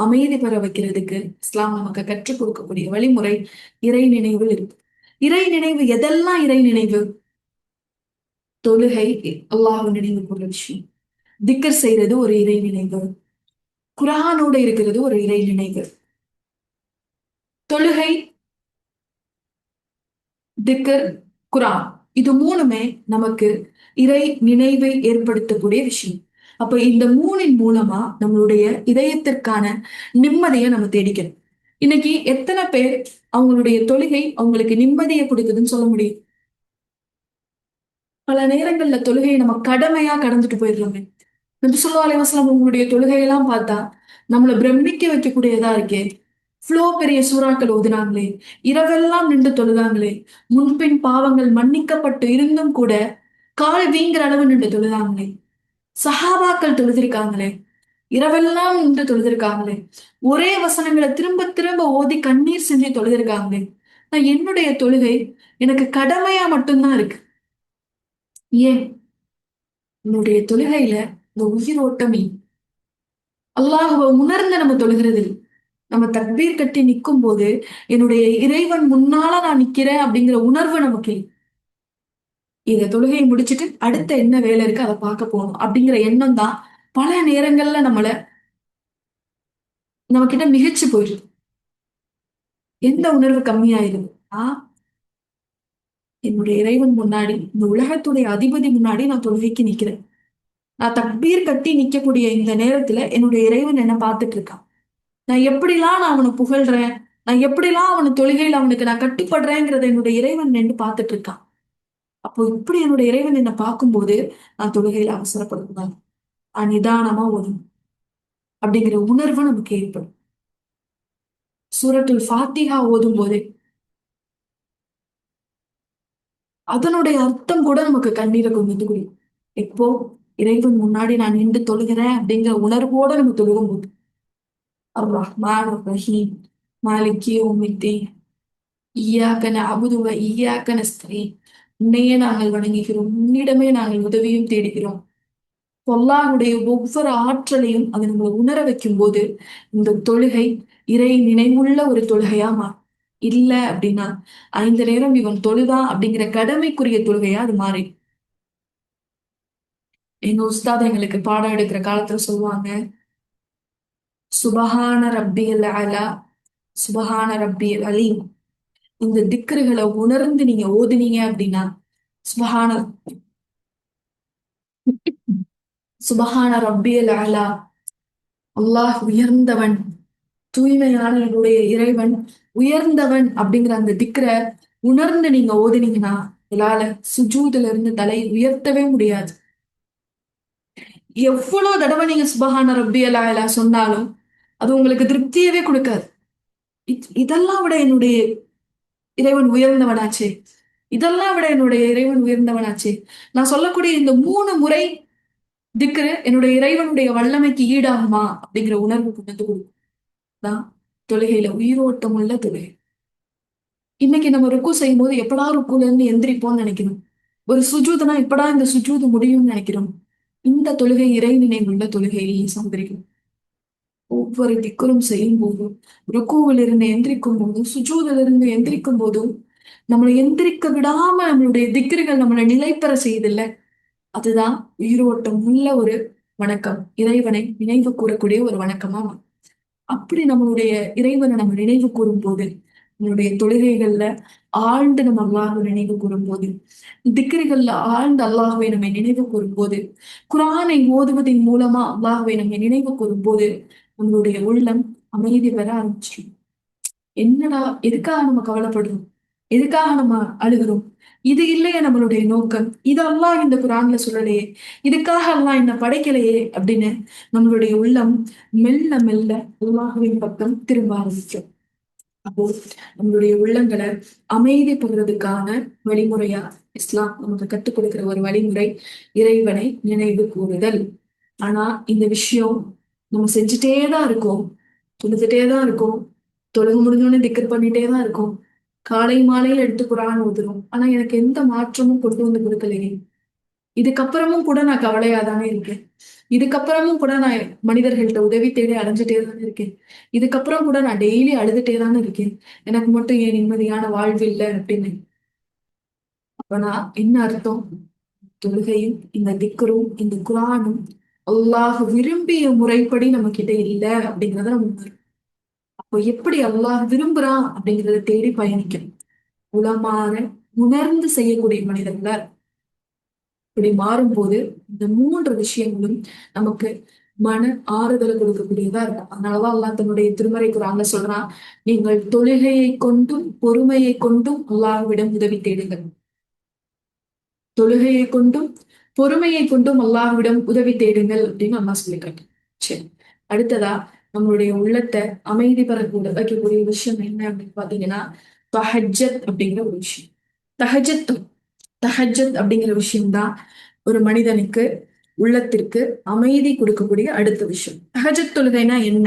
அமைதி பெற வைக்கிறதுக்கு இஸ்லாம் நமக்கு கற்றுக் கொடுக்கக்கூடிய வழிமுறை இறை நினைவு இருக்கு. இறை நினைவு எதெல்லாம் இறை நினைவு? தொழுகை அல்லாஹ் நினைவு கூற விஷயம். திக்கர் செய்யறது ஒரு இறை நினைவு. குர்ஆனோட இருக்கிறது ஒரு இறை நினைவு. தொழுகை, திக்ர், குர்ஆன், இது மூணுமே நமக்கு இறை நினைவை ஏற்படுத்தக்கூடிய விஷயம். அப்ப இந்த மூணின் மூலமா நம்மளுடைய இதயத்திற்கான நிம்மதியை நம்ம தேடிக்கணும். இன்னைக்கு எத்தனை பேர் அவங்களுடைய தொழுகை அவங்களுக்கு நிம்மதியை கொடுக்குதுன்னு சொல்ல முடியும்? பல நேரங்கள்ல தொழுகையை நம்ம கடமையா கடந்துட்டு போயிடுறோமே. நபி ஸல்லல்லாஹு அலைஹி வஸல்லம் உங்களுடைய தொழுகையெல்லாம் பார்த்தா நம்மள பிரமிக்க வைக்கக்கூடியதா இருக்கே. இவ்ளோ பெரிய சூறாக்கள் ஓதுனாங்களே, இரவெல்லாம் நின்று தொழுதாங்களே, முன்பின் பாவங்கள் மன்னிக்கப்பட்டு இருந்தும் கூட கால் வீங்குற அளவு நின்று தொழுதாங்களே, சஹாபாக்கள் தொழுதிருக்காங்களே, இரவெல்லாம் நின்று தொழுதிருக்காங்களே, ஒரே வசனங்களை திரும்ப திரும்ப ஓதி கண்ணீர் சிந்தி தொழுதிருக்காங்களே. நான் என்னுடைய தொழுகை எனக்கு கடமையா மட்டும்தான் இருக்கு. ஏன்? என்னுடைய தொழுகையில இந்த உயிரோட்டம் இல்லை. அல்லாஹ்வை உணர்ந்து நம்ம தொழுகிறது இல்லை. நம்ம தக்பீர் கட்டி நிற்கும் போது என்னுடைய இறைவன் முன்னால நான் நிக்கிறேன் அப்படிங்கிற உணர்வு நமக்கு இல்லை. இத தொழுகையை முடிச்சிட்டு அடுத்த என்ன வேலை இருக்கு அதை பார்க்க போகணும் அப்படிங்கிற எண்ணம் தான் பல நேரங்கள்ல நம்ம கிட்ட மிகைச்சு போயிடுது. எந்த உணர்வு கம்மியாயிருது? என்னுடைய இறைவன் முன்னாடி, இந்த உலகத்துடைய அதிபதி முன்னாடி நான் தொழுகைக்கு நிக்கிறேன். நான் தக்பீர் கட்டி நிக்கக்கூடிய இந்த நேரத்துல என்னுடைய இறைவன் என்ன பார்த்துட்டு இருக்கான். நான் அவனை புகழ்றேன், நான் எப்படிலாம் அவனை தொழுகையில் அவனுக்கு நான் கட்டுப்படுறேங்கிறத என்னுடைய இறைவன் நின்று பார்த்துட்டு இருக்கான். அப்போ இப்படி என்னுடைய இறைவன் என்னை பார்க்கும்போது நான் தொழுகையில அவசரப்படக்கூடாது, நிதானமா ஓதணும் அப்படிங்கிற உணர்வு நமக்கு ஏற்படும். சூரத்துல் ஃபாத்திஹா ஓதும் போதே அதனுடைய அர்த்தம் கூட நமக்கு கண்ணீரை கொண்டு குடிக்கும். எப்போ இறைவன் முன்னாடி நான் நின்று தொழுகிறேன் அப்படிங்கிற உணர்வோட நம்ம தொழுகும் போது, அர் ரஹ்மான் ரஹீம் மாலிகி யௌமித்தீன் இய்யாக நஅபுது வ இய்யாக நஸ்தஈன், உன்னையே நாங்கள் வணங்குகிறோம், உன்னிடமே நாங்கள் உதவியும் தேடுகிறோம். அல்லாஹ்வுடைய ஒவ்வொரு ஆற்றலையும் அதை நம்மளை உணர வைக்கும் போது இந்த தொழுகை இறை நினைவுள்ள ஒரு தொழுகையா மாறும். இல்ல அப்படின்னா 5 நேரம் இவன் தொழுதான் அப்படிங்கிற கடமைக்குரிய தொழுகையா அது மாறி. எங்க உஸ்தாத் எங்களுக்கு பாடம் எடுக்கிற காலத்துல சொல்லுவாங்க, சுபஹான ரப்பியல் அலா, சுபஹான ரப்பியல் அலீம். இந்த திக்ருகளை உணர்ந்து நீங்க ஓதுனீங்க அப்படின்னா, சுபஹான சுபஹான ரப்பியல் அலா, அல்லாஹ் உயர்ந்தவன், தூய்மையான என்னுடைய இறைவன் உயர்ந்தவன் அப்படிங்கிற அந்த திக்ரை உணர்ந்து நீங்க ஓதுனீங்கன்னா உங்களால சுஜூதுல இருந்து தலை உயர்த்தவே முடியாது. எவ்வளவு தடவை நீங்க சுபஹான ரப்பியல் அலா சொன்னாலும் அது உங்களுக்கு திருப்தியவே கொடுக்காது. இதெல்லாம் விட என்னுடைய இறைவன் உயர்ந்தவனாச்சே, இதெல்லாம் விட என்னுடைய இறைவன் உயர்ந்தவனாச்சே, நான் சொல்லக்கூடிய இந்த 3 முறை திக்ரு என்னுடைய இறைவனுடைய வல்லமைக்கு ஈடாகுமா அப்படிங்கிற உணர்வு கொண்டு வந்து கொடுக்கும். தான் தொழுகையில உயிரோட்டம் உள்ள தொழுகை. இன்னைக்கு நம்ம ருக்கு செய்யும் போது எப்படா ருக்குல இருந்து எந்திரிப்போம்னு நினைக்கணும். ஒரு சுஜூதுனா எப்படா இந்த சுஜூது முடியும்னு நினைக்கிறோம். இந்த தொழுகை இறை நினைவுள்ள தொழுகையை சகோதரிகள். ஒவ்வொரு திக்கரும் செய்யும் போதும், ருக்குவில் இருந்து எந்திரிக்கும் போதும், சுஜூதில் இருந்து எந்திரிக்கும் போதும் நம்மளை எந்திரிக்க விடாம நம்மளுடைய திக்ருகள் நம்மளை நிலைப்பெற செய்யுதில்ல, அதுதான் உயிரோட்டம் உள்ள ஒரு வணக்கம். இறைவனை நினைவு கூறக்கூடிய ஒரு வணக்கமா. அப்படி நம்மளுடைய இறைவனை நம்ம நினைவு கூறும் போது, நம்மளுடைய தொழுகைகள்ல ஆழ்ந்து நம்ம அல்லாஹ்வை நினைவு கூறும் போது, திக்ருகள்ல ஆழ்ந்து அல்லாஹ்வை நம்ம நினைவு கூறும் போது, குர்ஆனை ஓதுவதன் மூலமா அல்லாஹ்வை நம்ம நினைவு கூறும் போது நம்மளுடைய உள்ளம் அமைதி பெற ஆரம்பிச்சிடும். என்னடா, எதுக்காக நம்ம கவலைப்படுறோம், எதுக்காக நம்ம அழுகிறோம், இது இல்லையே நம்மளுடைய நோக்கம், இது அல்லாஹ் இந்த குர்ஆன்ல சொல்லலையே, இதுக்காக அல்லாஹ் என்ன படைக்கலையே அப்படின்னு நம்மளுடைய உள்ளம் மெல்ல மெல்ல அல்லாஹ்வின் பக்கம் திரும்ப ஆரம்பிக்கும். அப்போ நம்மளுடைய உள்ளங்களை அமைதிப்படுறதுக்கான வழிமுறையா இஸ்லாம் நமக்கு கற்றுக் கொடுக்கிற ஒரு வழிமுறை இறைவனை நினைவு கூறுதல். ஆனா இந்த விஷயம் நம்ம செஞ்சுட்டேதான் இருக்கோம், தொழுதுட்டேதான் இருக்கோம், தொழுக முடிஞ்சோடனே திக்ர் பண்ணிட்டே தான் இருக்கோம், காலை மாலையில் எடுத்து குர்ஆன் ஓதுறோம், ஆனா எனக்கு எந்த மாற்றமும் கொண்டு வந்து கொடுக்கலையே. இதுக்கப்புறமும் கூட நான் கவலையாதானே இருக்கேன், இதுக்கப்புறமும் கூட நான் மனிதர்கள்ட்ட உதவி தேடி அலைஞ்சிட்டே தானே இருக்கேன், இதுக்கப்புறம் கூட நான் டெய்லி அழுதுட்டே தானே இருக்கேன், எனக்கு மட்டும் ஏன் நிம்மதியான வாழ்வு இல்லை அப்படின்னு. அப்பனா என்ன அர்த்தம்? தொழுகையும் இந்த திக்ரும் இந்த குர்ஆனும் அல்லாஹ் விரும்பிய முறைப்படி நம்ம கிட்ட இல்ல அப்படிங்கறத நம்ம உணரணும். அப்போ எப்படி அல்லாஹ் விரும்புறான் அப்படிங்கறத தேடி பயணிக்கணும். உளமாற உணர்ந்து செய்யக்கூடிய மனிதர்களா இப்படி மாறும்போது இந்த 3 விஷயங்களும் நமக்கு மன ஆறுதலை கொடுக்கக்கூடியதா இருக்கும். அதனாலதான் அல்லாஹ் தன்னுடைய திருமறை குர்ஆன்ல சொல்றான், நீங்கள் தொழுகையை கொண்டும் பொறுமையை கொண்டும் அல்லாஹ்விடம் உதவி தேடுங்கள். தொழுகையை கொண்டும் பொறுமையை கொண்டும் அல்லாஹ்விடம் உதவி தேடுங்கள் அப்படின்னு அல்லாஹ் சொல்லிக்காட்டு. சரி, அடுத்ததா நம்மளுடைய உள்ளத்தை அமைதி பெறக்கூடிய வைக்கக்கூடிய விஷயம் என்ன அப்படின்னு பாத்தீங்கன்னா, தஹஜ்ஜத் அப்படிங்கிற ஒரு விஷயம். தஹஜத் தஹஜத் அப்படிங்கிற விஷயம்தான் ஒரு மனிதனுக்கு உள்ளத்திற்கு அமைதி கொடுக்கக்கூடிய அடுத்த விஷயம். தஹஜத் தொழுகைனா என்ன?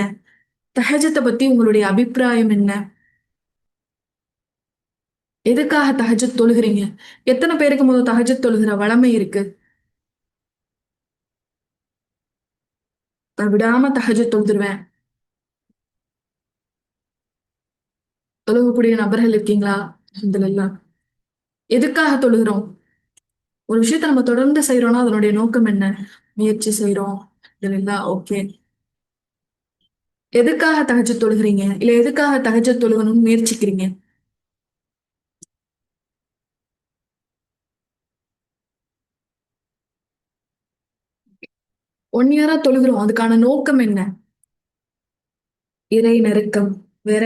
தஹஜத்தை பத்தி உங்களுடைய அபிப்பிராயம் என்ன? எதுக்காக தஹஜத் தொழுகிறீங்க? எத்தனை பேருக்கு முதல் தஹஜத் தொழுகிற வளமை இருக்கு? நான் விடாம தஹஜத் தொழுதுருவேன், தொழுகக்கூடிய நபர்கள் இருக்கீங்களா? அல்ஹம்துலில்லாஹ். எதுக்காக தொழுகிறோம்? ஒரு விஷயத்த நம்ம தொடர்ந்து செய்யறோம்னா அதனுடைய நோக்கம் என்ன? முயற்சி செய்யறோம். அல்ஹம்துலில்லாஹ். ஓகே. எதுக்காக தஹஜ்ஜுத் தொழுகிறீங்க? இல்ல எதுக்காக தஹஜ்ஜுத் தொழுகணும்னு முயற்சிக்கிறீங்க? 1 இயரா தொழுகிறோம். அதுக்கான நோக்கம் என்ன? இறை நெருக்கம். வேற?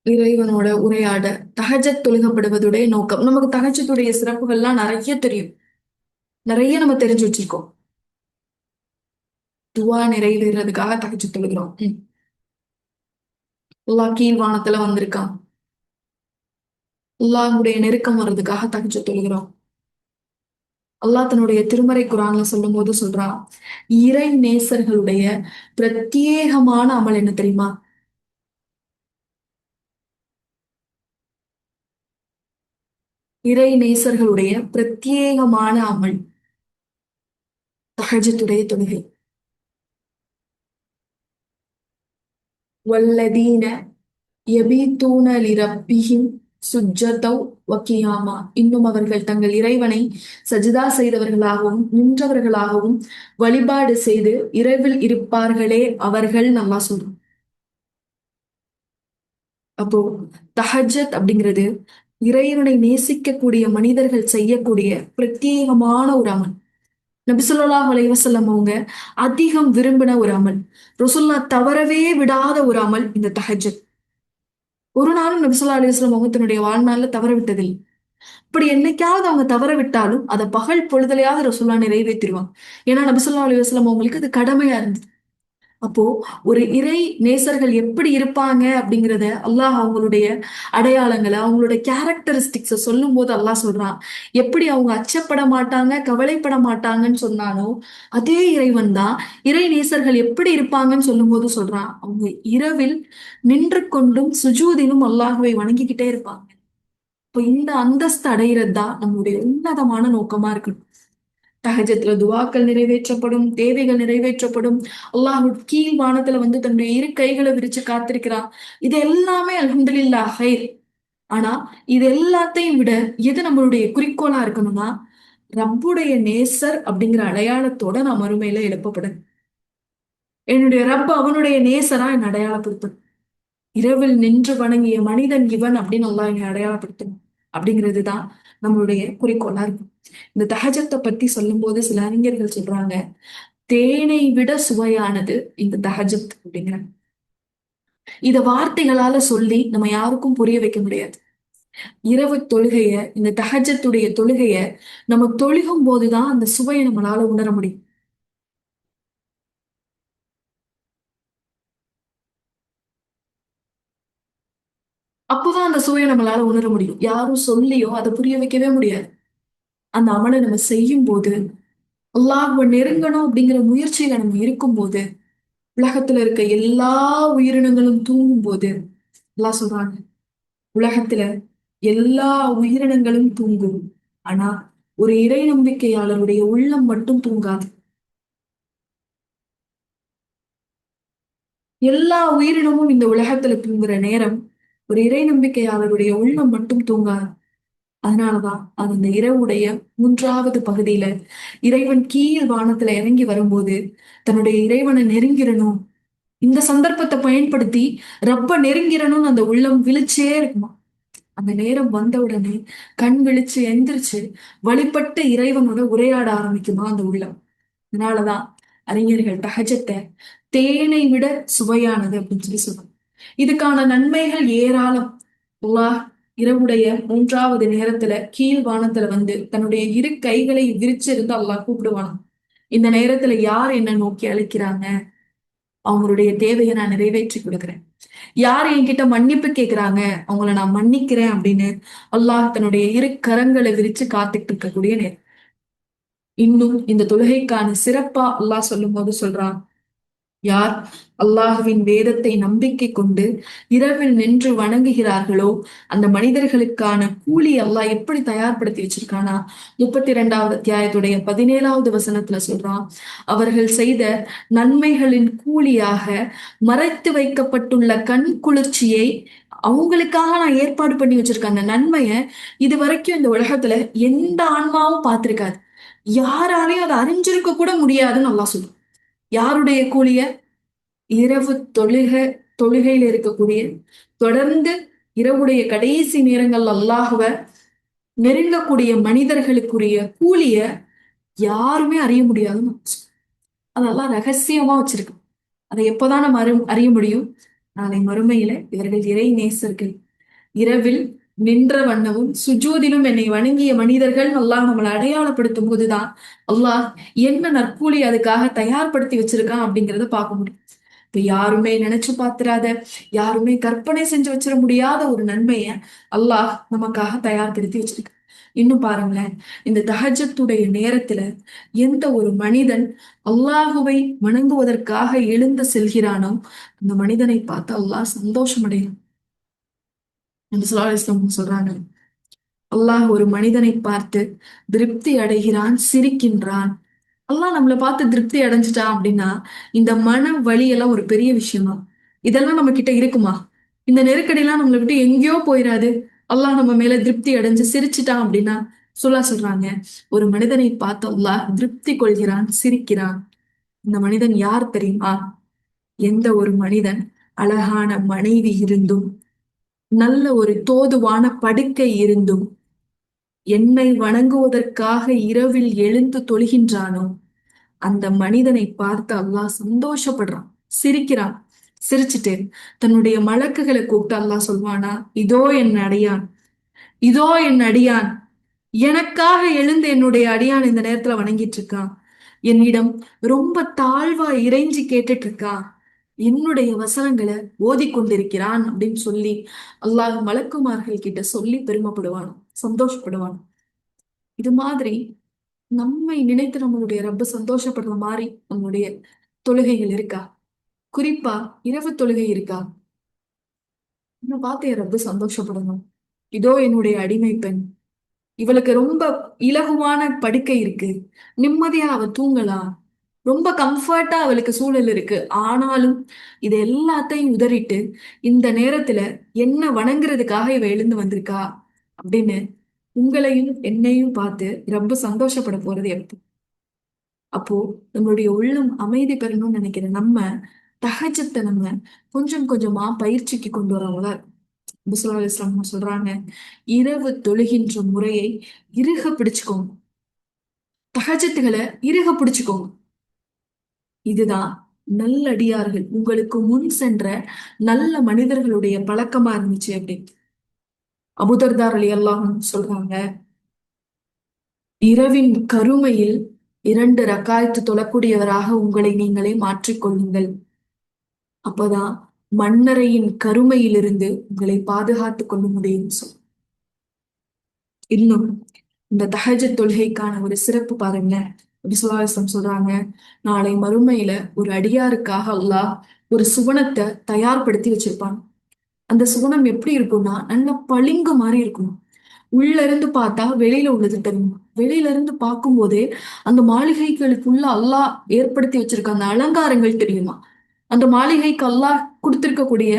இறைவனோட உரையாட தஹஜ்ஜத் தொழுகப்படுவதுடைய நோக்கம். நமக்கு தஹஜ்ஜுடைய சிறப்புகள்லாம் நிறைய தெரியும். நிறைய நம்ம தெரிஞ்சு வச்சிருக்கோம். துவா நிறைவேறதுக்காக தஹஜ்ஜுத் தொழுகிறோம். அல்லாஹ் கீழ் வானத்துல வந்திருக்கான். அல்லாஹ்வுடைய நெருக்கம் வர்றதுக்காக தஹஜ்ஜுத் தொழுகிறோம். அல்லாஹ் தன்னுடைய திருமறை குர்ஆன்ல சொல்லும் போது சொல்றான், இறை நேசர்களுடைய பிரத்யேகமான அமல் என்ன தெரியுமா? இறை நேசர்களுடைய பிரத்யேகமான அமல் தஹஜ்ஜுடைய தொழுகை. வல்லதீன யபீத்தூன லிரப்பிஹிம் சுஜ்ஜதவ் வகியாமா. இன்னும் அவர்கள் தங்கள் இறைவனை சஜிதா செய்தவர்களாகவும் நின்றவர்களாகவும் வழிபாடு செய்து இரவில் இருப்பார்களே அவர்கள் நல்லா சொல்றோம். அப்போ தஹஜ்ஜத் அப்படிங்கிறது இறைவனை நேசிக்கக்கூடிய மனிதர்கள் செய்யக்கூடிய பிரத்யேகமான ஒரு அமல். நபி ஸல்லல்லாஹு அலைஹி வஸல்லம் அவங்க அதிகம் விரும்பின ஒரு அமல். ரசூலுல்லாஹ் தவறவே விடாத ஒரு அமல் இந்த தஹஜ்ஜத். ஒரு நாளும் நபி ஸல்லல்லாஹு அலைஹி வஸல்லம் அவங்க தன்னுடைய வாழ்நாள்ல தவற விட்டதில்லை. அப்படி என்னைக்காவது அவங்க தவற விட்டாலும் அதை பகல் பொழுதுலயாவது ரசூலுல்லாஹ் நிறைவேற்றிடுவாங்க. ஏன்னா நபி ஸல்லல்லாஹு அலைஹி வஸல்லம் அவங்களுக்கு அது கடமையா இருந்தது. அப்போ ஒரு இறை நேசர்கள் எப்படி இருப்பாங்க அப்படிங்கிறத அல்லாஹ் அவங்களுடைய அடையாளங்களை அவங்களுடைய கேரக்டரிஸ்டிக்ஸ சொல்லும் போது அல்லாஹ் சொல்றான். எப்படி அவங்க அச்சப்பட மாட்டாங்க கவலைப்பட மாட்டாங்கன்னு சொன்னானோ அதே இறைவன் தான் இறை நேசர்கள் எப்படி இருப்பாங்கன்னு சொல்லும் போது சொல்றான். அவங்க இரவில் நின்று கொண்டும் சுஜூதிலும் அல்லாஹ்வை வணங்கிக்கிட்டே இருப்பாங்க. இப்போ இந்த அந்தஸ்து அடையிறது தான் நம்மளுடைய உன்னதமான நோக்கமா இருக்கு. தஹஜத்துல துவாக்கள் நிறைவேற்றப்படும், தேவைகள் நிறைவேற்றப்படும். அல்லாஹ் கீழ் வானத்துல வந்து தன்னுடைய இரு கைகளை விரிச்சு காத்திருக்கிறான். இது எல்லாமே அல்ஹம்துலில்லாஹ் ஹைர். ஆனா இது எல்லாத்தையும் விட எது நம்மளுடைய குறிக்கோளா இருக்கணும்னா ரப்புடைய நேசர் அப்படிங்கிற அடையாளத்தோட நான் மறுமையில எழுப்பப்படும். என்னுடைய ரப் அவனுடைய நேசரா என்னை அடையாளப்படுத்தணும். இரவில் நின்று வணங்கிய மனிதன் இவன் அப்படின்னு அல்லாஹ் என்னை அடையாளப்படுத்தணும். அப்படிங்கிறது தான் நம்மளுடைய குறிக்கோளா இருக்கும். இந்த தஹஜத்தை பத்தி சொல்லும்போது சில அறிஞர்கள் சொல்றாங்க, தேனை விட சுவையானது இந்த தஹஜத் அப்படிங்கிறாங்க. இத வார்த்தைகளால சொல்லி நம்ம யாருக்கும் புரிய வைக்க முடியாது. இரவு தொழுகைய இந்த தஹஜத்துடைய தொழுகைய நம்ம தொழுகும் போதுதான் அந்த சுவையை நம்மளால உணர முடியும். அப்போதான் அந்த சுவையை நம்மளால உணர முடியும். யாரும் சொல்லியோ அதை புரிய வைக்கவே முடியாது. அந்த அமலை நம்ம செய்யும் போது அல்லாஹ்வை நெருங்கணும் அப்படிங்கிற முயற்சியில நம்ம இருக்கும்போது உலகத்துல இருக்க எல்லா உயிரினங்களும் தூங்கும் போது அல்லாஹ் சொல்றாங்க, உலகத்துல எல்லா உயிரினங்களும் தூங்கும். ஆனா ஒரு இறை நம்பிக்கையாளருடைய உள்ளம் மட்டும் தூங்காது. எல்லா உயிரினமும் இந்த உலகத்துல தூங்குற நேரம் ஒரு இறை நம்பிக்கையாளருடைய உள்ளம் மட்டும் தூங்காது. அதனாலதான் அது அந்த இரவுடைய 3வது பகுதியில இறைவன் கீழ் வானத்துல இறங்கி வரும்போது தன்னுடைய இறைவனை நெருங்கிடணும், இந்த சந்தர்ப்பத்தை பயன்படுத்தி ரப்ப நெருங்கிறணும்னு அந்த உள்ளம் விழிச்சே இருக்குமா. அந்த நேரம் வந்த உடனே கண் விழிச்சு எந்திரிச்சு வழிபட்ட இறைவனோட உரையாட ஆரம்பிக்குமா அந்த உள்ளம். அதனாலதான் அறிஞர்கள் தஹஜத்தை தேனை விட சுவையானது அப்படின்னு சொல்லி சொல்றாங்க. இதுக்கான நன்மைகள் ஏராளம். அல்லாஹ் இரவுடைய 3வது நேரத்துல கீழ் வானத்துல வந்து தன்னுடைய இரு கைகளை விரிச்சிருந்து அல்லாஹ் கூப்பிடுவான். இந்த நேரத்துல யார் என்ன நோக்கி அழைக்கிறாங்க, அவங்களுடைய தேவையை நான் நிறைவேற்றி கொடுக்குறேன். யார் என்கிட்ட மன்னிப்பு கேட்கிறாங்க அவங்கள நான் மன்னிக்கிறேன் அப்படின்னு அல்லாஹ் தன்னுடைய இரு கரங்களை விரிச்சு காத்துட்டு இருக்கக்கூடிய நேரம். இன்னும் இந்த தொழுகைக்கான சிறப்பா அல்லாஹ் சொல்லும் போது சொல்றான், யார் அல்லாஹுவின் வேதத்தை நம்பிக்கை கொண்டு இரவில் நின்று வணங்குகிறார்களோ அந்த மனிதர்களுக்கான கூலி அல்லாஹ் எப்படி தயார்படுத்தி வச்சிருக்கானா, 32வது அத்தியாயத்துடைய 17வது வசனத்துல சொல்றான், அவர்கள் செய்த நன்மைகளின் கூலியாக மறைத்து வைக்கப்பட்டுள்ள கண் குளிர்ச்சியை அவங்களுக்காக நான் ஏற்பாடு பண்ணி வச்சிருக்கேன். அந்த நன்மையை இது வரைக்கும் இந்த உலகத்துல எந்த ஆன்மாவும் பார்த்திருக்காது, யாராலையும் அதை அறிஞ்சிருக்க கூட முடியாதுன்னு அல்லாஹ் சொல்றான். யாருடைய கூலிய? இரவு தொழுகையில இருக்கக்கூடிய, தொடர்ந்து இரவுடைய கடைசி நேரங்கள் அல்லாஹுவ நெருங்கக்கூடிய மனிதர்களுக்குரிய கூலிய யாருமே அறிய முடியாதுன்னு அதெல்லாம் ரகசியமா வச்சிருக்கு. அதை எப்போதான் நம்ம அறிய முடியும்? நாளை மறுமையில இவர்கள் இறை நேசர்கள், இரவில் நின்ற வண்ணமும் சுஜூதிலும் என்னை வணங்கிய மனிதர்கள் அல்லாஹ் நம்மளை அடையாளப்படுத்தும் போதுதான் அல்லாஹ் என்ன நற்கூலி அதுக்காக தயார்படுத்தி வச்சிருக்கான் அப்படிங்கிறத பார்க்க முடியும். இப்ப யாருமே நினைச்சு பாத்துறாத, யாருமே கற்பனை செஞ்சு வச்சிட முடியாத ஒரு நன்மைய அல்லாஹ் நமக்காக தயார்படுத்தி வச்சிருக்க. இன்னும் பாருங்களேன், இந்த தஹஜத்துடைய நேரத்துல எந்த ஒரு மனிதன் அல்லாஹுவை வணங்குவதற்காக எழுந்து செல்கிறானோ அந்த மனிதனை பார்த்து அல்லாஹ் சந்தோஷம் அடையும் என்று சொல்றாங்க. அல்லாஹ் ஒரு மனிதனை பார்த்து திருப்தி அடைகிறான், சிரிக்கின்றான். அல்லாஹ் நம்மளை பார்த்து திருப்தி அடைஞ்சிட்டான் அப்படின்னா இந்த மன வலி எல்லாம் ஒரு பெரிய விஷயமா? இதெல்லாம் நம்ம கிட்ட இருக்குமா? இந்த நெருக்கடியெல்லாம் நம்மளை விட்டு எங்கேயோ போயிடாது. அல்லாஹ் நம்ம மேல திருப்தி அடைஞ்சு சிரிச்சிட்டான் அப்படின்னா சொல்றாங்க, ஒரு மனிதனை பார்த்து அல்லாஹ் திருப்தி கொள்கிறான், சிரிக்கிறான். இந்த மனிதன் யார் தெரியுமா? எந்த ஒரு மனிதன் அழகான மனைவி இருந்தும், நல்ல ஒரு தோதுவான படுக்கை இருந்தும், என்னை வணங்குவதற்காக இரவில் எழுந்து தொழுகின்றானோ அந்த மனிதனை பார்த்து அல்லாஹ் சந்தோஷப்படுறான், சிரிக்கிறான். சிரிச்சுட்டு தன்னுடைய மலக்குகளை கூப்பிட்டு அல்லாஹ் சொல்வானா, இதோ என் அடியான், இதோ என் அடியான், எனக்காக எழுந்து என்னுடைய அடியான் இந்த நேரத்துல வணங்கிட்டு இருக்கான், என்னிடம் ரொம்ப தாழ்வா இறைஞ்சி கேட்டுட்டு இருக்கான், என்னுடைய வசனங்களை ஓதிக்கொண்டிருக்கிறான் அப்படின்னு சொல்லி அல்லாஹ் மலக்குமார்கள் கிட்ட சொல்லி பெருமைப்படுவான், சந்தோஷப்படுவான். இது மாதிரி நம்மை நினைத்து நம்மளுடைய ரப்ப சந்தோஷப்படுற மாதிரி நம்மளுடைய தொழுகைகள் இருக்கா? குறிப்பா இரவு தொழுகை இருக்கா? இன்னும் பார்த்து என் ரப்ப சந்தோஷப்படணும். இதோ என்னுடைய அடிமை பெண், இவளுக்கு ரொம்ப இலகுவான படுக்கை இருக்கு, நிம்மதியா அவ தூங்கலாம், ரொம்ப கம்ஃபர்ட்டா அவளுக்கு சூழல் இருக்கு. ஆனாலும் இது எல்லாத்தையும் உதறிட்டு இந்த நேரத்துல என்ன வணங்குறதுக்காக இவ எழுந்து வந்திருக்கா அப்படின்னு உங்களையும் என்னையும் பார்த்து ரொம்ப சந்தோஷப்பட போறது எப்போ? அப்போ நம்மளுடைய உள்ளம் அமைதி பெறணும்னு நினைக்கிற நம்ம தஹஜத்தை நம்ம கொஞ்சம் கொஞ்சமா பயிற்சிக்கு கொண்டு வரவங்கள இஸ்லாம் சொல்றாங்க, இரவு தொழுகின்ற முறையை இறுக பிடிச்சுக்கோங்க, தஹஜத்துகளை இறுக பிடிச்சுக்கோங்க. இதுதான் நல்லடியார்கள் உங்களுக்கு முன் சென்ற நல்ல மனிதர்களுடைய பழக்கமா இருந்துச்சு அப்படின்னு அபூதர்தார் ரலியல்லாஹு அன்ஹு சொல்றாங்க. இரவின் கருமையில் 2 ரக்காயத்து தொழக்கூடியவராக உங்களை நீங்களே மாற்றிக்கொள்ளுங்கள், அப்பதான் மண்ணறையின் கருமையிலிருந்து உங்களை பாதுகாத்துக் கொள்ள முடியும் சொல். இன்னும் இந்த தஹஜத் தொழுகைக்கான ஒரு சிறப்பு பாருங்க. விசுவாசம் சொல்றாங்க, நாளை மறுமையில ஒரு அடியாருக்காக அல்லாஹ் ஒரு சுவனத்தை தயார்படுத்தி வச்சிருப்பான். அந்த சுவனம் எப்படி இருக்கும்னா நல்ல பளிங்கு மாதிரி இருக்கும். உள்ள இருந்து பார்த்தா வெளியில உள்ளது தெரியும், வெளியில இருந்து பார்க்கும் போதே அந்த மாளிகைகளுக்குள்ள அல்லாஹ் ஏற்படுத்தி வச்சிருக்க அந்த அலங்காரங்கள் தெரியுமா, அந்த மாளிகைக்கு அல்லாஹ் கொடுத்திருக்கக்கூடிய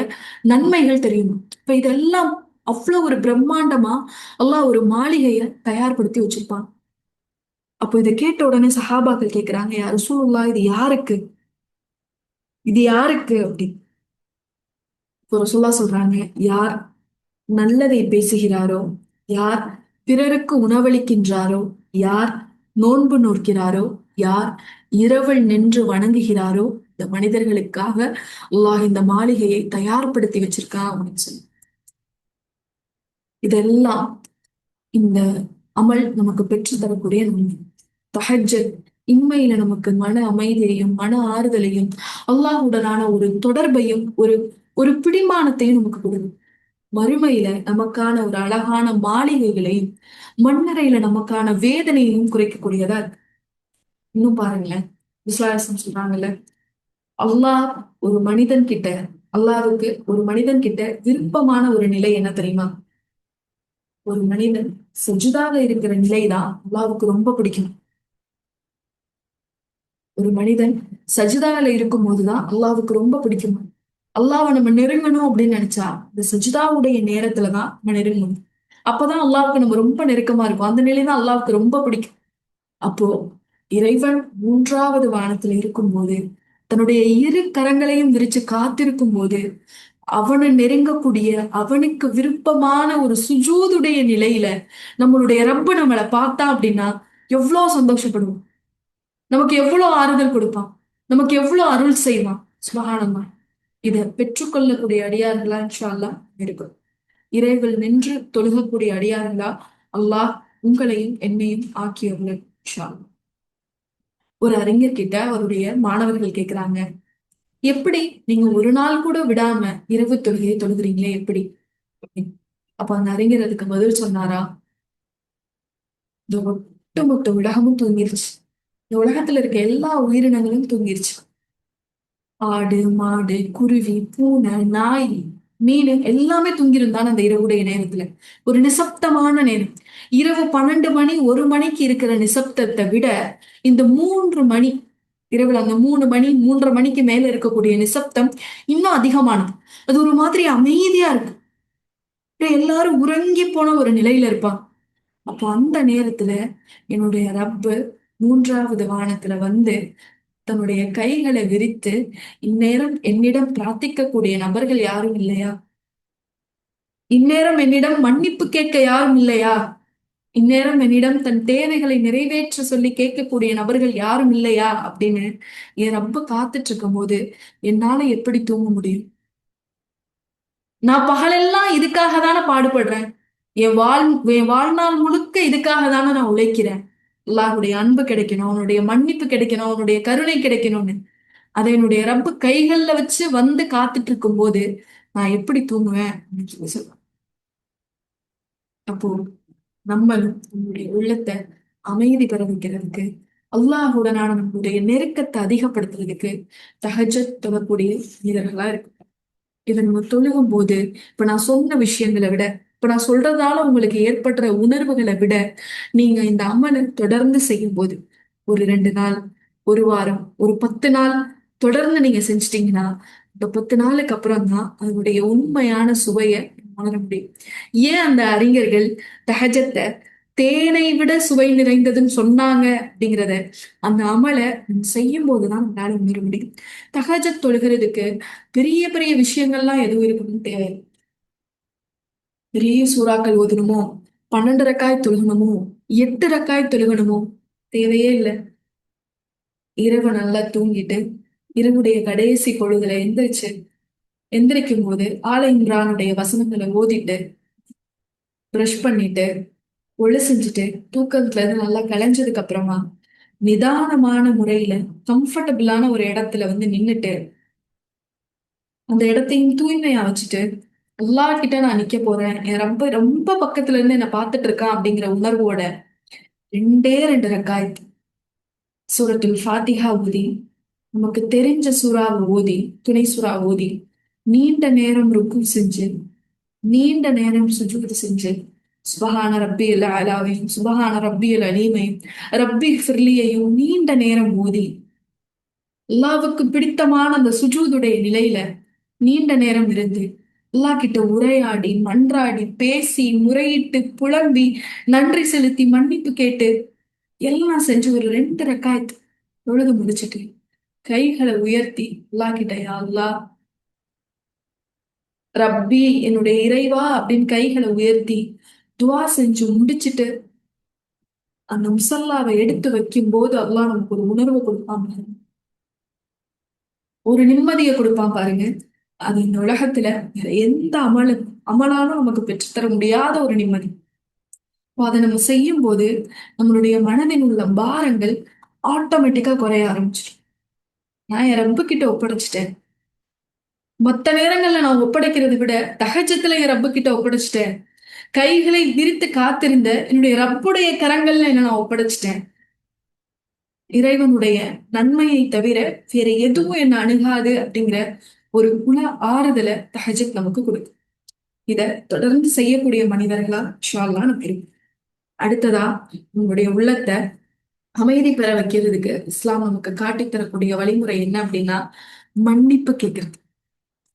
நன்மைகள் தெரியுமா. இப்ப இதெல்லாம் அவ்வளவு ஒரு பிரம்மாண்டமா அல்லாஹ் ஒரு மாளிகைய தயார்படுத்தி வச்சிருப்பான். அப்போ இதை கேட்ட உடனே சஹாபாக்கள் கேக்குறாங்க, யார் ரசூலுல்லாஹ், இது யாருக்கு, இது யாருக்கு அப்படின்னு. இப்போ ரசூலுல்லாஹ் சொல்றாங்க, யார் நல்லதை பேசுகிறாரோ, யார் பிறருக்கு உணவளிக்கின்றாரோ, யார் நோன்பு நோக்கிறாரோ, யார் இரவல் நின்று வணங்குகிறாரோ இந்த மனிதர்களுக்காக அல்லாஹ் இந்த மாளிகையை தயார்படுத்தி வச்சிருக்கான் அப்படின்னு சொல்லி. இதெல்லாம் இந்த அமல் நமக்கு பெற்று தரக்கூடிய நன்மை. தஹஜ்ஜத் இன்மையில நமக்கு மன அமைதியையும் மன ஆறுதலையும் அல்லாஹ்வுடனான ஒரு தொடர்பையும் ஒரு ஒரு பிடிமானத்தையும் நமக்கு கொடுக்கும். மறுமையில நமக்கான ஒரு அழகான மாளிகைகளையும் மண்ணறையில நமக்கான வேதனையையும் குறைக்கக்கூடியதா இருக்கு. இன்னும் பாருங்களேன், விசுவாசம் சொல்றாங்கல்ல, அல்லாஹ் ஒரு மனிதன் கிட்ட அல்லாஹ்வுக்கு ஒரு மனிதன் கிட்ட விருப்பமான ஒரு நிலை என்ன தெரியுமா? ஒரு மனிதன் சஜிதால இருக்கிற நிலைதான் அல்லாஹ்வுக்கு ரொம்ப பிடிக்கும். ஒரு மனிதன் சஜிதால இருக்கும் போதுதான் அல்லாஹ்வுக்கு ரொம்ப பிடிக்கும். அல்லாஹ்வை நம்ம நெருங்கணும் அப்படின்னு நினைச்சா இந்த சஜிதாவுடைய நேரத்துலதான் நம்ம நெருங்கணும். அப்பதான் அல்லாஹ்வுக்கு நம்ம ரொம்ப நெருக்கமா இருக்கும். அந்த நிலைதான் அல்லாஹ்வுக்கு ரொம்ப பிடிக்கும். அப்போ இறைவன் மூன்றாவது வானத்துல இருக்கும்போது தன்னுடைய இரு கரங்களையும் விரிச்சு காத்திருக்கும் போது அவனை நெருங்கக்கூடிய அவனுக்கு விருப்பமான ஒரு சுஜூதுடைய நிலையில நம்மளுடைய ரப்பு நம்மளை பார்த்தா அப்படின்னா எவ்வளவு சந்தோஷப்படுவோம். நமக்கு எவ்வளவு ஆறுதல் கொடுப்பான். நமக்கு எவ்வளவு அருள் செய்வான். சுபஹானல்லாஹ். இதை பெற்றுக்கொள்ளக்கூடிய அடியார்களா இன்ஷா அல்லாஹ் இருக்கும். இறைவில் நின்று தொழுகக்கூடிய அடியார்களா அல்லாஹ் உங்களையும் என்னையும் ஆக்கியவர்கள் இன்ஷா அல்லாஹ். ஒரு அறிஞர் கிட்ட அவருடைய மாணவர்கள் கேக்குறாங்க, எப்படி நீங்க ஒரு நாள் கூட விடாம இரவு தொழுகையை தொழுகிறீங்களே எப்படி அப்படின்னு. அப்ப அந்த அறிஞர் அதுக்கு பதில் சொன்னாரா, இந்த ஒட்டுமொத்த உலகமும் தூங்கிருச்சு. இந்த உலகத்துல இருக்க எல்லா உயிரினங்களும் தூங்கிருச்சு. ஆடு, மாடு, குருவி, பூனை, நாய், மீன் எல்லாமே தூங்கியிருந்தான் அந்த இரவுடைய நேரத்துல. ஒரு நிசப்தமான நேரம். இரவு 12 மணி 1 மணிக்கு இருக்கிற நிசப்தத்தை விட இந்த 3 மணி இரவுல அந்த 3 மணி 3:30 மணிக்கு மேல இருக்கக்கூடிய நிசப்தம் இன்னும் அதிகமானது. அது ஒரு மாதிரி அமைதியா இருக்கு. அப்படியே எல்லாரும் உறங்கி போன ஒரு நிலையில இருப்பான். அப்போ அந்த நேரத்துல என்னுடைய ரப்பு மூன்றாவது வானத்துல வந்து தன்னுடைய கைகளை விரித்து, இந்நேரம் என்னிடம் பிரார்த்திக்கக்கூடிய நபர்கள் யாரும் இல்லையா? இந்நேரம் என்னிடம் மன்னிப்பு கேட்க யாரும் இல்லையா? இந்நேரம் என்னிடம் தன் தேவைகளை நிறைவேற்ற சொல்லி கேட்கக்கூடிய நபர்கள் யாரும் இல்லையா அப்படின்னு என் ரப்பு காத்துட்டு இருக்கும் போது என்னால எப்படி தூங்க முடியும்? நான் பகலெல்லாம் இதுக்காக தானே பாடுபடுறேன். என் வாழ் என் வாழ்நாள் முழுக்க இதுக்காக தானே நான் உழைக்கிறேன். அல்லாஹ்வுடைய அன்பு கிடைக்கணும், அவனுடைய மன்னிப்பு கிடைக்கணும், அவனுடைய கருணை கிடைக்கணும்னு. அதை என்னுடைய ரப்பு கைகள்ல வச்சு வந்து காத்துட்டு இருக்கும் போது நான் எப்படி தூங்குவேன் அப்படின்னு சொல்லி சொல்லுவேன். அப்போ நம்மளும் நம்முடைய உள்ளத்தை அமைதி பெற வைக்கிறதுக்கு, அல்லாஹுடனான நம்மளுடைய நெருக்கத்தை அதிகப்படுத்துறதுக்கு தஹஜ்ஜத் தொழக்கூடிய மனிதர்களா இருக்கு. இதை நம்ம தொழுகும் போது இப்ப நான் சொன்ன விஷயங்களை விட, இப்ப நான் சொல்றதால உங்களுக்கு ஏற்படுற உணர்வுகளை விட நீங்க இந்த அமலை தொடர்ந்து செய்யும் போது ஒரு 2 நாள், ஒரு வாரம், ஒரு 10 நாள் தொடர்ந்து நீங்க செஞ்சிட்டீங்கன்னா இந்த 10 நாளுக்கு அப்புறம் தான் அதனுடைய உண்மையான சுவையை உணர முடியும். ஏன் அந்த அறிஞர்கள் தஹஜத்தை தேனை விட சுவை நிறைந்ததுன்னு சொன்னாங்க அப்படிங்கிறத அந்த அமலை செய்யும் போதுதான் நம்மளால உணர முடியும். தஹஜத் தொழுகிறதுக்கு பெரிய பெரிய விஷயங்கள்லாம் எதுவும் இருக்கணும்னு தேவை. பெரிய சூறாக்கள் ஓதணுமோ, 12 ரக்காய் தொழுகணுமோ, 8 ரக்காய் தொழுகணுமோ தேவையே இல்லை. இரவு நல்லா தூங்கிட்டு இரவுடைய கடைசி பொழுதுல எந்திரிக்கும் போது ஆல இம்ரானுடைய வசனங்களை ஓதிட்டு பிரஷ் பண்ணிட்டு ஒழு செஞ்சுட்டு தூக்கத்துல இருந்து நல்லா கலைஞ்சதுக்கு அப்புறமா நிதானமான முறையில கம்ஃபர்டபுளான ஒரு இடத்துல வந்து நின்னுட்டு அந்த இடத்தையும் தூய்மையா வச்சுட்டு எல்லார்கிட்ட நான் நிக்க போறேன், என் ரொம்ப ரொம்ப பக்கத்துல இருந்து என்ன பார்த்துட்டு இருக்கான் அப்படிங்கிற உணர்வோட 2 ரக்காய் சூரத்துல் ஃபாத்திஹா ஓதி, நமக்கு தெரிஞ்ச சூறாவை ஓதி, துணை சூறா ஓதி, நீண்ட நேரம் ருக்கு செஞ்சு, நீண்ட நேரம் சுஜூது செஞ்சு, சுபஹான ரப்பியல் அலாவையும் சுபஹான ரப்பியல் அலீமையும் ரப்பி ஃபிர்லியையும் நீண்ட நேரம் ஓதி, அல்லாவுக்கு பிடித்தமான அந்த சுஜூதுடைய நிலையில நீண்ட நேரம் இருந்து அல்லாஹ் கிட்ட உரையாடி மன்றாடி பேசி முறையிட்டு புலம்பி நன்றி செலுத்தி மன்னிப்பு கேட்டு எல்லாம் செஞ்சு ஒரு 2 ரக்காயத் தொழுது முடிச்சிட்டு கைகளை உயர்த்தி அல்லாஹ் கிட்ட, யா அல்லாஹ் ரப்பி என்னுடைய இறைவா அப்படின்னு கைகளை உயர்த்தி துவா செஞ்சு முடிச்சிட்டு அந்த முசல்லாவை எடுத்து வைக்கும் போது அல்லாஹ் நமக்கு ஒரு உணர்வு கொடுப்பான் பாருங்க. ஒரு நிம்மதியை கொடுப்பான் பாருங்க. அது இந்த உலகத்துல வேற எந்த அமலாலும் நமக்கு பெற்றுத்தர முடியாத ஒரு நிம்மதி. அப்போ அதை நம்ம செய்யும் போது நம்மளுடைய மனதில் உள்ள பாரங்கள் ஆட்டோமேட்டிக்கா குறைய ஆரம்பிச்சிடும். நான் என் ரப்பு கிட்ட ஒப்படைச்சிட்டேன். மத்த நேரங்கள்ல நான் ஒப்படைக்கிறதை விட தஹஜத்துல என் ரப்பு கிட்ட ஒப்படைச்சிட்டேன். கைகளை விரித்து காத்திருந்த என்னுடைய ரப்புடைய கரங்கள்ல என்ன நான் ஒப்படைச்சிட்டேன். இறைவனுடைய நன்மையை தவிர வேற எதுவும் என்ன அணுகாது அப்படிங்கிற ஒரு குண ஆறுதலை தஹஜத் நமக்கு கொடுக்கும். இத தொடர்ந்து செய்யக்கூடிய மனிதர்களா இன்ஷா அல்லாஹ் நம்ம இருப்போம். அடுத்ததா உங்களுடைய உள்ளத்தை அமைதி பெற வைக்கிறதுக்கு இஸ்லாம் நமக்கு காட்டித் தரக்கூடிய வழிமுறை என்ன அப்படின்னா, மன்னிப்பு கேட்கறது.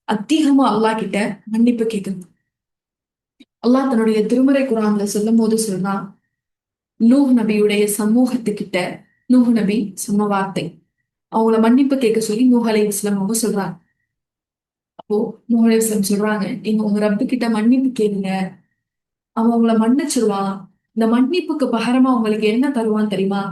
அதிகமா அல்லாஹ் கிட்ட மன்னிப்பு கேட்கறது. அல்லாஹ் தன்னுடைய திருமறை குர்ஆன்ல சொல்லும் போது சொல்றான், நூஹ் நபியுடைய சமூகத்துக்கிட்ட நூஹ் நபி சொன்ன வார்த்தை, அவங்கள மன்னிப்பு கேட்க சொல்லி நூஹ் அலைஹிஸ்ஸலாம் அவங்க சொல்றாங்க. அப்போ நூஹ் அலைஹிஸ்ஸலாம் சொல்றாங்க, நீங்க உங்க ரப்பு கிட்ட மன்னிப்பு கேளுங்க, அவன் உங்களை மன்னிச்சிருவான். இந்த மன்னிப்புக்கு பகரமா உங்களுக்கு என்ன தருவான் தெரியுமா?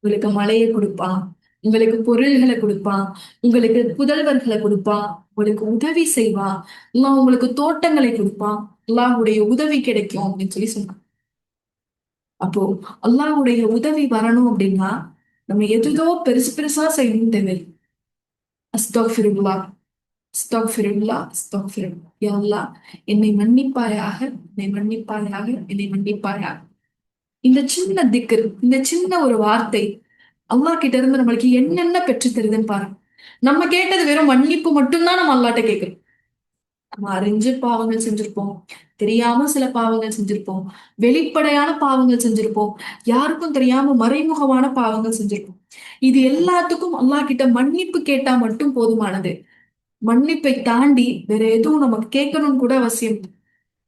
உங்களுக்கு மழையை கொடுப்பான், உங்களுக்கு பொருள்களை கொடுப்பான், உங்களுக்கு புதல்வர்களை கொடுப்பான், உங்களுக்கு உதவி செய்வான், அல்லாஹ் உங்களுக்கு தோட்டங்களை கொடுப்பான், அல்லாஹ்வுடைய உதவி கிடைக்கும் அப்படின்னு சொல்லி சொன்னான். அப்போ அல்லாஹ்வுடைய உதவி வரணும் அப்படின்னா நம்ம எதுதோ பெருசு பெருசா செய்யணும் தேவை. அஸ்தக்ஃபிருல்லா, அஸ்தக்ஃபிருல்லா, அஸ்தக்ஃபிருல்லா. யா அல்லாஹ் என்னை மன்னிப்பாயாக, என்னை மன்னிப்பாயாக, என்னை மன்னிப்பாயாக. இந்த சின்ன திக்ர், இந்த சின்ன ஒரு வார்த்தை அல்லாஹ் கிட்ட இருந்து நம்மளுக்கு என்னென்ன பெற்று தருதுன்னு பாருங்க. நம்ம கேட்டது வெறும் மன்னிப்பு மட்டும்தான் நம்ம அல்லாட்ட கேட்கிறோம். நம்ம அறிஞ்சு பாவங்கள் செஞ்சிருப்போம், தெரியாம சில பாவங்கள் செஞ்சிருப்போம், வெளிப்படையான பாவங்கள் செஞ்சிருப்போம், யாருக்கும் தெரியாம மறைமுகமான பாவங்கள் செஞ்சிருப்போம். இது எல்லாத்துக்கும் அல்லாஹ் கிட்ட மன்னிப்பு கேட்டா மட்டும் போதுமானது. மன்னிப்பை தாண்டி வேற எதுவும் நமக்கு கேட்கணும்னு கூட அவசியம் இல்லை.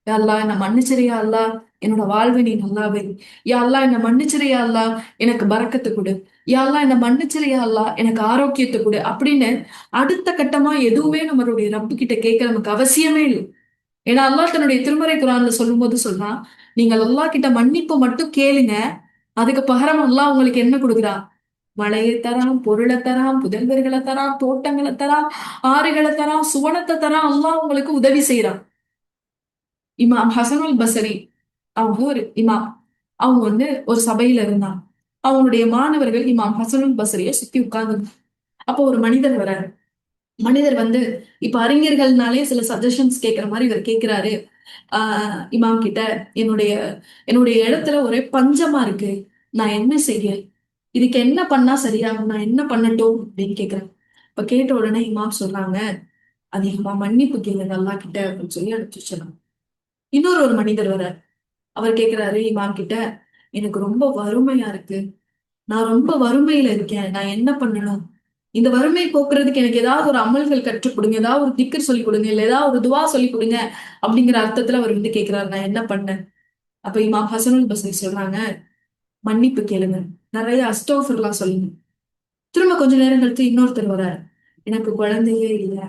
யா அல்லாஹ் என்னை மன்னிச்சிரியா அல்லாஹ், என்னோட வாழ்வை நீ நல்லாவே. யா அல்லாஹ் என்னை மன்னிச்சிரியா அல்லாஹ், எனக்கு பரக்கத்தை கொடு. யா அல்லாஹ் என்னை மன்னிச்சிரியா அல்லாஹ், எனக்கு ஆரோக்கியத்தை கொடு அப்படின்னு அடுத்த கட்டமா எதுவுமே நம்மளுடைய ரப்பு கிட்ட கேட்க நமக்கு அவசியமே இல்லை. ஏன்னா அல்லாஹ் தன்னுடைய திருமறை குர்ஆன்ல சொல்லும் போது சொல்றான், நீங்கள் அல்லாஹ் கிட்ட மன்னிப்பு மட்டும் கேளுங்க, அதுக்கு பகரம் அல்லாஹ் உங்களுக்கு என்ன கொடுக்குறான்? மழையை தரான், பொருளை தரான், புதல்வர்களை தரான், தோட்டங்களை தரான், ஆறுகளை தரான், சுவனத்தை தரான், அல்லாஹ் உங்களுக்கு உதவி செய்யறான். இமாம் ஹசனுல் பசரி அவங்க ஒரு இமாம். அவங்க ஒரு சபையில இருந்தாங்க. அவங்களுடைய மாணவர்கள் இமாம் ஹசனுல் பசரிய சுத்தி உட்கார்ந்து. அப்போ ஒரு மனிதர் வராரு. மனிதர் இப்ப அறிஞர்கள்னாலே சில சஜஷன்ஸ் கேட்கிற மாதிரி இவர் கேட்கிறாரு. இமாம் கிட்ட, என்னுடைய என்னுடைய இடத்துல ஒரே பஞ்சமா இருக்கு, நான் என்ன செய்ய, இதுக்கு என்ன பண்ணா சரியாகும், நான் என்ன பண்ணட்டும் அப்படின்னு கேக்குறேன். இப்ப கேட்ட உடனே இமாம் சொல்றாங்க, அதிகமா மன்னிப்பு கேளுங்க அல்லாஹ் கிட்ட அப்படின்னு சொல்லி அனுப்பிச்சு வச்சிடறாங்க. ஒரு மனிதர் வரார். அவர் கேக்குறாரு இமாம் கிட்ட, எனக்கு ரொம்ப வறுமையா இருக்கு, நான் ரொம்ப வறுமையில இருக்கேன், நான் என்ன பண்ணணும், இந்த வறுமை போக்குறதுக்கு எனக்கு ஏதாவது ஒரு அமல்கள் கற்றுக் கொடுங்க, ஏதாவது ஒரு திக்ர் சொல்லி கொடுங்க, இல்ல ஏதாவது ஒரு துவா சொல்லி கொடுங்க அப்படிங்கிற அர்த்தத்துல அவர் கேக்குறாரு, நான் என்ன பண்ணேன். அப்ப இமாம் ஹசனுல் பஸ்ரி சொல்றாங்க, மன்னிப்பு கேளுங்க, நிறைய அஸ்தோஃபிர்லாம் சொல்லுங்க. திரும்ப கொஞ்ச நேரம் கழித்து இன்னொருத்தர் வராரு. எனக்கு குழந்தையே இல்ல,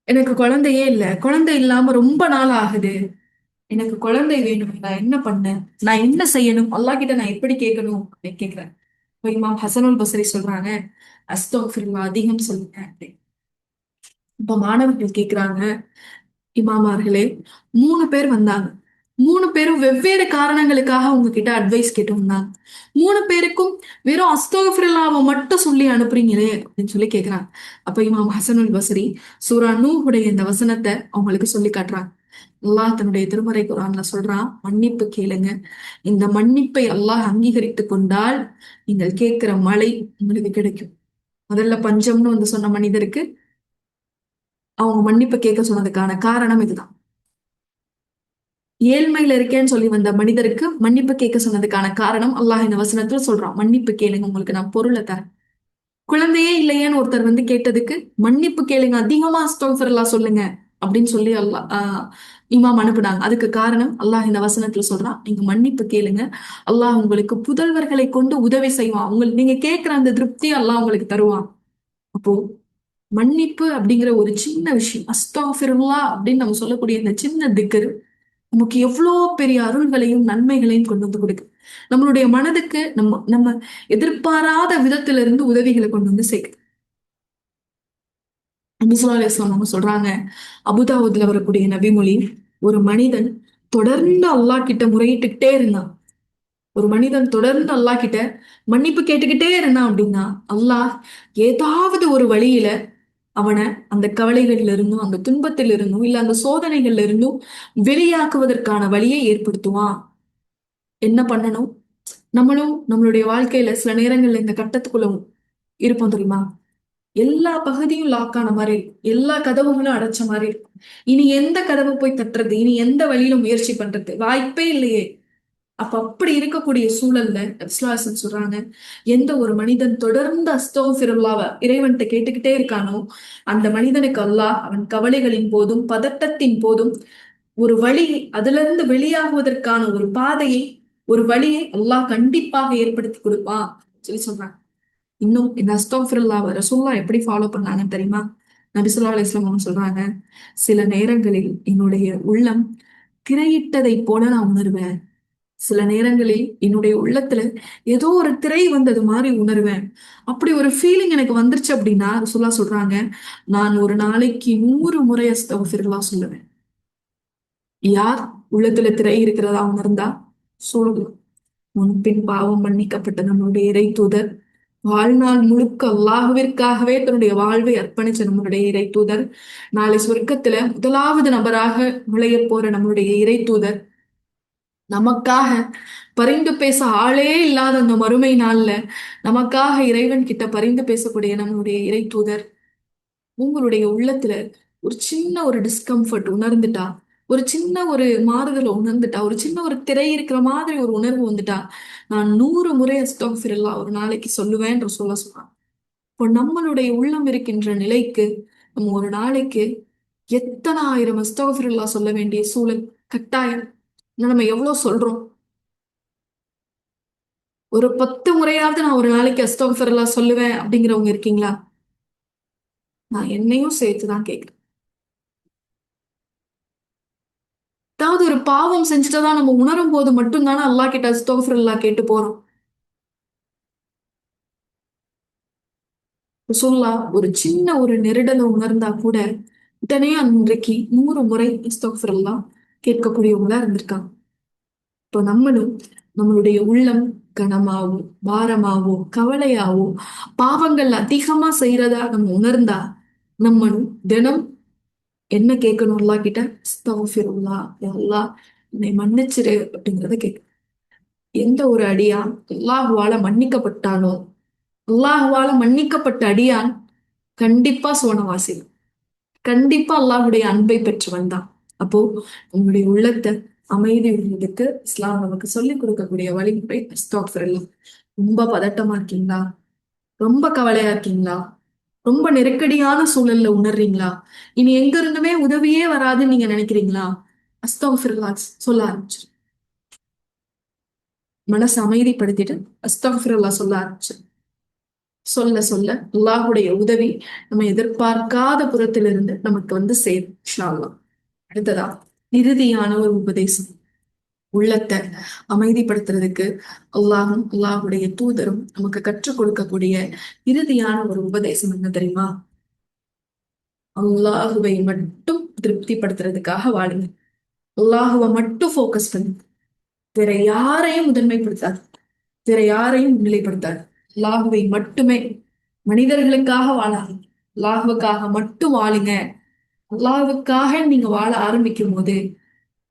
எனக்கு குழந்தையே இல்ல, குழந்தை இல்லாம ரொம்ப நாள் ஆகுது, எனக்கு குழந்தை வேணும், நான் என்ன பண்ணேன், நான் என்ன செய்யணும், அல்லாஹ் கிட்ட நான் எப்படி கேட்கணும் அப்படின்னு கேக்குறேன். இப்ப இமாம் ஹசனுல் பஸ்ரி சொல்றாங்க, அஸ்தக்ஃபிருல்லாஹ் அதிகம் சொல்லுங்க அப்படின்னு. இப்ப மாணவர்கள் கேக்குறாங்க, இமாமார்களே, 3 பேர் வந்தாங்க, 3 பேரும் வெவ்வேறு காரணங்களுக்காக உங்ககிட்ட அட்வைஸ் கேட்டு வந்தாங்க, 3 பேருக்கும் வெறும் அஸ்தக்ஃபிருல்லாஹ்வை மட்டும் சொல்லி அனுப்புறீங்களே அப்படின்னு சொல்லி கேக்குறாங்க. அப்ப இமாம் ஹசனுல் பஸ்ரி சூரா நூஹுடைய இந்த வசனத்தை அவங்களுக்கு சொல்லி காட்டுறாங்க. அல்லாஹ் தன்னுடைய திருமறை குர்ஆன்ல சொல்றான், மன்னிப்பு கேளுங்க, இந்த மன்னிப்பை அல்லாஹ் அங்கீகரித்து கொண்டால் நீங்கள் கேட்கிற மழை உங்களுக்கு கிடைக்கும். முதல்ல பஞ்சம்னு சொன்ன மனிதருக்கு அவங்க மன்னிப்பு கேட்க சொன்னதுக்கான காரணம் இதுதான். ஏழ்மையில இருக்கேன்னு சொல்லி வந்த மனிதருக்கு மன்னிப்பு கேட்க சொன்னதுக்கான காரணம் அல்லாஹ் இந்த வசனத்துல சொல்றான், மன்னிப்பு கேளுங்க, உங்களுக்கு நான் பொருளை தரேன். குழந்தையே இல்லையேன்னு ஒருத்தர் கேட்டதுக்கு மன்னிப்பு கேளுங்க, அதிகமா அஸ்தக்ஃபிருல்லாஹ் சொல்லுங்க அப்படின்னு சொல்லி இமாம் அனுப்புனாங்க. அதுக்கு காரணம் அல்லாஹ் இந்த வசனத்துல சொல்றான், நீங்க மன்னிப்பு கேளுங்க, அல்லாஹ் உங்களுக்கு புதல்வர்களை கொண்டு உதவி செய்வான், உங்களுக்கு நீங்க கேட்கிற அந்த திருப்தியை அல்லாஹ் உங்களுக்கு தருவான். அப்போ மன்னிப்பு அப்படிங்கிற ஒரு சின்ன விஷயம், அஸ்தக்ஃபிருல்லாஹ் அப்படின்னு நம்ம சொல்லக்கூடிய இந்த சின்ன திக்ர் நமக்கு எவ்வளோ பெரிய அருள்களையும் நன்மைகளையும் கொண்டு கொடுக்கு. நம்மளுடைய மனதுக்கு நம்ம நம்ம எதிர்பாராத விதத்துல இருந்து உதவிகளை கொண்டு சேர்க்குது. நபி ஸல்லல்லாஹு அலைஹி வஸல்லம் அவங்க சொல்றாங்க, அபுதாவுதுல வரக்கூடிய நபிமொழி, ஒரு மனிதன் தொடர்ந்து அல்லாஹ் கிட்ட முறையிட்டுக்கிட்டே இருந்தான், ஒரு மனிதன் தொடர்ந்து அல்லாஹ் கிட்ட மன்னிப்பு கேட்டுக்கிட்டே இருந்தான் அப்படின்னா அல்லாஹ் ஏதாவது ஒரு வழியில அவனை அந்த கவலைகள்ல இருந்தும், அந்த துன்பத்தில் இருந்தும், இல்ல அந்த சோதனைகள்ல இருந்தும் வெளியாக்குவதற்கான வழியை ஏற்படுத்துவான். என்ன பண்ணணும்? நம்மளும் நம்மளுடைய வாழ்க்கையில சில நேரங்கள்ல இந்த கட்டத்துக்குள்ள இருப்போம் தெரியுமா? எல்லா பகுதியும் லாக் ஆன மாதிரி இருக்கும். எல்லா கதவுகளும் அடைச்ச மாதிரி இருக்கும். இனி எந்த கதவை போய் தட்டுறது, இனி எந்த வழியில முயற்சி பண்றது, வாய்ப்பே இல்லையே. அப்படி இருக்கக்கூடிய சூழல்ல விஸ்வாசம் சொல்றாங்க, எந்த ஒரு மனிதன் தொடர்ந்து அஸ்தோபிருல்லாவ இறைவன்கிட்ட கேட்டுக்கிட்டே இருக்கானோ, அந்த மனிதனுக்கு அல்லாஹ் அவன் கவலைகளின் போதும் பதட்டத்தின் போதும் ஒரு வழி, அதுல இருந்து வெளியாகுவதற்கான ஒரு பாதையை, ஒரு வழியை அல்லாஹ் கண்டிப்பாக ஏற்படுத்தி கொடுப்பான் சொல்லி சொல்றாங்க. இன்னும் இந்த அஸ்தோபிருல்லாவ ரசூல்லா எப்படி ஃபாலோ பண்ணாங்கன்னு தெரியுமா? நபி ஸல்லல்லாஹு அலைஹி வஸல்லம் அவங்க சொல்றாங்க, சில நேரங்களில் என்னுடைய உள்ளம் திரையிட்டதை போல நான் உணர்வேன். சில நேரங்களில் என்னுடைய உள்ளத்துல ஏதோ ஒரு திரை வந்தது மாதிரி உணர்வேன். அப்படி ஒரு ஃபீலிங் எனக்கு வந்துருச்சு அப்படின்னா ரசூலுல்லாஹ் சொல்றாங்க, நான் ஒரு நாளைக்கு 100 முறை அஸ்தக்ஃபிருல்லாஹ் சொல்லுவேன். யார் உள்ளத்துல திரை இருக்கிறதா உணர்ந்தா சொல்லுங்க. முன்பின் பாவம் மன்னிக்கப்பட்ட நம்மளுடைய இறை தூதர், வாழ்நாள் முழுக்க அல்லாஹ்விற்காகவே தன்னுடைய வாழ்வை அர்ப்பணிச்ச நம்மளுடைய இறை தூதர், நாளை சொர்க்கத்துல முதலாவது நபராக நுழைய போற நம்மளுடைய இறை தூதர், நமக்காக பரிந்து பேச ஆளே இல்லாத அந்த மறுமை நாள்ல நமக்காக இறைவன் கிட்ட பரிந்து பேசக்கூடிய நம்மளுடைய இறை தூதர், உங்களுடைய உள்ளத்துல ஒரு சின்ன ஒரு டிஸ்கம்ஃபர்ட் உணர்ந்துட்டா, ஒரு சின்ன ஒரு மாறுதலை உணர்ந்துட்டா, ஒரு சின்ன ஒரு திரை இருக்கிற மாதிரி ஒரு உணர்வு வந்துட்டா, நான் 100 முறை அஸ்தக்ஃபிருல்லாஹ் ஒரு நாளைக்கு சொல்லுவேன்ற சொல்றான். இப்போ நம்மளுடைய உள்ளம் இருக்கின்ற நிலைக்கு நம்ம ஒரு நாளைக்கு எத்தனை ஆயிரம் அஸ்தக்ஃபிருல்லாஹ் சொல்ல வேண்டிய சூழல் கட்டாயம். நம்ம எவ்வளவு சொல்றோம்? ஒரு 10 முறையாவது நான் ஒரு நாளைக்கு அஸ்தக்ஃபிருல்லாஹ் சொல்லுவேன் அப்படிங்கிறவங்க இருக்கீங்களா? நான் என்னையும் சேர்த்துதான் கேட்கிறேன். அதாவது ஒரு பாவம் செஞ்சுட்டதான் நம்ம உணரும் போது மட்டும்தானே அல்லாஹ் கிட்ட அஸ்தக்ஃபிருல்லாஹ் கேட்டு போறோம். ரசூலுல்லாஹ் ஒரு சின்ன ஒரு நெருடலை உணர்ந்தா கூட உடனே அன்றைக்கு 100 முறை அஸ்தக்ஃபிருல்லாஹ் கேட்கக்கூடியவங்களா இருந்திருக்காங்க. இப்போ நம்மளும் நம்மளுடைய உள்ளம் கனமாவோ பாரமாவோ கவலையாவோ பாவங்கள் அதிகமா செய்யறதா நம்ம உணர்ந்தா நம்மளும் தினம் என்ன கேட்கணும் அல்லாஹ் கிட்ட? அஸ்தக்ஃபிருல்லாஹ், யா அல்லாஹ் என்னை மன்னிச்சிரு அப்படிங்கிறத கேட்க. எந்த ஒரு அடியான் அல்லாஹுவால மன்னிக்கப்பட்டானோ, அல்லாஹுவால மன்னிக்கப்பட்ட அடியான் கண்டிப்பா சுவனவாசி, கண்டிப்பா அல்லாஹுடைய அன்பை பெற்று வந்தான். அப்போ உங்களுடைய உள்ளத்தை அமைதி உள்ளதுக்கு இஸ்லாம் நமக்கு சொல்லிக் கொடுக்கக்கூடிய வழிமுறை அஸ்தக்ஃபிருல்லாஹ். ரொம்ப பதட்டமா இருக்கீங்களா? ரொம்ப கவலையா இருக்கீங்களா? ரொம்ப நெருக்கடியான சூழல்ல உணர்றீங்களா? இனி எங்க இருந்துமே உதவியே வராதுன்னு நீங்க நினைக்கிறீங்களா? அஸ்தக்ஃபிருல்லாஹ் சொல்ல ஆரம்பிச்சு, மனசை அமைதிப்படுத்திட்டு அஸ்தக்ஃபிருல்லாஹ் சொல்ல ஆரம்பிச்சு, சொல்ல சொல்ல அல்லாஹுடைய உதவி நம்ம எதிர்பார்க்காத புறத்திலிருந்து நமக்கு வந்து சேரும் இன்ஷா அல்லாஹ். அடுத்ததா இறுதியான ஒரு உபதேசம், உள்ளத்தை அமைதிப்படுத்துறதுக்கு அல்லாஹும் அல்லாஹுடைய தூதரும் நமக்கு கற்றுக் கொடுக்கக்கூடிய இறுதியான ஒரு உபதேசம் என்ன தெரியுமா? அல்லாஹுவை மட்டும் திருப்திப்படுத்துறதுக்காக வாழுங்க. அல்லாஹுவை மட்டும் ஃபோக்கஸ் பண்ணு. வேற யாரையும் முதன்மைப்படுத்தாது, வேற யாரையும் முன்னிலைப்படுத்தாது. அல்லாஹுவை மட்டுமே. மனிதர்களுக்காக வாழாது, அல்லாஹுவுக்காக மட்டும் வாழுங்க. அல்லாஹுக்காக நீங்க வாழ ஆரம்பிக்கும் போது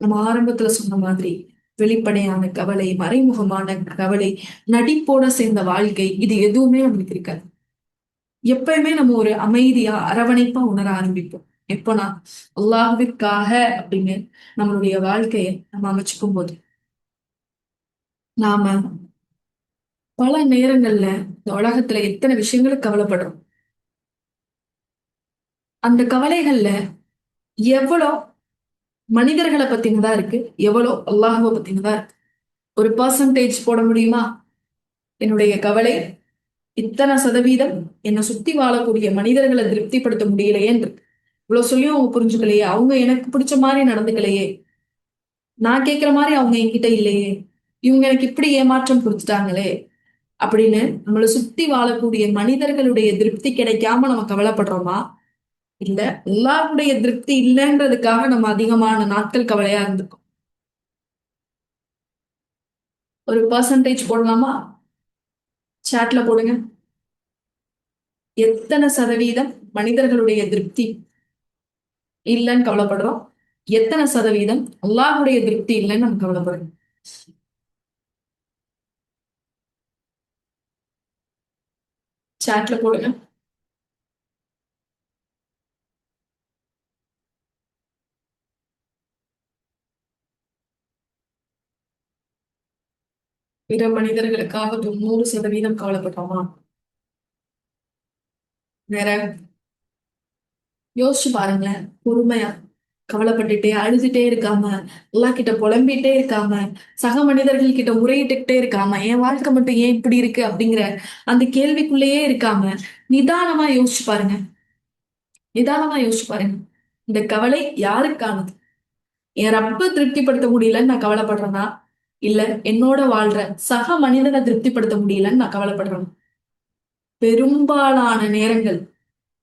நம்ம ஆரம்பத்துல சொன்ன மாதிரி வெளிப்படையான கவலை, மறைமுகமான கவலை, நடிப்போட சேர்ந்த வாழ்க்கை, இது எதுவுமே நம்மளுக்கு இருக்காது. எப்பயுமே நம்ம ஒரு அமைதியா அரவணைப்பா உணர ஆரம்பிப்போம். எப்போனா அல்லாஹ்விற்காக அப்படின்னு நம்மளுடைய வாழ்க்கையை நம்ம அமைச்சுக்கும் போது. நாம பல நேரங்கள்ல இந்த உலகத்துல எத்தனை விஷயங்களுக்கு கவலைப்படுறோம். அந்த கவலைகள்ல எவ்வளோ மனிதர்களை பத்தினதா இருக்கு, எவ்வளோ அல்லாஹுவை பத்தினதா இருக்கு? ஒரு பர்சன்டேஜ் போட முடியுமா? என்னுடைய கவலை இத்தனை சதவீதம் என்னை சுத்தி வாழக்கூடிய மனிதர்களை திருப்திப்படுத்த முடியலையேன்னு இருக்கு. இவ்வளவு சொல்லியும் அவங்க புரிஞ்சுக்கலையே, அவங்க எனக்கு பிடிச்ச மாதிரி நடந்துக்கலையே, நான் கேட்கிற மாதிரி அவங்க என்கிட்ட இல்லையே, இவங்க எனக்கு இப்படி ஏமாற்றம் கொடுத்துட்டாங்களே அப்படின்னு நம்மளை சுத்தி வாழக்கூடிய மனிதர்களுடைய திருப்தி கிடைக்காம நம்ம கவலைப்படுறோமா? இல்ல எல்லாருடைய திருப்தி இல்லைன்றதுக்காக நம்ம அதிகமான நாட்கள் கவலையா இருந்திருக்கோம். ஒரு பர்சன்டேஜ் போடலாமா? சாட்ல போடுங்க. எத்தனை சதவீதம் மனிதர்களுடைய திருப்தி இல்லைன்னு கவலைப்படுறோம், எத்தனை சதவீதம் அல்லாஹுடைய திருப்தி இல்லைன்னு நம்ம கவலைப்படுறோம்? சாட்ல போடுங்க. பிற மனிதர்களுக்காக 90% கவலைப்படுறோமா? வேற யோசிச்சு பாருங்களேன். பொறுமையா கவலைப்பட்டுட்டே அழுதுட்டே இருக்காம, எல்லா கிட்ட புலம்பிட்டே இருக்காம, சக மனிதர்கள் கிட்ட முறையிட்டுக்கிட்டே இருக்காம, என் வாழ்க்கை மட்டும் ஏன் இப்படி இருக்கு அப்படிங்கிற அந்த கேள்விக்குள்ளேயே இருக்காம, நிதானமா யோசிச்சு பாருங்க. நிதானமா யோசிச்சு பாருங்க. இந்த கவலை யாருக்கானது? என் ரப்ப திருப்திப்படுத்த முடியலன்னு நான் கவலைப்படுறேனா? இல்ல என்னோட வாழ்ற சக மனிதனை திருப்திப்படுத்த முடியலன்னு நான் கவலைப்படுறேன். பெரும்பாலான நேரங்கள்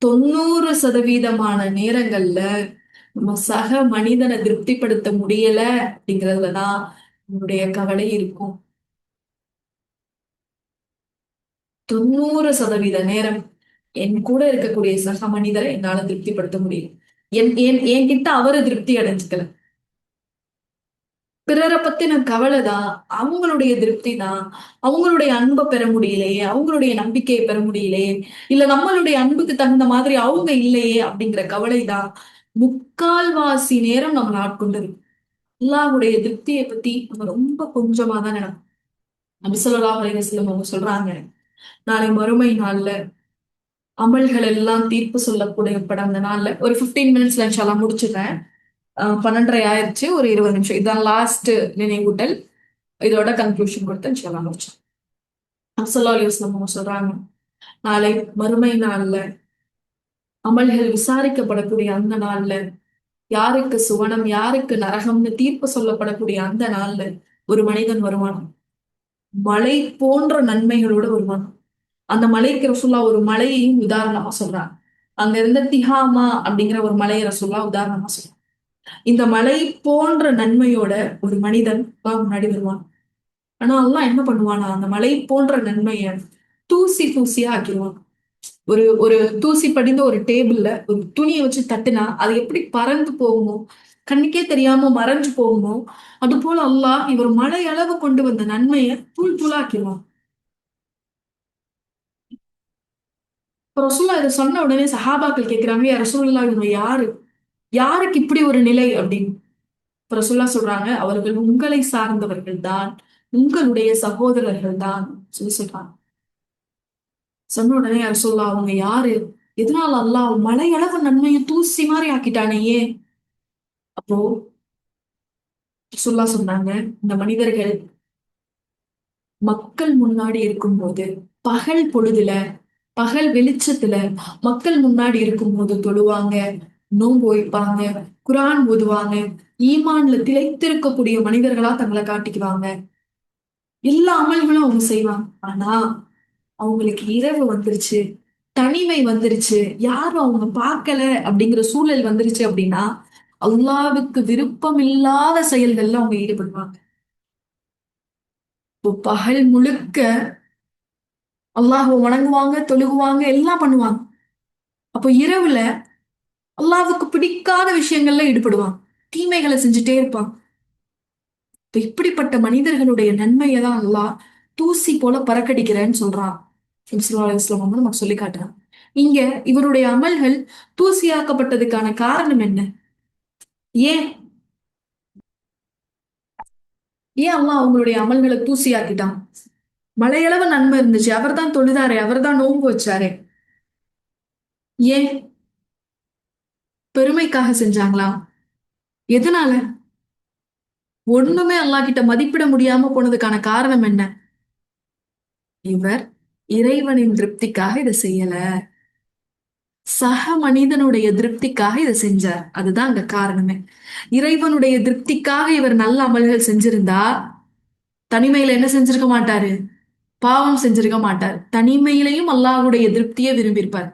90% நேரங்கள்ல நம்ம சக மனிதனை திருப்திப்படுத்த முடியல அப்படிங்கிறதுலதான் நம்மளுடைய கவலை இருக்கும். 90% என் கூட இருக்கக்கூடிய சக மனிதரை என்னால திருப்திப்படுத்த முடியும். என்கிட்ட அவரு திருப்தி அடைஞ்சுக்கல. பிறரை பத்தின கவலைதான், அவங்களுடைய திருப்தி தான். அவங்களுடைய அன்பை பெற முடியலையே, அவங்களுடைய நம்பிக்கையை பெற முடியலையே, இல்ல நம்மளுடைய அன்புக்கு தகுந்த மாதிரி அவங்க இல்லையே அப்படிங்கிற கவலைதான் முக்கால்வாசி நேரம் நம்மளை ஆட்கொண்டது. அல்லாஹ்வுடைய திருப்தியை பத்தி நம்ம ரொம்ப கொஞ்சமா தான் நினைப்போம். நபி ஸல்லல்லாஹு அலைஹி வஸல்லம் அவங்க சொல்றாங்க, நாளை மறுமை நாள்ல அமல்கள் எல்லாம் தீர்ப்பு சொல்லக்கூடிய அந்த நாள்ல ஒரு 15 மினிட்ஸ்ல இன்ஷா அல்லாஹ் முடிச்சிடுறேன். 12:30 ஆயிருச்சு. ஒரு 20 நிமிஷம் இதான் லாஸ்ட் நினைவூட்டல். இதோட கன்க்ளூஷன் கொடுத்து இன்ஷா அல்லாஹ் முடிச்சிடலாம். நபி ஸல்லல்லாஹு அலைஹி வஸல்லம் அவங்க சொல்றாங்க, நாளை மறுமை நாள்ல அமல்கள் விசாரிக்கப்படக்கூடிய அந்த நாள்ல யாருக்கு சுவனம் யாருக்கு நரகம்னு தீர்ப்பு சொல்லப்படக்கூடிய அந்த நாள்ல ஒரு மனிதன் வருவான். மலை போன்ற நன்மைகளோட வருவான். அந்த மலைக்கு ரசூல்லா ஒரு மலையையும் உதாரணமா சொல்றாங்க. அங்க இருந்த திஹாமா அப்படிங்கிற ஒரு மலையை ரசூல்லா உதாரணமா சொல்றாங்க. இந்த மலை போன்ற நன்மையோட ஒரு மனிதன் முன்னாடி வருவான். ஆனா அல்லாஹ் என்ன பண்ணுவானா, அந்த மலை போன்ற நன்மைய தூசி தூசியா ஆக்கிடுவான். ஒரு ஒரு தூசி படிந்த ஒரு டேபிள்ல ஒரு துணியை வச்சு தட்டுனா அது எப்படி பறந்து போகுமோ, கண்ணுக்கே தெரியாம மறைஞ்சு போகுமோ, அது போல அல்லாஹ் இவர் மலை அளவு கொண்டு வந்த நன்மையை தூள் தூளாக்கிடுவான். இப்ப ரசூல்லா இதை சொன்ன உடனே சஹாபாக்கள் கேக்குறாங்க, யா ரசூலுல்லாஹ் இவங்க யாரு? யாருக்கு இப்படி ஒரு நிலை அப்படின்னு. இப்ப ரசூல்லா சொல்றாங்க, அவர்கள் உங்களை சார்ந்தவர்கள் தான், உங்களுடைய சகோதரர்கள் தான் சொல்லி சொல்றாங்க. சொன்ன உடனே யா ரசூலுல்லாஹ் அவங்க யாரு? எதனால அல்லாஹ் மலையளவு நன்மையை தூசி மாதிரி ஆக்கிட்டானே ஏன்? அப்போ ரசூலுல்லாஹ் சொன்னாங்க, இந்த மனிதர்கள் மக்கள் முன்னாடி இருக்கும்போது, பகல் பொழுதுல பகல் வெளிச்சத்துல மக்கள் முன்னாடி இருக்கும்போது தொழுவாங்க, நோன்பு வைப்பாங்க, குர்ஆன் ஓதுவாங்க, ஈமான்ல திளைத்திருக்கக்கூடிய மனிதர்களா தங்களை காட்டிக்குவாங்க. எல்லா அமல்களும் அவங்க செய்வாங்க. ஆனா அவங்களுக்கு இரவு வந்துருச்சு, தனிமை வந்துருச்சு, யாரும் அவங்க பார்க்கல அப்படிங்கிற சூழல் வந்துருச்சு அப்படின்னா அல்லாஹ்வுக்கு விருப்பம் இல்லாத செயல்கள்ல அவங்க ஈடுபடுவாங்க. இப்போ பகல் முழுக்க அல்லாஹ்வை வணங்குவாங்க, தொழுகுவாங்க, எல்லாம் பண்ணுவாங்க. அப்போ இரவுல அல்லாஹ்வுக்கு பிடிக்காத விஷயங்கள்ல ஈடுபடுவாங்க. தீமைகளை செஞ்சுட்டே இருப்பாங்க. இப்ப இப்படிப்பட்ட மனிதர்களுடைய நன்மையை தான் அல்லாஹ் தூசி போல பறக்கடிக்கிறேன்னு சொல்றான். நபி ஸல்லல்லாஹு அலைஹி வஸல்லம் வந்து நமக்கு சொல்லி காட்டுறான். இங்க இவருடைய அமல்கள் தூசியாக்கப்பட்டதுக்கான காரணம் என்ன? ஏன் ஏன் அல்லாஹ் அவங்களுடைய அமல்களை தூசியாக்கிட்டான்? மலையளவு நன்மை இருந்துச்சு. அவர்தான் தொழுதாரே, அவர்தான் நோன்பு வச்சாரே. ஏன்? பெருமைக்காக செஞ்சாங்களா? எதனால? ஒண்ணுமே அல்லாஹ் கிட்ட மதிப்பிட முடியாம போனதுக்கான காரணம் என்ன? இவர் இறைவனின் திருப்திக்காக இதை செய்யல, சக மனிதனுடைய திருப்திக்காக இதை செஞ்சார். அதுதான் அங்க காரணமே. இறைவனுடைய திருப்திக்காக இவர் நல்ல அமல்கள் செஞ்சிருந்தா தனிமையில என்ன செஞ்சிருக்க மாட்டாரு? பாவம் செஞ்சிருக்க மாட்டார். தனிமையிலையும் அல்லாஹ்வுடைய திருப்தியை விரும்பியிருப்பார்.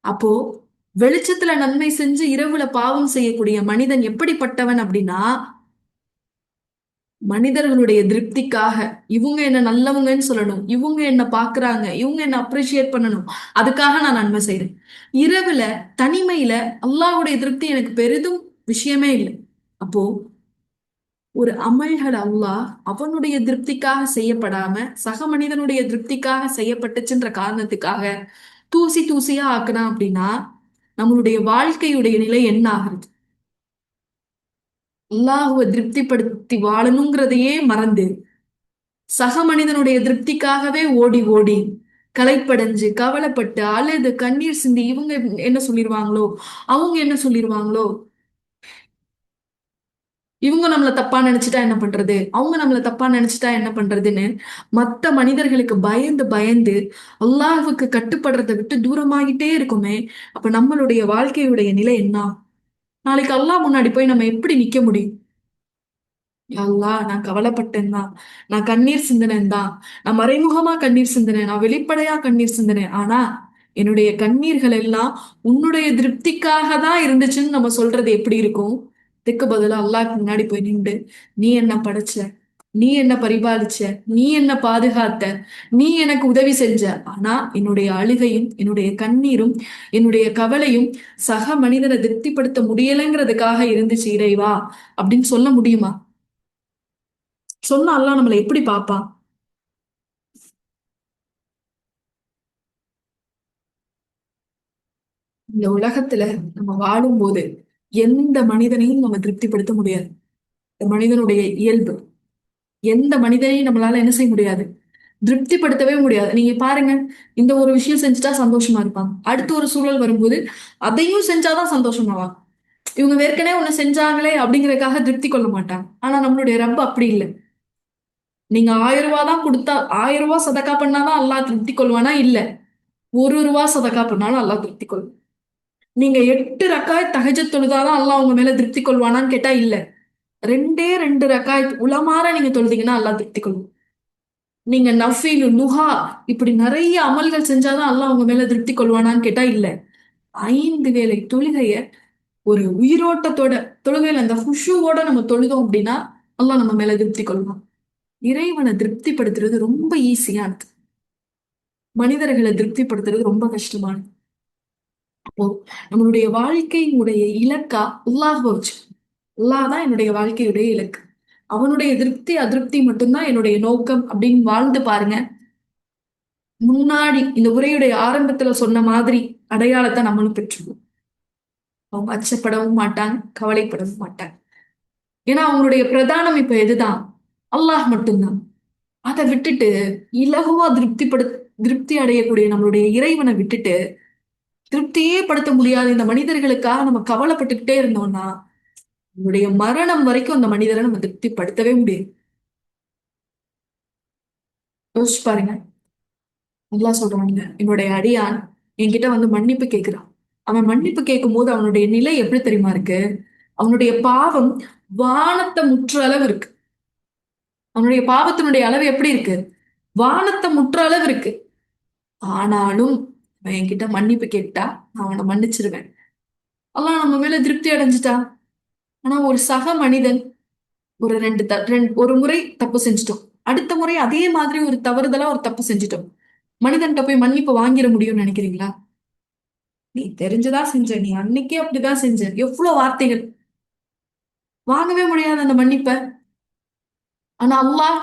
அப்போ வெளிச்சத்துல நன்மை செஞ்சு இரவுல பாவம் செய்யக்கூடிய மனிதன் எப்படிப்பட்டவன் அப்படின்னா, மனிதர்களுடைய திருப்திக்காக இவங்க என்ன நல்லவங்கன்னு சொல்லணும், இவங்க என்ன பாக்குறாங்க, இவங்க என்ன அப்ரிஷியேட் பண்ணணும், அதுக்காக நான் நன்மை செய்றேன். இரவுல தனிமையில அல்லாஹ்வுடைய திருப்தி எனக்கு பெரிதும் விஷயமே இல்லை. அப்போ ஒரு அமல்கள் அல்லாஹ் அவனுடைய திருப்திக்காக செய்யப்படாம சக மனிதனுடைய திருப்திக்காக செய்யப்பட்டுச்சுன்ற காரணத்துக்காக தூசி தூசியா ஆக்குனா அப்படின்னா நம்மளுடைய வாழ்க்கையுடைய நிலை என்ன ஆகுறது? அல்லாஹுவை திருப்திப்படுத்தி வாழணுங்கிறதையே மறந்து சக மனிதனுடைய திருப்திக்காகவே ஓடி ஓடி களைப்படைஞ்சு கவலைப்பட்டு அழுது கண்ணீர் சிந்தி இவங்க என்ன சொல்லிருவாங்களோ, அவங்க என்ன சொல்லிருவாங்களோ, இவங்க நம்மள தப்பா நினைச்சிட்டா என்ன பண்றது, அவங்க நம்மள தப்பா நினைச்சிட்டா என்ன பண்றதுன்னு மத்த மனிதர்களுக்கு பயந்து பயந்து அல்லாஹ்வுக்கு கட்டுப்படுறதை விட்டு தூரமாகிட்டே இருக்குமே. அப்ப நம்மளுடைய வாழ்க்கையுடைய நிலை என்ன? நாளைக்கு அல்லாஹ் முன்னாடி போய் நம்ம எப்படி நிக்க முடியும்? யா அல்லாஹ், நான் கவலைப்பட்டேன் தான், நான் கண்ணீர் சிந்தினேன் தான், நான் மறைமுகமா கண்ணீர் சிந்தினேன், நான் வெளிப்படையா கண்ணீர் சிந்தினேன். ஆனா என்னுடைய கண்ணீர்கள் எல்லாம் உன்னுடைய திருப்திக்காக தான் இருந்துச்சுன்னு நம்ம சொல்றது எப்படி இருக்கும்? இதுக்கு பதிலா அல்லாஹ்க்கு முன்னாடி போய் நின்று, நீ என்ன படைச்ச, நீ என்ன பரிபாலிச்ச, நீ என்ன பாதுகாத்த, நீ எனக்கு உதவி செஞ்ச. ஆனா என்னுடைய அழுகையும் என்னுடைய கண்ணீரும் என்னுடைய கவலையும் சக மனிதனை திருப்திப்படுத்த முடியலைங்கிறதுக்காக இருந்துச்சு இறைவா அப்படின்னு சொல்ல முடியுமா? சொன்னா அல்லாஹ் நம்மளை எப்படி பார்ப்பான்? இந்த உலகத்துல நம்ம வாழும்போது எந்த மனிதனையும் நம்ம திருப்திப்படுத்த முடியாது. இந்த மனிதனுடைய இயல்பு. எந்த மனிதனையும் நம்மளால என்ன செய்ய முடியாது, திருப்திப்படுத்தவே முடியாது. நீங்க பாருங்க, இந்த ஒரு விஷயம் செஞ்சுட்டா சந்தோஷமா இருப்பாங்க, அடுத்த ஒரு சூழல் வரும்போது அதையும் செஞ்சாதான் சந்தோஷமாவாங்க. இவங்க ஏற்கனவே ஒண்ணு செஞ்சாங்களே அப்படிங்கறதுக்காக திருப்தி கொள்ள மாட்டாங்க. ஆனா நம்மளுடைய ரப்ப அப்படி இல்லை. நீங்க 1000 ரூபாய் தான் கொடுத்தா, 1000 ரூபாய் சதக்கா பண்ணாதான் அல்லாஹ் திருப்தி கொள்வானா? இல்ல. 1 ரூபாய் சதக்கா பண்ணாலும் அல்லாஹ் திருப்தி கொள்வான். நீங்க 8 ரக்காய் தஹஜ்ஜத் தொழுதாதான் அல்லாஹ் உங்க மேல திருப்தி கொள்வானான்னு கேட்டா இல்ல. 2 ரக்காய் உளமாற நீங்க தொழுதீங்கன்னா அல்லாஹ் திருப்தி கொள்வான். நீங்க நஃபீலு நுஹா இப்படி நிறைய அமல்கள் செஞ்சாதான் அல்லாஹ் உங்க மேல திருப்தி கொள்வானான்னு கேட்டா இல்ல. 5 வேளை தொழுகைய ஒரு உயிரோட்டத்தோட தொழுகையில அந்த ஹுஷுவோட நம்ம தொழுதோம் அப்படின்னா அல்லாஹ் நம்ம மேல திருப்தி கொள்வான். இறைவனை திருப்திப்படுத்துறது ரொம்ப ஈஸியானது. மனிதர்களை திருப்திப்படுத்துறது ரொம்ப கஷ்டமானது. அப்போ நம்மளுடைய வாழ்க்கையினுடைய இலக்கா அல்லாஹ்வை வச்சு, அல்லாஹ் தான் என்னுடைய வாழ்க்கையுடைய இலக்கு, அவனுடைய திருப்தி அதிருப்தி மட்டும்தான் என்னுடைய நோக்கம் அப்படின்னு வாழ்ந்து பாருங்க. முன்னாடி இந்த உரையுடைய ஆரம்பத்துல சொன்ன மாதிரி அடையாளத்தை நம்மளும் பெற்றுருவோம். அவங்க அச்சப்படவும் மாட்டாங்க, கவலைப்படவும் மாட்டாங்க. ஏன்னா அவங்களுடைய பிரதானம் இப்ப எதுதான்? அல்லாஹ் மட்டும்தான். அதை விட்டுட்டு இலகுவா திருப்தி அடையக்கூடிய நம்மளுடைய இறைவனை விட்டுட்டு திருப்தியே படுத்த முடியாத இந்த மனிதர்களுக்காக நம்ம கவலைப்பட்டுக்கிட்டே இருந்தோம்னா நம்மளுடைய மரணம் வரைக்கும் அந்த மனிதரை நம்ம திருப்திப்படுத்தவே முடியாது. யோசிச்சு பாருங்க. நல்லா சொல்றாங்க, என்னுடைய அடியான் என்கிட்ட வந்து மன்னிப்பு கேட்கிறான். அவன் மன்னிப்பு கேட்கும் போது அவனுடைய நிலை எப்படி தெரியுமா இருக்கு? அவனுடைய பாவம் வானத்தை முற்ற அளவு இருக்கு. அவனுடைய பாவத்தினுடைய அளவு எப்படி இருக்கு? வானத்தை முற்ற அளவு இருக்கு. ஆனாலும் அவன் என்கிட்ட மன்னிப்பு கேட்டா நான் அவனை மன்னிச்சிருவேன். அல்லாஹ் நம்ம மேல திருப்தி அடைஞ்சிட்டா. ஆனா ஒரு சக மனிதன் ஒரு முறை தப்பு செஞ்சுட்டோம், அடுத்த முறை அதே மாதிரி ஒரு தவறுதலா ஒரு தப்பு செஞ்சுட்டோம், மனிதன்கிட்ட போய் மன்னிப்பு வாங்கிட முடியும்னு நினைக்கிறீங்களா? நீ தெரிஞ்சுதான் செஞ்ச, நீ அன்னைக்கே அப்படிதான் செஞ்ச, எவ்வளவு வார்த்தைகள். வாங்கவே முடியாது அந்த மன்னிப்ப. ஆனா அல்லாஹ்,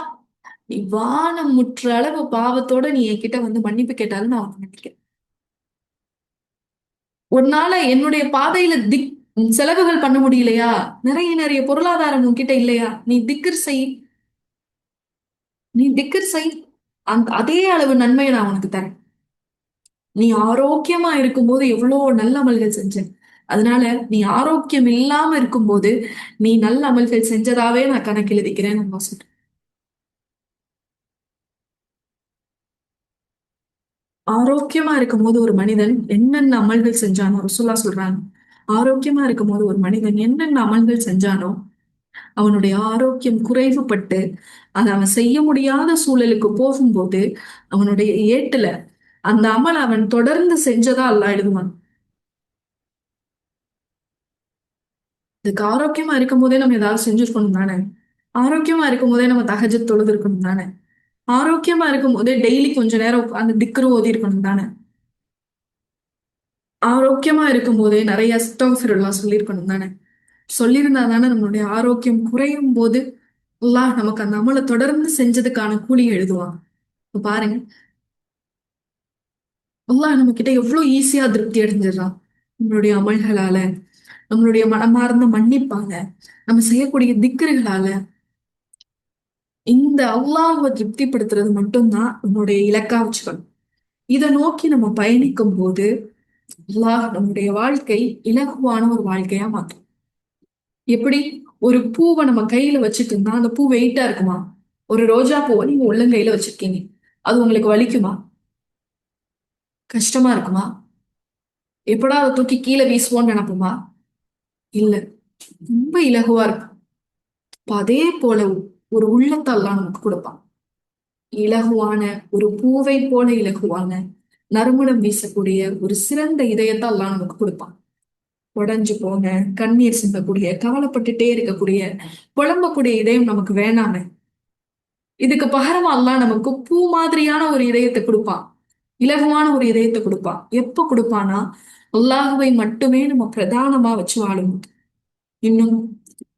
நீ வானம் முற்ற அளவு பாவத்தோட நீ என்கிட்ட வந்து மன்னிப்பு கேட்டாலும் நான் உனக்கு மன்னிக்கிறேன். உன்னால என்னுடைய பாதையில செலவுகள் பண்ண முடியலையா? நிறைய நிறைய பொருளாதாரம் உன்கிட்ட இல்லையா? நீ திக்ர் செய், நீ திக்ர் செய். அந்த அதே அளவு நன்மையை நான் உனக்கு தரேன். நீ ஆரோக்கியமா இருக்கும்போது எவ்வளவு நல்ல அமல்கள் செஞ்ச. அதனால நீ ஆரோக்கியம் இல்லாம இருக்கும்போது நீ நல்ல அமல்கள் செஞ்சதாவே நான் கணக்கு எழுதிக்கிறேன்னு நான் சொல்றேன். ஆரோக்கியமா இருக்கும்போது ஒரு மனிதன் என்னென்ன அமல்கள் செஞ்சானோ ரசூலா சொல்றாங்க, ஆரோக்கியமா இருக்கும்போது ஒரு மனிதன் என்னென்ன அமல்கள் செஞ்சானோ அவனுடைய ஆரோக்கியம் குறைவுபட்டு அதை அவன் செய்ய முடியாத சூழலுக்கு போகும்போது அவனுடைய ஏட்டுல அந்த அமல் அவன் தொடர்ந்து செஞ்சதா அல்லாஹ் எழுதுவான். இதுக்கு ஆரோக்கியமா இருக்கும் போதே நம்ம ஏதாவது செஞ்சிருக்கணும் தானே? ஆரோக்கியமா இருக்கும் போதே நம்ம தஹஜ்ஜத் தொழுது இருக்கணும் தானே? ஆரோக்கியமா இருக்கும் போதே டெய்லி கொஞ்ச நேரம் அந்த திக்ரு ஓதி இருக்கணும் தானே? ஆரோக்கியமா இருக்கும் போதே நிறைய அஸ்தக்ஃபிருல்லாஹ் சொல்லியிருக்கணும் தானே? சொல்லியிருந்தா தானே நம்மளுடைய ஆரோக்கியம் குறையும் போது அல்லாஹ் நமக்கு அந்த அமலை தொடர்ந்து செஞ்சதுக்கான கூலி எழுதுவான். இப்ப பாருங்க, அல்லாஹ் நம்ம கிட்ட எவ்வளவு ஈஸியா திருப்தி அடைஞ்சிடறான் நம்மளுடைய அமல்களால, நம்மளுடைய மனமார்ந்த மன்னிப்பாங்க, நம்ம செய்யக்கூடிய திக்ருகளால. இந்த அல்லாஹ்வை திருப்திப்படுத்துறது மட்டும்தான் நம்மளுடைய இலக்கா வச்சுக்கணும். இதை நோக்கி நம்ம பயணிக்கும் போது அல்லாஹ் நம்முடைய வாழ்க்கை இலகுவான ஒரு வாழ்க்கையா மாற்றும். எப்படி? ஒரு பூவை நம்ம கையில வச்சுட்டு இருந்தா அந்த பூ வெயிட்டா இருக்குமா? ஒரு ரோஜா பூவை நீங்க உள்ளங்கையில வச்சிருக்கீங்க, அது உங்களுக்கு வலிக்குமா? கஷ்டமா இருக்குமா? எப்படா அதை தூக்கி கீழே வீசுவோம்னு நினைப்போமா? இல்ல, ரொம்ப இலகுவா இருக்கும். அப்ப அதே போல ஒரு உள்ளத்தை அல்லாஹ் நமக்கு கொடுப்பான். இலகுவான ஒரு பூவை போல இலகுவான நறுமணம் வீசக்கூடிய ஒரு சிறந்த இதயத்தை அல்லாஹ் நமக்கு கொடுப்பான். உடைஞ்சு போன, கண்ணீர் சிந்தக்கூடிய, கவலைப்பட்டுட்டே இருக்கக்கூடிய, புலம்பக்கூடிய இதயம் நமக்கு வேணாமே. இதுக்கு பகரமா அல்லாஹ் நமக்கு பூ மாதிரியான ஒரு இதயத்தை கொடுப்பான். இலகுவான ஒரு இதயத்தை கொடுப்பான். எப்ப கொடுப்பானா, அல்லாஹுவை மட்டுமே நம்ம பிரதானமா வச்சு வாழும். இன்னும்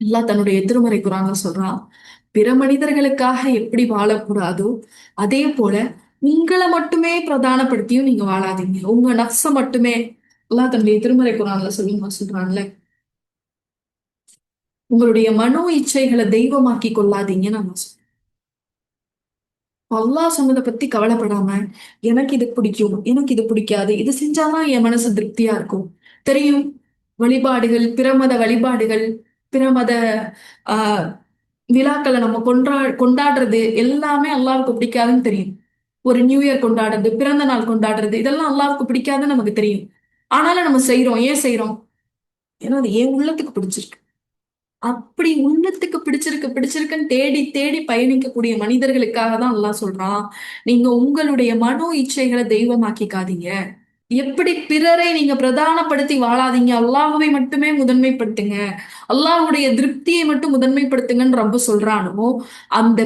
அல்லாஹ் தன்னுடைய திருமறை குர்ஆன்ல சொல்றான், பிற மனிதர்களுக்காக எப்படி வாழக்கூடாதோ அதே போல உங்களை மட்டுமே பிரதானப்படுத்தியும் நீங்க வாழாதீங்க. உங்க நஃப்ஸ மட்டுமே. அல்லாஹ் தன்னுடைய திருமறை குர்ஆன்ல சொல்றான்ல, உங்களுடைய மனோ இச்சைகளை தெய்வமாக்கி கொள்ளாதீங்கன்னு நம்ம அல்லாஹ் சொன்னதை பத்தி கவலைப்படாம, எனக்கு இது பிடிக்கும், எனக்கு இது பிடிக்காது, இது செஞ்சாதான் என் மனசு திருப்தியா இருக்கும். தெரியும், வழிபாடுகள், பிரமத வழிபாடுகள், பிரமத ஆஹ் விழாக்களை நம்ம கொண்டாடுறது எல்லாமே அல்லாஹ்வுக்கு பிடிக்காதுன்னு தெரியும். ஒரு நியூ இயர் கொண்டாடுறது, பிறந்த நாள் கொண்டாடுறது, இதெல்லாம் அல்லாஹ்வுக்கு பிடிக்காதுன்னு நமக்கு தெரியும். ஆனாலும் நம்ம செய்யறோம். ஏன் செய்யறோம்? ஏன்னா அது என் உள்ளத்துக்கு பிடிச்சிருக்கு. அப்படி உள்ளத்துக்கு பிடிச்சிருக்குன்னு தேடி தேடி பயணிக்கக்கூடிய மனிதர்களுக்காக தான் அல்லாஹ் சொல்றான், நீங்க உங்களுடைய மனோ இச்சைகளை தெய்வமாக்கிக்காதீங்க. எப்படி பிறரை நீங்க பிரதானப்படுத்தி வாழாதீங்க, அல்லாஹ்வை மட்டுமே முதன்மைப்படுத்துங்க, அல்லாஹ்வுடைய திருப்தியை மட்டும் முதன்மைப்படுத்துங்கன்னு ரப்பு சொல்றானோ, அந்த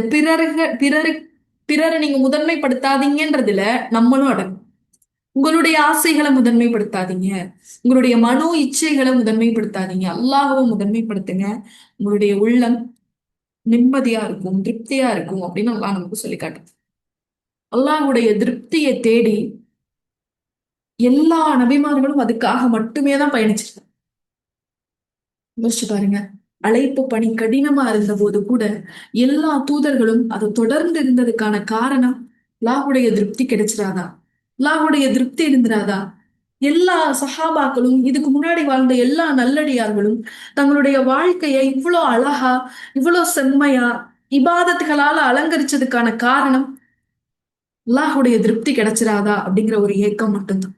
பிறரை நீங்க முதன்மைப்படுத்தாதீங்கன்றதுல நம்மளும் அடங்கும். உங்களுடைய ஆசைகளை முதன்மைப்படுத்தாதீங்க, உங்களுடைய மனோ இச்சைகளை முதன்மைப்படுத்தாதீங்க, அல்லாஹ்வை முதன்மைப்படுத்துங்க. உங்களுடைய உள்ளம் நிம்மதியா இருக்கும், திருப்தியா இருக்கும் அப்படின்னு அல்லாஹ் நமக்கு சொல்லி காட்டுது. அல்லாஹ்வுடைய திருப்தியை தேடி எல்லா நபிமார்களும் அதுக்காக மட்டுமே தான் பயணிச்சிருக்காங்க. யோசிச்சு பாருங்க, அழைப்பு பணி கடினமா இருந்த போது கூட எல்லா தூதர்களும் அதை தொடர்ந்து இருந்ததுக்கான காரணம் அல்லாஹ்வுடைய திருப்தி கிடைச்சிராதா? அல்லாஹ்வுடைய திருப்தி இருந்திராதா? எல்லா சஹாபாக்களும், இதுக்கு முன்னாடி வாழ்ந்த எல்லா நல்லடியார்களும் தங்களுடைய வாழ்க்கையை இவ்வளோ அழகா, இவ்வளோ செம்மையா இபாதத்துகளால அலங்கரிச்சதுக்கான காரணம் அல்லாஹ்வுடைய திருப்தி கிடைச்சிராதா அப்படிங்கிற ஒரு ஏக்கம் மட்டும்தான்.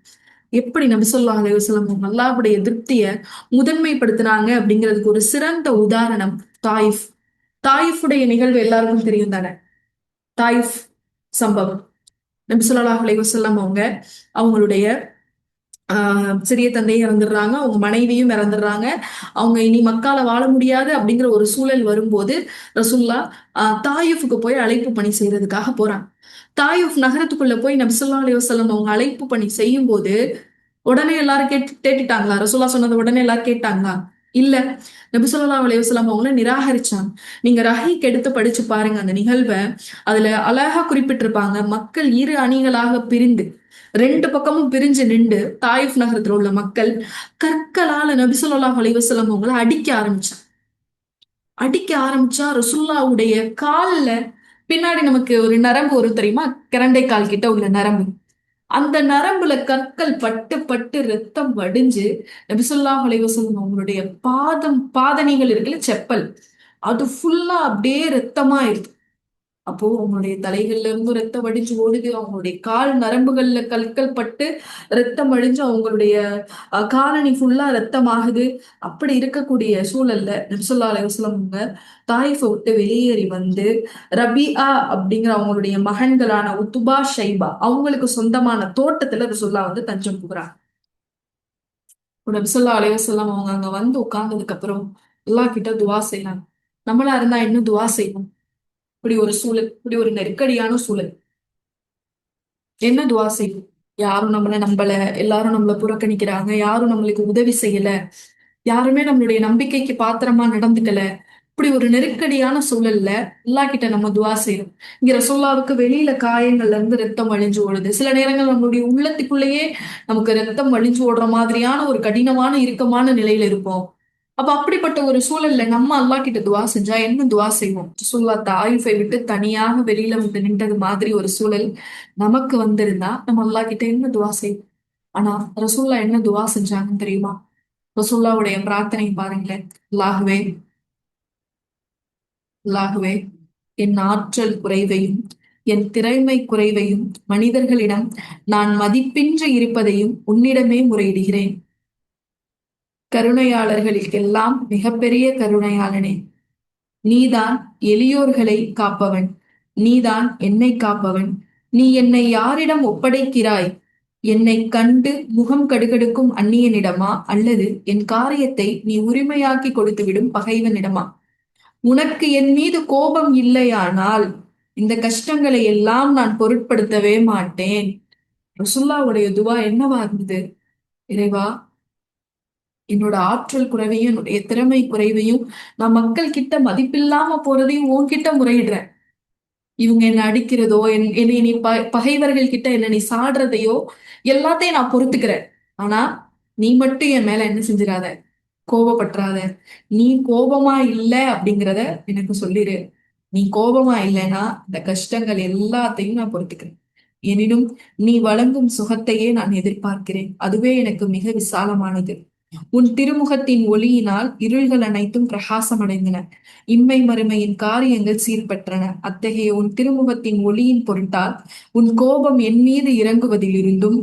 எப்படி நபி ஸல்லல்லாஹு அலைஹி வஸல்லம் அல்லாஹ்வுடைய திருப்திய முதன்மைப்படுத்தினாங்க அப்படிங்கிறதுக்கு ஒரு சிறந்த உதாரணம் தாயிஃப். தாயிஃபுடைய நிகழ்வு எல்லாருக்கும் தெரியும் தானே? தாயிஃப் சம்பவம். நபி ஸல்லல்லாஹு அலைஹி வஸல்லம் அவங்களுடைய சிறிய தந்தையும் இறந்துடுறாங்க, அவங்க மனைவியும் இறந்துடுறாங்க. அவங்க இனி மக்கால வாழ முடியாது அப்படிங்கிற ஒரு சூழல் வரும்போது ரசூல்லா தாயிஃபுக்கு போய் அழைப்பு பணி செய்யறதுக்காக போறாங்க. தாயிஃப் நகரத்துக்குள்ள போய் நபி ஸல்லல்லாஹு அலைஹி வஸல்லம் அவங்க அழைப்பு பணி செய்யும் போது உடனே எல்லாரும் கேட்டுட்டாங்களா? ரசூல்லா சொன்னதை உடனே எல்லாரும் கேட்டாங்களா? இல்ல. நபி ஸல்லல்லாஹு அலைஹி வஸல்லம் அவங்கள நிராகரிச்சாங்க. நீங்க ரஹீக் எடுத்து படிச்சு பாருங்க அந்த நிகழ்வை. அதுல அழகா குறிப்பிட்டிருப்பாங்க, மக்கள் இரு அணிகளாக பிரிந்து ரெண்டு பக்கமும் பிரிஞ்சு நின்று தாயிஃப் நகரத்துல உள்ள மக்கள் கற்களால நபி ஸல்லல்லாஹு அலைஹி வஸல்லம் அவங்கள அடிக்க ஆரம்பிச்சா ரசூலுல்லாஹ்வுடைய கால்ல பின்னாடி நமக்கு ஒரு நரம்பு வரும் தெரியுமா? கிரண்டை கால் கிட்ட உள்ள நரம்பு. அந்த நரம்புல கற்கள் பட்டு பட்டு ரத்தம் வடிஞ்சு நபி ஸல்லல்லாஹு அலைஹி வஸல்லம் அவங்களுடைய பாதணிகள் இருக்குல்ல, செப்பல், அது ஃபுல்லா அப்படியே ரத்தமாயிருது. அப்போ அவங்களுடைய தலைகள்ல இருந்து ரத்தம் வடிஞ்சு ஓடுது, அவங்களுடைய கால் நரம்புகள்ல கற்கள் பட்டு ரத்தம் வடிஞ்சு அவங்களுடைய காலணி ஃபுல்லா ரத்தமாகுது. அப்படி இருக்கக்கூடிய சூழல்ல நபி ஸல்லல்லாஹு அலைஹி வஸல்லம் அவங்க தாயிஃபை விட்டு வெளியேறி வந்து ரபிஆ அப்படிங்கிற அவங்களுடைய மகன்களான உத்துபா, ஷைபா அவங்களுக்கு சொந்தமான தோட்டத்துல ரசூலுல்லாஹ் வந்து தஞ்சம் புகுறாங்க. நபி ஸல்லல்லாஹு அலைஹி வஸல்லம் அவங்க அங்க வந்து உட்கார்ந்ததுக்கு அப்புறம் அல்லாஹ் கிட்ட துவா செய்யறாங்க. நம்மளா இருந்தா இன்னும் துவா செய்வோம். இப்படி ஒரு சூழல், இப்படி ஒரு நெருக்கடியான சூழல், என்ன துவா செய்யும்? யாரும் நம்மள நம்பல, எல்லாரும் நம்மள புறக்கணிக்கிறாங்க, யாரும் நம்மளுக்கு உதவி செய்யல, யாருமே நம்மளுடைய நம்பிக்கைக்கு பாத்திரமா நடந்துக்கல. இப்படி ஒரு நெருக்கடியான சூழல்ல அல்லாஹ் கிட்ட நம்ம துவா செய்யறோம். இங்க ரசூலுல்லாவுக்கு வெளியில காயங்கள்ல இருந்து ரத்தம் வழிஞ்சு ஓடுது. சில நேரங்கள் நம்மளுடைய உள்ளத்துக்குள்ளேயே நமக்கு ரத்தம் வழிஞ்சு ஓடுற மாதிரியான ஒரு கடினமான இறுக்கமான நிலையில இருப்போம். அப்ப அப்படிப்பட்ட ஒரு சூழல்ல நம்ம அல்லாஹ் கிட்ட துவா செஞ்சா என்ன துவா செய்வோம்? ரசூலுல்லாஹ் தாயிஃபை விட்டு தனியாக வெளியில வந்து நின்றது மாதிரி ஒரு சூழல் நமக்கு வந்திருந்தா நம்ம அல்லாஹ் கிட்ட என்ன துவா செய்வோம்? ஆனா ரசூலுல்லாஹ் என்ன துவா செஞ்சாங்கன்னு தெரியுமா? ரசூலுல்லாவுடைய பிரார்த்தனை பாருங்களேன். அல்லாஹ்வே அல்லாஹ்வே, என் ஆற்றல் குறைவையும் என் திறமை குறைவையும் மனிதர்களிடம் நான் மதிப்பின்றி இருப்பதையும் உன்னிடமே முறையிடுகிறேன். கருணையாளர்களுக்கெல்லாம் மிகப்பெரிய கருணையாளனே, நீதான் எளியோர்களை காப்பவன். நீதான் என்னை காப்பவன். நீ என்னை யாரிடம் ஒப்படைக்கிறாய்? என்னை கண்டு முகம் கடுகடுக்கும் அந்நியனிடமா, அல்லது என் காரியத்தை நீ உரிமையாக்கி கொடுத்துவிடும் பகைவனிடமா? உனக்கு என் மீது கோபம் இல்லையானால் இந்த கஷ்டங்களை எல்லாம் நான் பொருட்படுத்தவே மாட்டேன். ரசுல்லாவுடைய துவா என்னவா இருந்தது? இறைவா, என்னோட ஆற்றல் குறைவையும் என்னுடைய திறமை குறைவையும் நான் மக்கள் கிட்ட மதிப்பில்லாம போறதையும் உன்கிட்ட முறையிடுறேன். இவங்க என்ன அடிக்கிறதோ, என்னை நீ பகைவர்கள் கிட்ட என்ன நீ சாடுறதையோ எல்லாத்தையும் நான் பொறுத்துக்கிறேன். ஆனா நீ மட்டும் என் மேல என்ன செஞ்சிடாத, கோபப்பட்டுறாத. நீ கோபமா இல்ல அப்படிங்கிறத எனக்கு சொல்லிரு. நீ கோபமா இல்லைன்னா இந்த கஷ்டங்கள் எல்லாத்தையும் நான் பொறுத்துக்கிறேன். எனினும் நீ வழங்கும் சுகத்தையே நான் எதிர்பார்க்கிறேன். அதுவே எனக்கு மிக விசாலமானது. உன் திருமுகத்தின் ஒளியினால் இருள்கள் அனைத்தும் பிரகாசம் அடைந்தன. இம்மை மறுமையின் காரியங்கள் சீர்பெற்றன. அத்தகைய உன் திருமுகத்தின் ஒளியின் பொருட்டால் உன் கோபம் என் மீது இறங்குவதிலிருந்தும்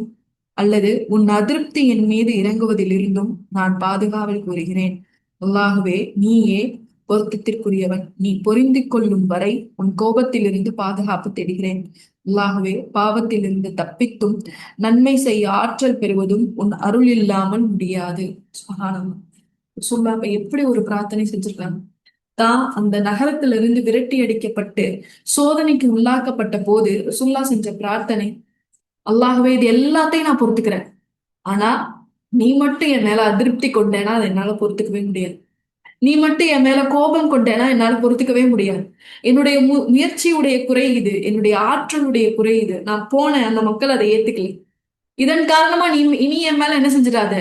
அல்லது உன் அதிருப்தி என் மீது இறங்குவதிலிருந்தும் நான் பாதுகாவல் கூறுகிறேன். அல்லாகவே, நீயே பொருத்தத்திற்குரியவன். நீ பொருந்தி கொள்ளும் வரை உன் கோபத்திலிருந்து பாதுகாப்பு தேடுகிறேன். அல்லாகவே, பாவத்திலிருந்து தப்பித்தும் நன்மை செய்ய ஆற்றல் பெறுவதும் உன் அருள் இல்லாமல் முடியாது. சுபஹானல்லாஹ். ரசூலுல்லாஹ் எப்படி ஒரு பிரார்த்தனை செஞ்சிருக்காங்க. தான் அந்த நகரத்திலிருந்து விரட்டி அடிக்கப்பட்டு சோதனைக்கு உள்ளாக்கப்பட்ட போது ரசூலுல்லாஹ் செஞ்ச பிரார்த்தனை, அல்லாகவே இது எல்லாத்தையும் நான் பொறுத்துக்கிறேன். ஆனா நீ மட்டும் என் மேல அதிருப்தி கொண்டேன்னா அதை என்னால பொறுத்துக்கவே முடியாது. நீ மட்டும் என் மேல கோபம் கொண்டேன்னா என்னால பொறுத்துக்கவே முடியாது. என்னுடைய முயற்சியுடைய குறை இது, என்னுடைய ஆற்றலுடைய குறை இது. நான் போனேன், அந்த மக்கள் அதை ஏத்துக்கல. இதன் காரணமா நீ இனி என் மேல என்ன செஞ்சிடாத,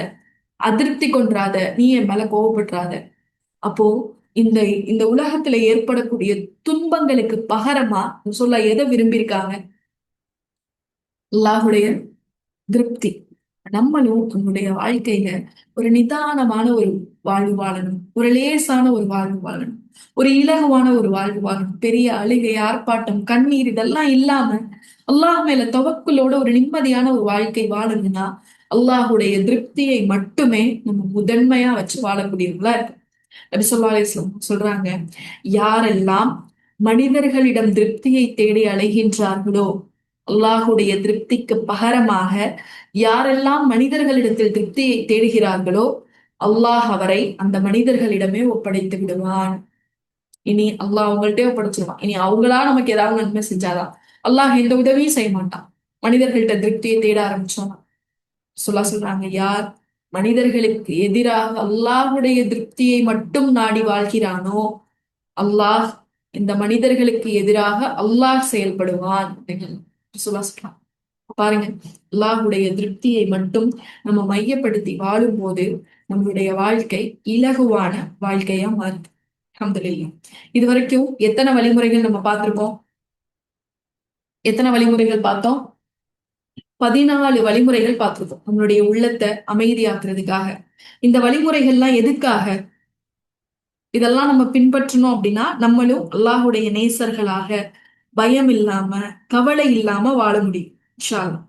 அதிருப்தி கொன்றாத, நீ என் மேல கோவப்படுறாத. அப்போ இந்த இந்த உலகத்துல ஏற்படக்கூடிய துன்பங்களுக்கு பகரமா சொல்ல எதை விரும்பியிருக்காங்க? அல்லாஹுடைய திருப்தி. நம்மளும் நம்முடைய வாழ்க்கையில ஒரு நிதானமான ஒரு வாழ்வு வாழணும், ஒரு லேசான ஒரு வாழ்வு வாழணும், ஒரு இலகுவான ஒரு வாழ்வு வாழணும். பெரிய அழுகை, ஆர்ப்பாட்டம், கண்ணீர் இதெல்லாம் இல்லாம அல்லாஹ் மேல தவக்குலோட ஒரு நிம்மதியான ஒரு வாழ்க்கை வாழணும்னா அல்லாஹுடைய திருப்தியை மட்டுமே நம்ம முதன்மையா வச்சு வாழக்கூடியவங்களா இருக்கு. நபி ஸல்லல்லாஹு அலைஹி வஸல்லம் சொல்றாங்க, யாரெல்லாம் மனிதர்களிடம் திருப்தியை தேடி அலைகின்றார்களோ, அல்லாஹுடைய திருப்திக்கு பகரமாக யாரெல்லாம் மனிதர்களிடத்தில் திருப்தியை தேடுகிறார்களோ, அல்லாஹ் அவரை அந்த மனிதர்களிடமே ஒப்படைத்து விடுவான். இனி அல்லாஹ் அவங்கள்ட்டே ஒப்படைச்சிருவான். இனி அவங்களா நமக்கு ஏதாவது நன்மை செஞ்சாதான். அல்லாஹ் எந்த உதவியும் செய்ய மாட்டான் மனிதர்கள்ட்ட திருப்தியை தேட ஆரம்பிச்சோம். சொல்றாங்க, யார் மனிதர்களுக்கு எதிராக அல்லாஹுடைய திருப்தியை மட்டும் நாடி வாழ்கிறானோ, அல்லாஹ் இந்த மனிதர்களுக்கு எதிராக அல்லாஹ் செயல்படுவான் அப்படின்னு சொல்றான். பாருங்க, அல்லாஹுடைய திருப்தியை மட்டும் நம்ம மையப்படுத்தி வாழும் போது நம்மளுடைய வாழ்க்கை இலகுவான வாழ்க்கையா மாறுது. அல்ஹம்துலில்லாஹ். இது வரைக்கும் எத்தனை வழிமுறைகள் நம்ம பார்த்திருக்கோம்? எத்தனை வழிமுறைகள் பார்த்தோம்? 14 வழிமுறைகள் பார்த்திருக்கோம் நம்மளுடைய உள்ளத்தை அமைதியாக்குறதுக்காக. இந்த வழிமுறைகள்லாம் எதுக்காக? இதெல்லாம் நம்ம பின்பற்றணும் அப்படின்னா நம்மளும் அல்லாஹுடைய நேசர்களாக பயம் இல்லாம கவலை இல்லாம வாழ முடியும். இன்ஷா அல்லாஹ்.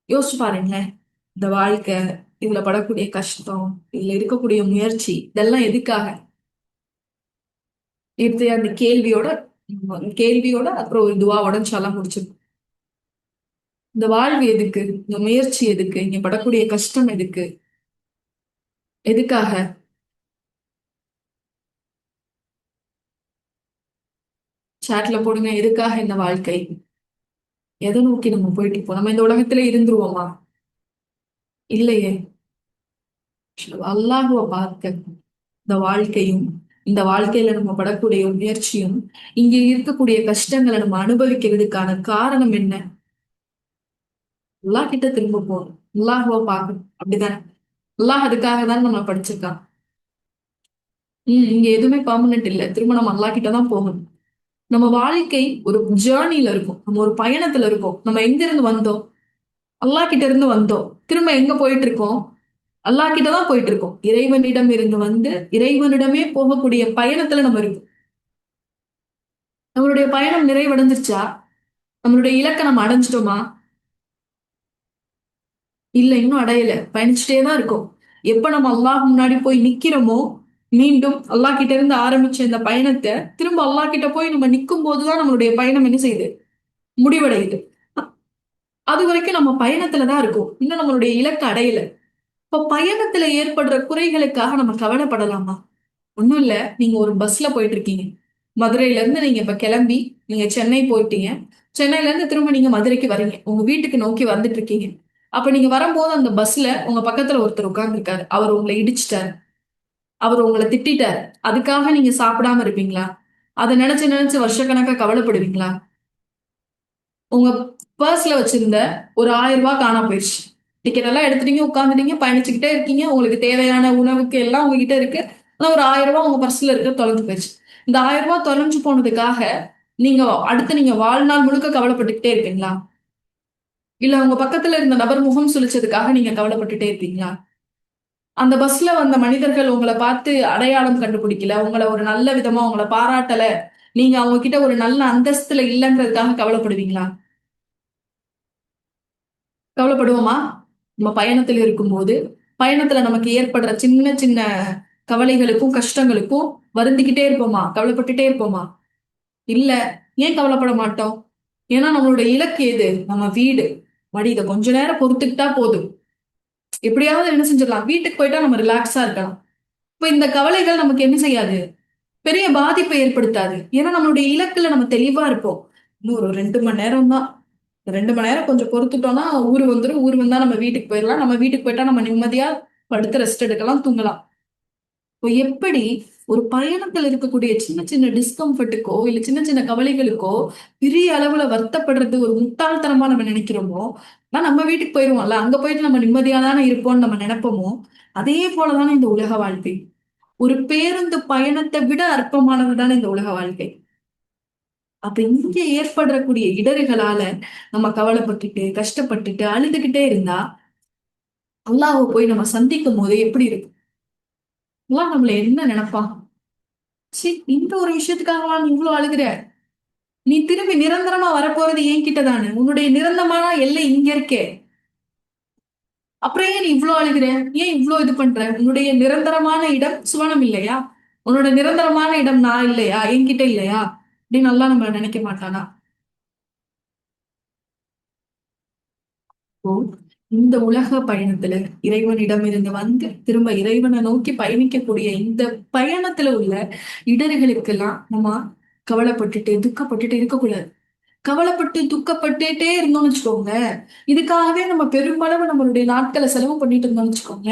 யோசிச்சு பாருங்களேன், இந்த வாழ்க்கை, இதுல படக்கூடிய கஷ்டம், இதுல இருக்கக்கூடிய முயற்சி, இதெல்லாம் எதுக்காக? இது அந்த கேள்வியோட அப்புறம் ஒரு துவாவோட இன்ஷா முடிச்சிருக்கும். இந்த வாழ்வு எதுக்கு? இந்த முயற்சி எதுக்கு? இங்க படக்கூடிய கஷ்டம் எதுக்கு? எதுக்காக? சாட்ல போடுங்க, எதுக்காக இந்த வாழ்க்கை? எதை நோக்கி நம்ம போயிட்டு இருப்போம்? நம்ம இந்த உலகத்துல இருந்துருவோமா? இல்லையே. அல்லாஹுவ பார்க்க இந்த வாழ்க்கையும் இந்த வாழ்க்கையில நம்ம படக்கூடிய முயற்சியும் இங்க இருக்கக்கூடிய கஷ்டங்களை நம்ம அனுபவிக்கிறதுக்கான காரணம் என்ன? அல்லாஹ் கிட்ட திரும்ப போகணும், அல்லாஹ்வை பார்க்கணும், அப்படிதானே? அல்லாஹ் அதுக்காக தான் நம்ம படிச்சிருக்கான். இங்க எதுவுமே பர்மனெண்ட் இல்ல, திரும்ப நம்ம அல்லாஹ் கிட்ட தான் போகணும். நம்ம வாழ்க்கை ஒரு ஜேர்னில இருக்கும், நம்ம ஒரு பயணத்துல இருக்கோம். நம்ம எங்க இருந்து வந்தோம்? அல்லாஹ் கிட்ட இருந்து வந்தோம். திரும்ப எங்க போயிட்டு இருக்கோம்? அல்லாஹ் கிட்ட தான் போயிட்டு இருக்கோம். இறைவனிடம் இருந்து வந்து இறைவனிடமே போகக்கூடிய பயணத்துல நம்ம இருக்கோம். நம்மளுடைய பயணம் நிறைவடைஞ்சிருச்சா? நம்மளுடைய இலக்கை நம்ம அடைஞ்சிட்டோமா? இல்ல, இன்னும் அடையல, பயணிச்சுட்டே தான் இருக்கோம். எப்ப நம்ம அல்லாஹ் முன்னாடி போய் நிக்கிறோமோ, மீண்டும் அல்லாஹ் கிட்ட இருந்து ஆரம்பிச்ச இந்த பயணத்தை திரும்ப அல்லாஹ் கிட்ட போய் நம்ம நிக்கும் போதுதான் நம்மளுடைய பயணம் என்ன செய்யுது? முடிவடையுது. அது வரைக்கும் நம்ம பயணத்துலதான் இருக்கோம், இன்னும் நம்மளுடைய இலக்கை அடையல. இப்ப பயணத்துல ஏற்படுற குறைகளுக்காக நம்ம கவலைப்படலாமா? ஒண்ணும் இல்ல. நீங்க ஒரு பஸ்ல போயிட்டு இருக்கீங்க. மதுரையில இருந்து நீங்க இப்ப கிளம்பி நீங்க சென்னை போயிட்டீங்க. சென்னையில இருந்து திரும்ப நீங்க மதுரைக்கு வரீங்க. உங்க வீட்டுக்கு நோக்கி வந்துட்டு இருக்கீங்க. அப்ப நீங்க வரும்போது அந்த பஸ்ல உங்க பக்கத்துல ஒருத்தர் உட்கார்ந்து இருக்காரு. அவர் உங்களை இடிச்சிட்டாரு. அவர் உங்களை திட்டிட்டாரு. அதுக்காக நீங்க சாப்பிடாம இருப்பீங்களா? அதை நினைச்சு நினைச்சு வருஷக்கணக்கா கவலைப்படுவீங்களா? உங்க பர்ஸ்ல வச்சிருந்த ஒரு 1000 ரூபாய் காணாம போயிடுச்சு. டிக்கெட் எல்லாம் எடுத்துட்டீங்க, உட்காந்துட்டீங்க, பயணிச்சுக்கிட்டே இருக்கீங்க. உங்களுக்கு தேவையான உணவுக்கு எல்லாம் உங்ககிட்ட இருக்கு. ஆனா ஒரு 1000 ரூபாய் உங்க பர்ஸ்ல இருக்க தொலைஞ்சு போயிடுச்சு. இந்த 1000 ரூபாய் தொலைஞ்சு போனதுக்காக நீங்க அடுத்து நீங்க வாழ்நாள் முழுக்க கவலைப்பட்டுக்கிட்டே இருப்பீங்களா? இல்ல உங்க பக்கத்துல இருந்த நபர் முகம் சுளிச்சதுக்காக நீங்க கவலைப்பட்டுட்டே இருப்பீங்களா? அந்த பஸ்ல வந்த மனிதர்கள் உங்களை பார்த்து அடையாளம் கண்டுபிடிக்கல, உங்களை ஒரு நல்ல விதமா உங்களை பாராட்டல, நீங்க அவங்க கிட்ட ஒரு நல்ல அந்தஸ்துல இல்லைன்றதுக்காக கவலைப்படுவீங்களா? கவலைப்படுவோமா? நம்ம பயணத்துல இருக்கும்போது, பயணத்துல நமக்கு ஏற்படுற சின்ன சின்ன கவலைகளுக்கும் கஷ்டங்களுக்கும் வருந்திக்கிட்டே இருப்போமா? கவலைப்பட்டுட்டே இருப்போமா? இல்ல. ஏன் கவலைப்பட மாட்டோம்? ஏன்னா நம்மளுடைய இலக்கு எது? நம்ம வீடு. மடி இதை கொஞ்ச நேரம் பொறுத்துக்கிட்டா போதும், எப்படியாவது என்ன செஞ்சிடலாம், வீட்டுக்கு போயிட்டா நம்ம ரிலாக்ஸா இருக்கலாம். இப்ப இந்த கவலைகள் நமக்கு என்ன செய்யாது? பெரிய பாதிப்பை ஏற்படுத்தாது. ஏன்னா நம்மளுடைய இலக்குல நம்ம தெளிவா இருப்போம். இன்னும் ஒரு 2 மணி நேரம் தான். 2 மணி நேரம் கொஞ்சம் பொறுத்துட்டோம்னா ஊர் வந்துரும். ஊர் வந்தா நம்ம வீட்டுக்கு போயிடலாம். நம்ம வீட்டுக்கு போயிட்டா நம்ம நிம்மதியா படுத்து ரெஸ்ட் எடுக்கலாம், தூங்கலாம். இப்போ எப்படி ஒரு பயணத்துல இருக்கக்கூடிய சின்ன சின்ன டிஸ்கம்ஃபர்ட்டுக்கோ இல்ல சின்ன சின்ன கவலைகளுக்கோ பெரிய அளவுல வருத்தப்படுறது ஒரு முட்டாள்தனமா நம்ம நினைக்கிறோமோ, ஆனா நம்ம வீட்டுக்கு போயிருவோம்ல, அங்க போயிட்டு நம்ம நிம்மதியா தானே இருப்போம்னு நம்ம நினைப்போமோ, அதே போலதானே இந்த உலக வாழ்க்கை. ஒரு பேருந்து பயணத்தை விட அற்பமானது தானே இந்த உலக வாழ்க்கை. அப்ப இங்க ஏற்படக்கூடிய இடர்களால நம்ம கவலைப்பட்டுட்டு கஷ்டப்பட்டுட்டு அழுதுகிட்டே இருந்தா அல்லாஹ்வை போய் நம்ம சந்திக்கும் போது எப்படி இருக்கும்? அல்லாஹ் நம்மள என்ன நினைப்பான்? சீ, இந்த ஒரு விஷயத்துக்காகவா நீ இவ்வளவு அழுகுற? நீ திரும்பி நிரந்தரமா வரப்போறது என்கிட்ட தானே. உன்னுடைய நிரந்தரமான எல்லை இங்க இருக்கே. அப்புறம் ஏன் நீ இவ்வளவு அழுகுற? ஏன் இவ்வளவு இது பண்ற? உன்னுடைய நிரந்தரமான இடம் சுவனம் இல்லையா? உன்னோட நிரந்தரமான இடம் நான் இல்லையா? என்கிட்ட இல்லையா? அப்படின்னு நல்லா நம்ம நினைக்க மாட்டானா? இப்போ இந்த உலக பயணத்துல இறைவனிடம் இருந்து வந்து திரும்ப இறைவனை நோக்கி பயணிக்கக்கூடிய இந்த பயணத்துல உள்ள இடர்களுக்கெல்லாம் நம்ம கவலைப்பட்டுட்டு துக்கப்பட்டுட்டு இருக்கக்கூடாது. கவலைப்பட்டு துக்கப்பட்டுட்டே இருந்தோம்னு வச்சுக்கோங்க, இதுக்காகவே நம்ம பெருமளவு நம்மளுடைய நாட்களை செலவு பண்ணிட்டு இருந்தோம்னு வச்சுக்கோங்க,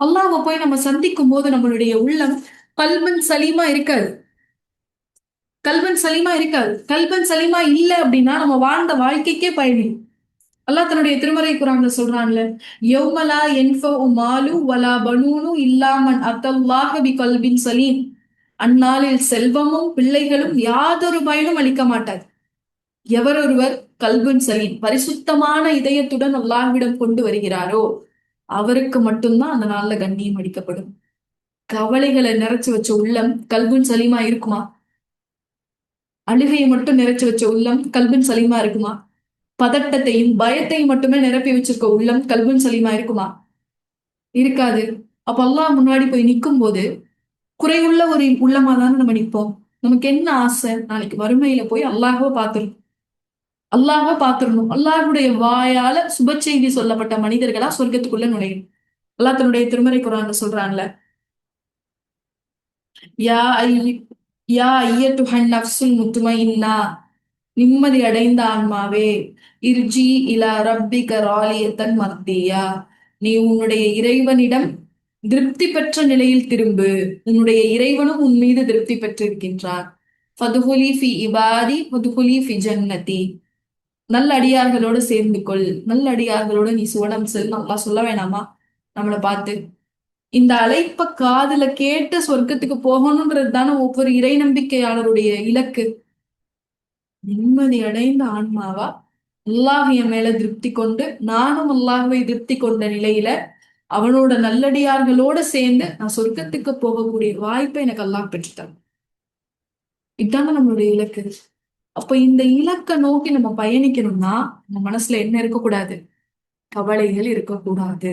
அல்லாஹ்வை போய் நம்ம சந்திக்கும் போது நம்மளுடைய உள்ளம் கல்பன் சலீமா இருக்காது. கல்பன் சலீமா இருக்காது. கல்பன் சலீமா இல்ல அப்படின்னா நம்ம வாழ்ந்த வாழ்க்கைக்கே பயணி. அல்லாஹ் தன்னுடைய திருமறை குர்ஆன்ல சொல்றான்ல, யௌமலா யன்ஃபஉ மாலு வலா பனூனு இல்லா மன் அத்தல்லாஹ பிகல்பின் சலீம். அந்நாளில் செல்வமும் பிள்ளைகளும் யாதொரு பயனும் அளிக்க மாட்டார். எவரொருவர் கல்புன் சலீம் பரிசுத்தமான இதயத்துடன் அல்லாஹ்விடம் கொண்டு வருகிறாரோ அவருக்கு மட்டும்தான் அந்த நாள்ல கண்ணியம் அளிக்கப்படும். கவலைகளை நிறைச்சு வச்ச உள்ளம் கல்புன் சலீமா இருக்குமா? அழுகையை மட்டும் நிறைச்சு வச்ச உள்ளம் கல்புன் சலீமா இருக்குமா? பதட்டத்தையும் பயத்தையும் மட்டுமே நிரப்பி வச்சிருக்க உள்ளம் கல்புன் சலீமா இருக்குமா? இருக்காது. அப்ப அல்லாஹ் முன்னாடி போய் நிற்கும் போது குறைவுள்ள ஒரு உள்ளமா தானே நம்ம நிற்போம். நமக்கு என்ன ஆசை? நாளைக்கு வறுமையில போய் அல்லாஹ்வை பார்த்துரும், அல்லாஹ்வை பார்த்துடணும். அல்லாஹ்வுடைய வாயால சுப செய்தி சொல்லப்பட்ட மனிதர்களா சொர்க்கத்துக்குள்ள நுழையும். அல்லாஹ் தன்னுடைய திருமறை குர்ஆன்ல சொல்றான்ல, யா ஐ யா ஐயத்துஹன் நஃப்ஸுல் முத்மஇன்னா, நிம்மதி அடைந்த ஆன்மாவே, இர்ஜி இலா ரப்பிக ராலியத்தன் மர்தியா, நீ உன்னுடைய இறைவனிடம் திருப்தி பெற்ற நிலையில் திரும்பு. உன்னுடைய இறைவனும் உன் மீது திருப்தி பெற்றிருக்கின்றார். ஃபதுஹுலி ஃபி இபாதி ஃபதுஹுலி ஃபி ஜன்னதி. நல்ல அடியார்களோட சேர்ந்து கொள், நல்ல அடியார்களோட நீ சுவனம் செல். நல்லா சொல்ல வேணாமா நம்மளை பார்த்து? இந்த அழைப்ப காதுல கேட்டு சொர்க்கத்துக்கு போகணும்ன்றது தானே ஒவ்வொரு இறை நம்பிக்கையாளருடைய இலக்கு. நிம்மதி அடைந்த ஆன்மாவா அல்லாஹ் என் மேல திருப்தி கொண்டு நானும் அல்லாஹ்வை திருப்தி கொண்ட நிலையில அவனோட நல்லடியார்களோட சேர்ந்து நான் சொர்க்கத்துக்கு போகக்கூடிய வாய்ப்பை எனக்கு அல்லாஹ் பெற்றுட்டான். இதுதானே நம்மளுடைய இலக்கு. அப்ப இந்த இலக்கை நோக்கி நம்ம பயணிக்கணும்னா நம்ம மனசுல என்ன இருக்கக்கூடாது? கவலைகள் இருக்கக்கூடாது,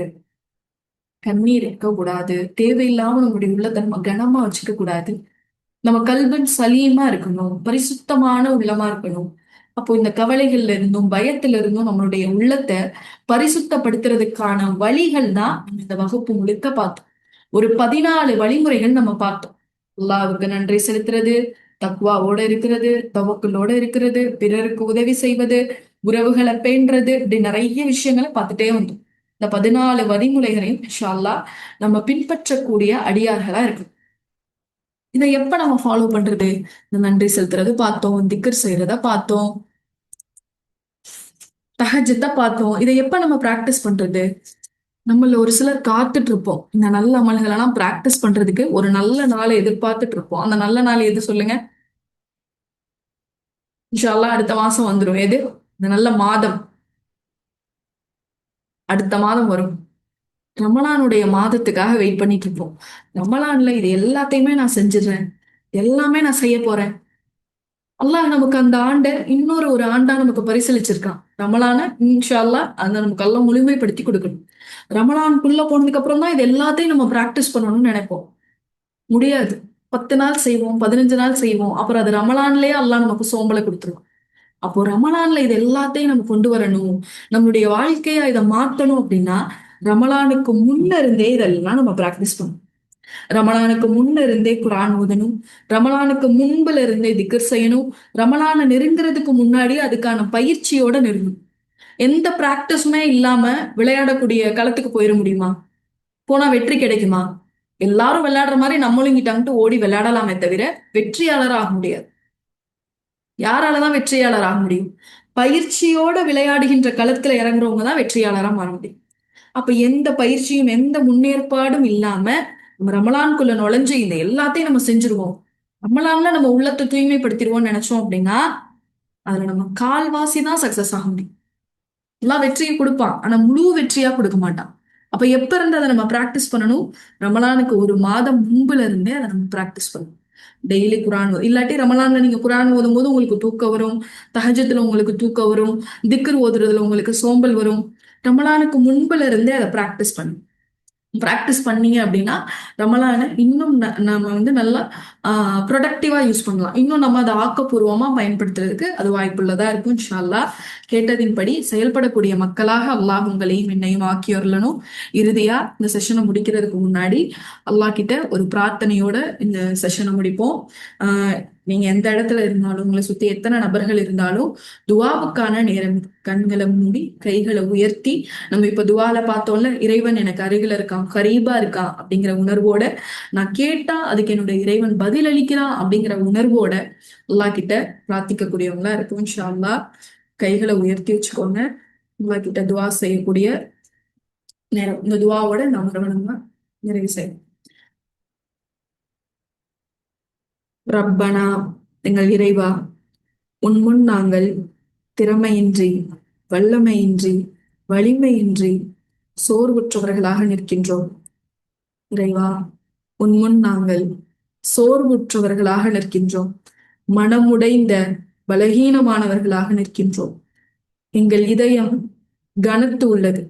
கண்ணீர் இருக்கக்கூடாது, தேவையில்லாம நம்மளுடைய உள்ளத்தை நம்ம கனமா வச்சுக்க கூடாது. நம்ம கல்வன் சலீமா இருக்கணும், பரிசுத்தமான உள்ளமா இருக்கணும். அப்போ இந்த கவலைகள்ல இருந்தும் பயத்துல இருந்தும் நம்மளுடைய உள்ளத்தை பரிசுத்தப்படுத்துறதுக்கான வழிகள் தான் நம்ம இந்த வகுப்பு முழுக்க பார்த்தோம். ஒரு 14 வழிமுறைகள் நம்ம பார்த்தோம். அல்லாஹ்வுக்கு நன்றி செலுத்துறது, தக்வாவோட இருக்கிறது, தவக்குலோட இருக்கிறது, பிறருக்கு உதவி செய்வது, உறவுகளை பேணுறது, இப்படி நிறைய விஷயங்களை பார்த்துட்டே வந்தோம். இந்த 14 வழிமுறைகளையும் இன்ஷா அல்லாஹ் நம்ம பின்பற்றக்கூடிய அடியார்களா இருக்கு. இதை எப்ப நம்ம ஃபாலோ பண்றது? இந்த நன்றி செலுத்துறது பார்த்தோம், திக்ர் செய்யறத பார்த்தோம், தஹஜ்ஜத்தை பார்த்தோம். இதை எப்ப நம்ம பிராக்டிஸ் பண்றது? நம்மள ஒரு சிலர் காத்துட்டு இருப்போம், இந்த நல்ல அமல்கள் எல்லாம் பிராக்டிஸ் பண்றதுக்கு ஒரு நல்ல நாளை எதிர்பார்த்துட்டு இருப்போம். அந்த நல்ல நாள் எது சொல்லுங்க? இன்ஷா அல்லாஹ் அடுத்த மாசம் வந்துடும். எது இந்த நல்ல மாதம்? அடுத்த மாதம் வரும். ரமலானுடைய மாதத்துக்காக வெயிட் பண்ணிட்டு இருப்போம். ரமலான்ல இது எல்லாத்தையுமே நான் செஞ்சிடுறேன், எல்லாமே நான் செய்ய போறேன். அல்லாஹ் நமக்கு அந்த ஆண்டை இன்னொரு ஒரு ஆண்டா நமக்கு பரிசளிச்சிருக்கான். ரமலான இன்ஷா அல்லாஹ் அந்த நமக்கு எல்லாம் முழுமைப்படுத்தி கொடுக்கணும். ரமலானுக்குள்ள போனதுக்கு அப்புறம் தான் இது எல்லாத்தையும் நம்ம பிராக்டிஸ் பண்ணணும்னு நினைப்போம். முடியாது. 10 நாள் செய்வோம், 15 நாள் செய்வோம், அப்புறம் அது ரமலான்லயே அல்லாஹ் நமக்கு சோம்பலை கொடுத்துருவோம். அப்போ ரமலான்ல இது எல்லாத்தையும் நம்ம கொண்டு வரணும், நம்மளுடைய வாழ்க்கையா இதை மாத்தணும் அப்படின்னா ரமலானுக்கு முன்ன இருந்தே இதெல்லாம் நம்ம பிராக்டிஸ் பண்ணணும். ரமலானுக்கு முன்ன இருந்தே குரான் ஓதணும், ரமலானுக்கு முன்புல இருந்தே திக்ர் செய்யணும், ரமலானை நெருங்குறதுக்கு முன்னாடி அதுக்கான பயிற்சியோட நெருங்கணும். எந்த பிராக்டிஸுமே இல்லாம விளையாடக்கூடிய களத்துக்கு போயிட முடியுமா? போனா வெற்றி கிடைக்குமா? எல்லாரும் விளையாடுற மாதிரி நம்மளும் இங்கிட்ட ஓடி விளையாடலாமே தவிர வெற்றியாளர் ஆக முடியாது. யாராலதான் வெற்றியாளர் ஆக முடியும்? பயிற்சியோட விளையாடுகின்ற களத்துல இறங்குறவங்க தான் வெற்றியாளரா மாற முடியும். அப்ப எந்த பயிற்சியும் எந்த முன்னேற்பாடும் இல்லாம நம்ம ரமலான்குள்ள நுழைஞ்சு இந்த எல்லாத்தையும் நம்ம செஞ்சிருவோம், ரமலான்ல நம்ம உள்ளத்தை தூய்மைப்படுத்திடுவோம்னு நினைச்சோம் அப்படின்னா அதுல நம்ம கால்வாசி தான் சக்சஸ் ஆக முடியும். எல்லாம் வெற்றியை கொடுப்பான், ஆனா முழு வெற்றியா கொடுக்க மாட்டான். அப்ப எப்ப இருந்து அதை நம்ம பிராக்டிஸ் பண்ணணும்? ரமலானுக்கு ஒரு மாதம் முன்புல இருந்தே அதை நம்ம பிராக்டிஸ் பண்ணணும். டெய்லி குரான் இல்லாட்டி ரமலான்ல நீங்க குரான் ஓதும் போது உங்களுக்கு தூக்கம் வரும், தஹஜத்துல உங்களுக்கு தூக்கம் வரும், திக்ர் ஓதுறதுல உங்களுக்கு சோம்பல் வரும். ரமலானுக்கு முன்புல இருந்தே அதை பிராக்டிஸ் பண்ணும். பிராக்டிஸ் பண்ணீங்க அப்படின்னா ரமலானை இன்னும் நம்ம நல்லா ப்ரொடக்டிவா யூஸ் பண்ணலாம். இன்னும் நம்ம அதை ஆக்கப்பூர்வமா பயன்படுத்துறதுக்கு அது வாய்ப்புள்ளதா இருக்கும். இன்ஷா அல்லாஹ் கேட்டதின்படி செயல்படக்கூடிய மக்களாக அல்லாஹ் உங்களையும் என்னையும் ஆக்கி வரலனும். இறுதியா இந்த செஷனை முடிக்கிறதுக்கு முன்னாடி அல்லாஹ் கிட்ட ஒரு பிரார்த்தனையோட இந்த செஷனை முடிப்போம். நீங்க எந்த இடத்துல இருந்தாலும், உங்களை சுத்தி எத்தனை நபர்கள் இருந்தாலும் துவாவுக்கான நேரம். கண்களை மூடி கைகளை உயர்த்தி, நம்ம இப்ப துவால பார்த்தோம்ல, இறைவன் எனக்கு அருகில இருக்கான், கரீபா இருக்கான் அப்படிங்கிற உணர்வோட, நான் கேட்டா அதுக்கு என்னுடைய இறைவன் பதில் அளிக்கிறான் அப்படிங்கிற உணர்வோட அல்லாஹ் கிட்ட பிரார்த்திக்கக்கூடியவங்களா இருக்கும். இன்ஷா அல்லாஹ் கைகளை உயர்த்தி வச்சுக்கோங்க. அல்லாஹ் கிட்ட துவா செய்யக்கூடிய நேரம். இந்த துவாவோட நம்ம நிறைவு செய்யணும். ரப்பனா, எங்கள் இறைவா, உன் முன் நாங்கள் திறமையின்றி, வல்லமையின்றி, வலிமையின்றி, சோர்வுற்றவர்களாக நிற்கின்றோம். இறைவா, உன் முன் நாங்கள் சோர்வுற்றவர்களாக நிற்கின்றோம், மனமுடைந்த பலகீனமானவர்களாக நிற்கின்றோம். எங்கள் இதயம் கனத்து உள்ளது,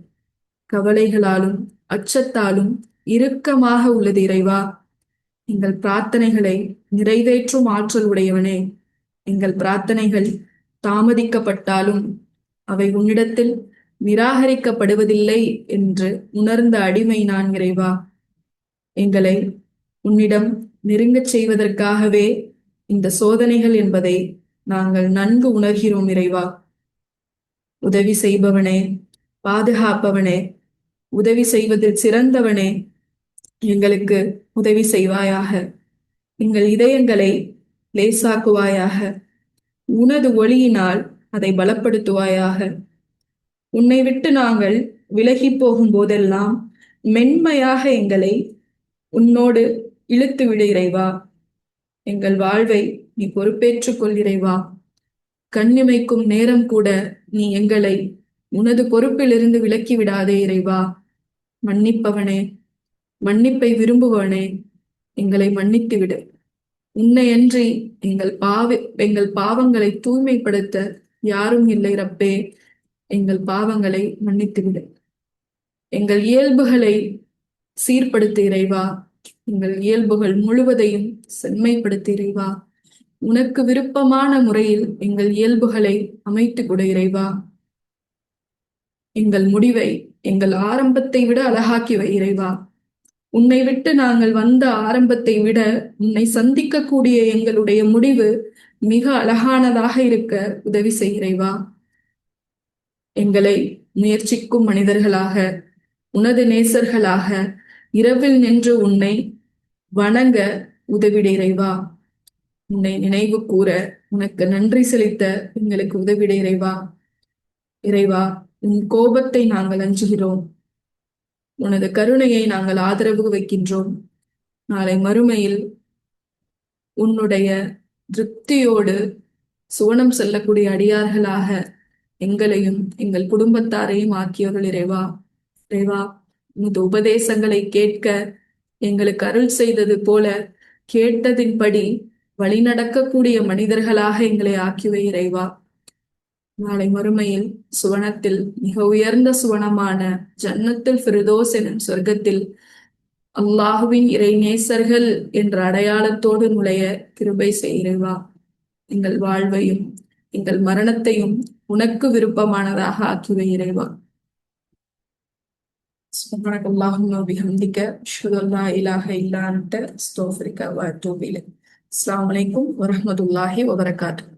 கவலைகளாலும் அச்சத்தாலும் இறுக்கமாக உள்ளது. இறைவா, எங்கள் பிரார்த்தனைகளை நிறைவேற்றும் ஆற்றல் உடையவனே, எங்கள் பிரார்த்தனைகள் தாமதிக்கப்பட்டாலும் அவை உன்னிடத்தில் நிராகரிக்கப்படுவதில்லை என்று உணர்ந்த அடிமை நான். இறைவா, எங்களை உன்னிடம் நெருங்கச் செய்வதற்காகவே இந்த சோதனைகள் என்பதை நாங்கள் நன்கு உணர்கிறோம். இறைவா, உதவி செய்பவனே, பாதுகாப்பவனே, உதவி செய்வதில் சிறந்தவனே, எங்களுக்கு உதவி செய்வாயாக. எங்கள் இதயங்களை லேசாக்குவாயாக. உனது ஒளியினால் அதை பலப்படுத்துவாயாக. உன்னை விட்டு நாங்கள் விலகி போகும் போதெல்லாம் மென்மையாக எங்களை உன்னோடு இழுத்து விடு இறைவா. எங்கள் வாழ்வை நீ பொறுப்பேற்றுக் கொள் இறைவா. கண்ணிமைக்கும் நேரம் கூட நீ எங்களை உனது பொறுப்பிலிருந்து விலக்கி விடாதே இறைவா. மன்னிப்பவனே, மன்னிப்பை விரும்புவனே, எங்களை மன்னித்து விடு. உன்னையன்றி எங்கள் பாவங்களை தூய்மைப்படுத்த யாரும் இல்லை ரப்பே. எங்கள் பாவங்களை மன்னித்து விடு. எங்கள் இயல்புகளை சீர்படுத்து இறைவா. எங்கள் இயல்புகள் முழுவதையும் செம்மைப்படுத்து இறைவா. உனக்கு விருப்பமான முறையில் எங்கள் இயல்புகளை அமைத்து கொடு இறைவா. எங்கள் முடிவை எங்கள் ஆரம்பத்தை விட அழகாக்கி வை இறைவா. உன்னை விட்டு நாங்கள் வந்த ஆரம்பத்தை விட உன்னை சந்திக்கக்கூடிய எங்களுடைய முடிவு மிக அழகானதாக இருக்க உதவி செய் இறைவா. எங்களை முயற்சிக்கும் மனிதர்களாக, உனது நேசர்களாக இரவில் நின்று உன்னை வணங்க உதவிட இறைவா. உன்னை நினைவு கூற, உனக்கு நன்றி செலுத்த எங்களுக்கு உதவிட இறைவா. இறைவா, உன் கோபத்தை நாங்கள் அஞ்சுகிறோம். உனது கருணையை நாங்கள் ஆதரவு வைக்கின்றோம். நாளை மறுமையில் உன்னுடைய திருப்தியோடு சுவனம் செல்லக்கூடிய அடியார்களாக எங்களையும் எங்கள் குடும்பத்தாரையும் ஆக்கியவர்கள் இறைவா. இறைவா, உனது உபதேசங்களை கேட்க எங்களுக்கு அருள் செய்தது போல கேட்டதின்படி வழிநடக்கக்கூடிய மனிதர்களாக எங்களை ஆக்கிவை இறைவா. நாளை மறுமையில் சுவனத்தில் மிக உயர்ந்த சுவனமான ஜன்னத்துல் ஃபிர்தௌஸ் எனும் சொர்க்கத்தில் அல்லாஹுவின் இறை நேசர்கள் என்ற அடையாளத்தோடு நுழைய கிருபை செய் இறைவா. எங்கள் வாழ்வையும் எங்கள் மரணத்தையும் உனக்கு விருப்பமானதாக ஆக்கிவை இறைவா. சுப்ஹானக அல்லாஹும்ம வபிஹம்திக அஷ்ஹது அல்லா இலாஹ இல்லா அன்த அஸ்தக்ஃபிருக வ அத்தூபு இலைக். அஸ்ஸலாமு அலைக்கும் வரஹ்மத்துல்லாஹி வபரகாத்துஹு.